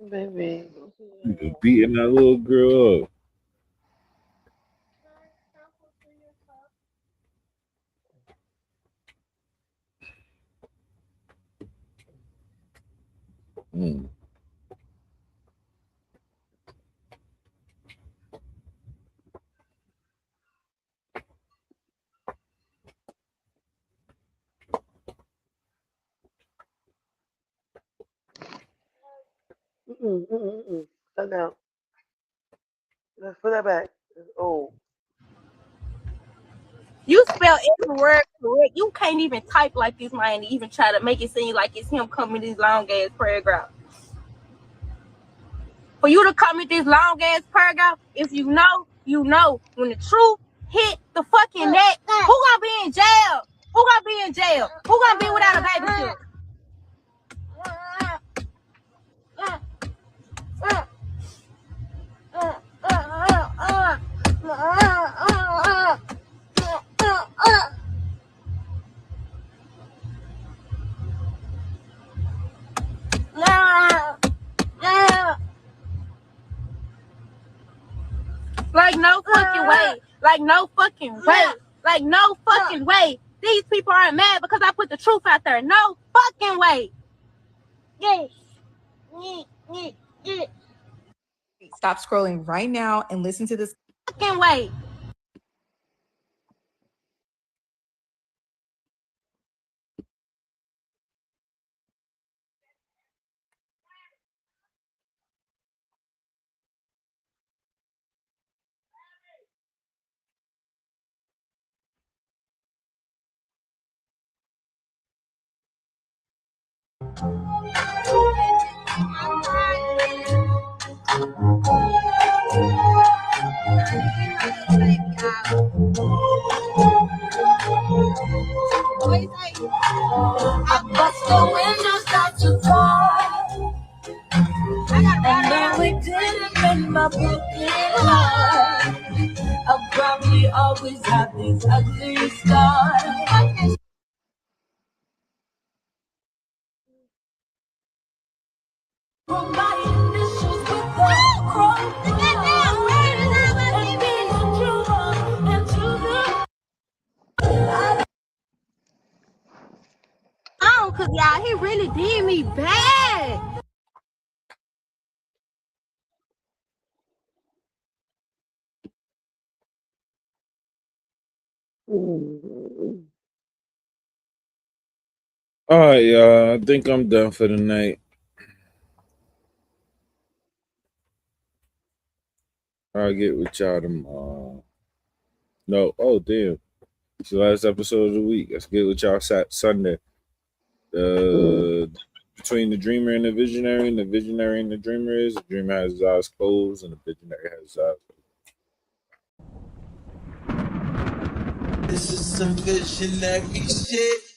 Speaker 4: Baby.
Speaker 18: You just beating that little girl up.
Speaker 4: Sit down. Let's put that back. Oh.
Speaker 6: You spell every word correct. You can't even type like this man and even try to make it seem like it's him coming this long ass paragraph. For you to come with this long ass paragraph, if you know, you know. When the truth hit the fucking net, who gonna be in jail? Who gonna be in jail? Who gonna be without a babysitter? Like no fucking way. Like no fucking way. Like no fucking way. These people aren't mad because I put the truth out there. No fucking way.
Speaker 10: Stop scrolling right now and listen to this.
Speaker 6: Fucking way.
Speaker 22: I bust the windows out your car, and then we didn't mend my broken heart. I'll probably always have these ugly scars. From my initials with the and being true and true.
Speaker 6: Oh, cause y'all, he really did me bad.
Speaker 18: All right, y'all. I think I'm done for the night. I'll get with y'all tomorrow. No, oh damn. It's the last episode of the week. Let's get with y'all Sunday. Between the dreamer and the visionary and the dreamer is, the dreamer has his eyes closed and the visionary has his eyes open.
Speaker 23: This is some visionary shit.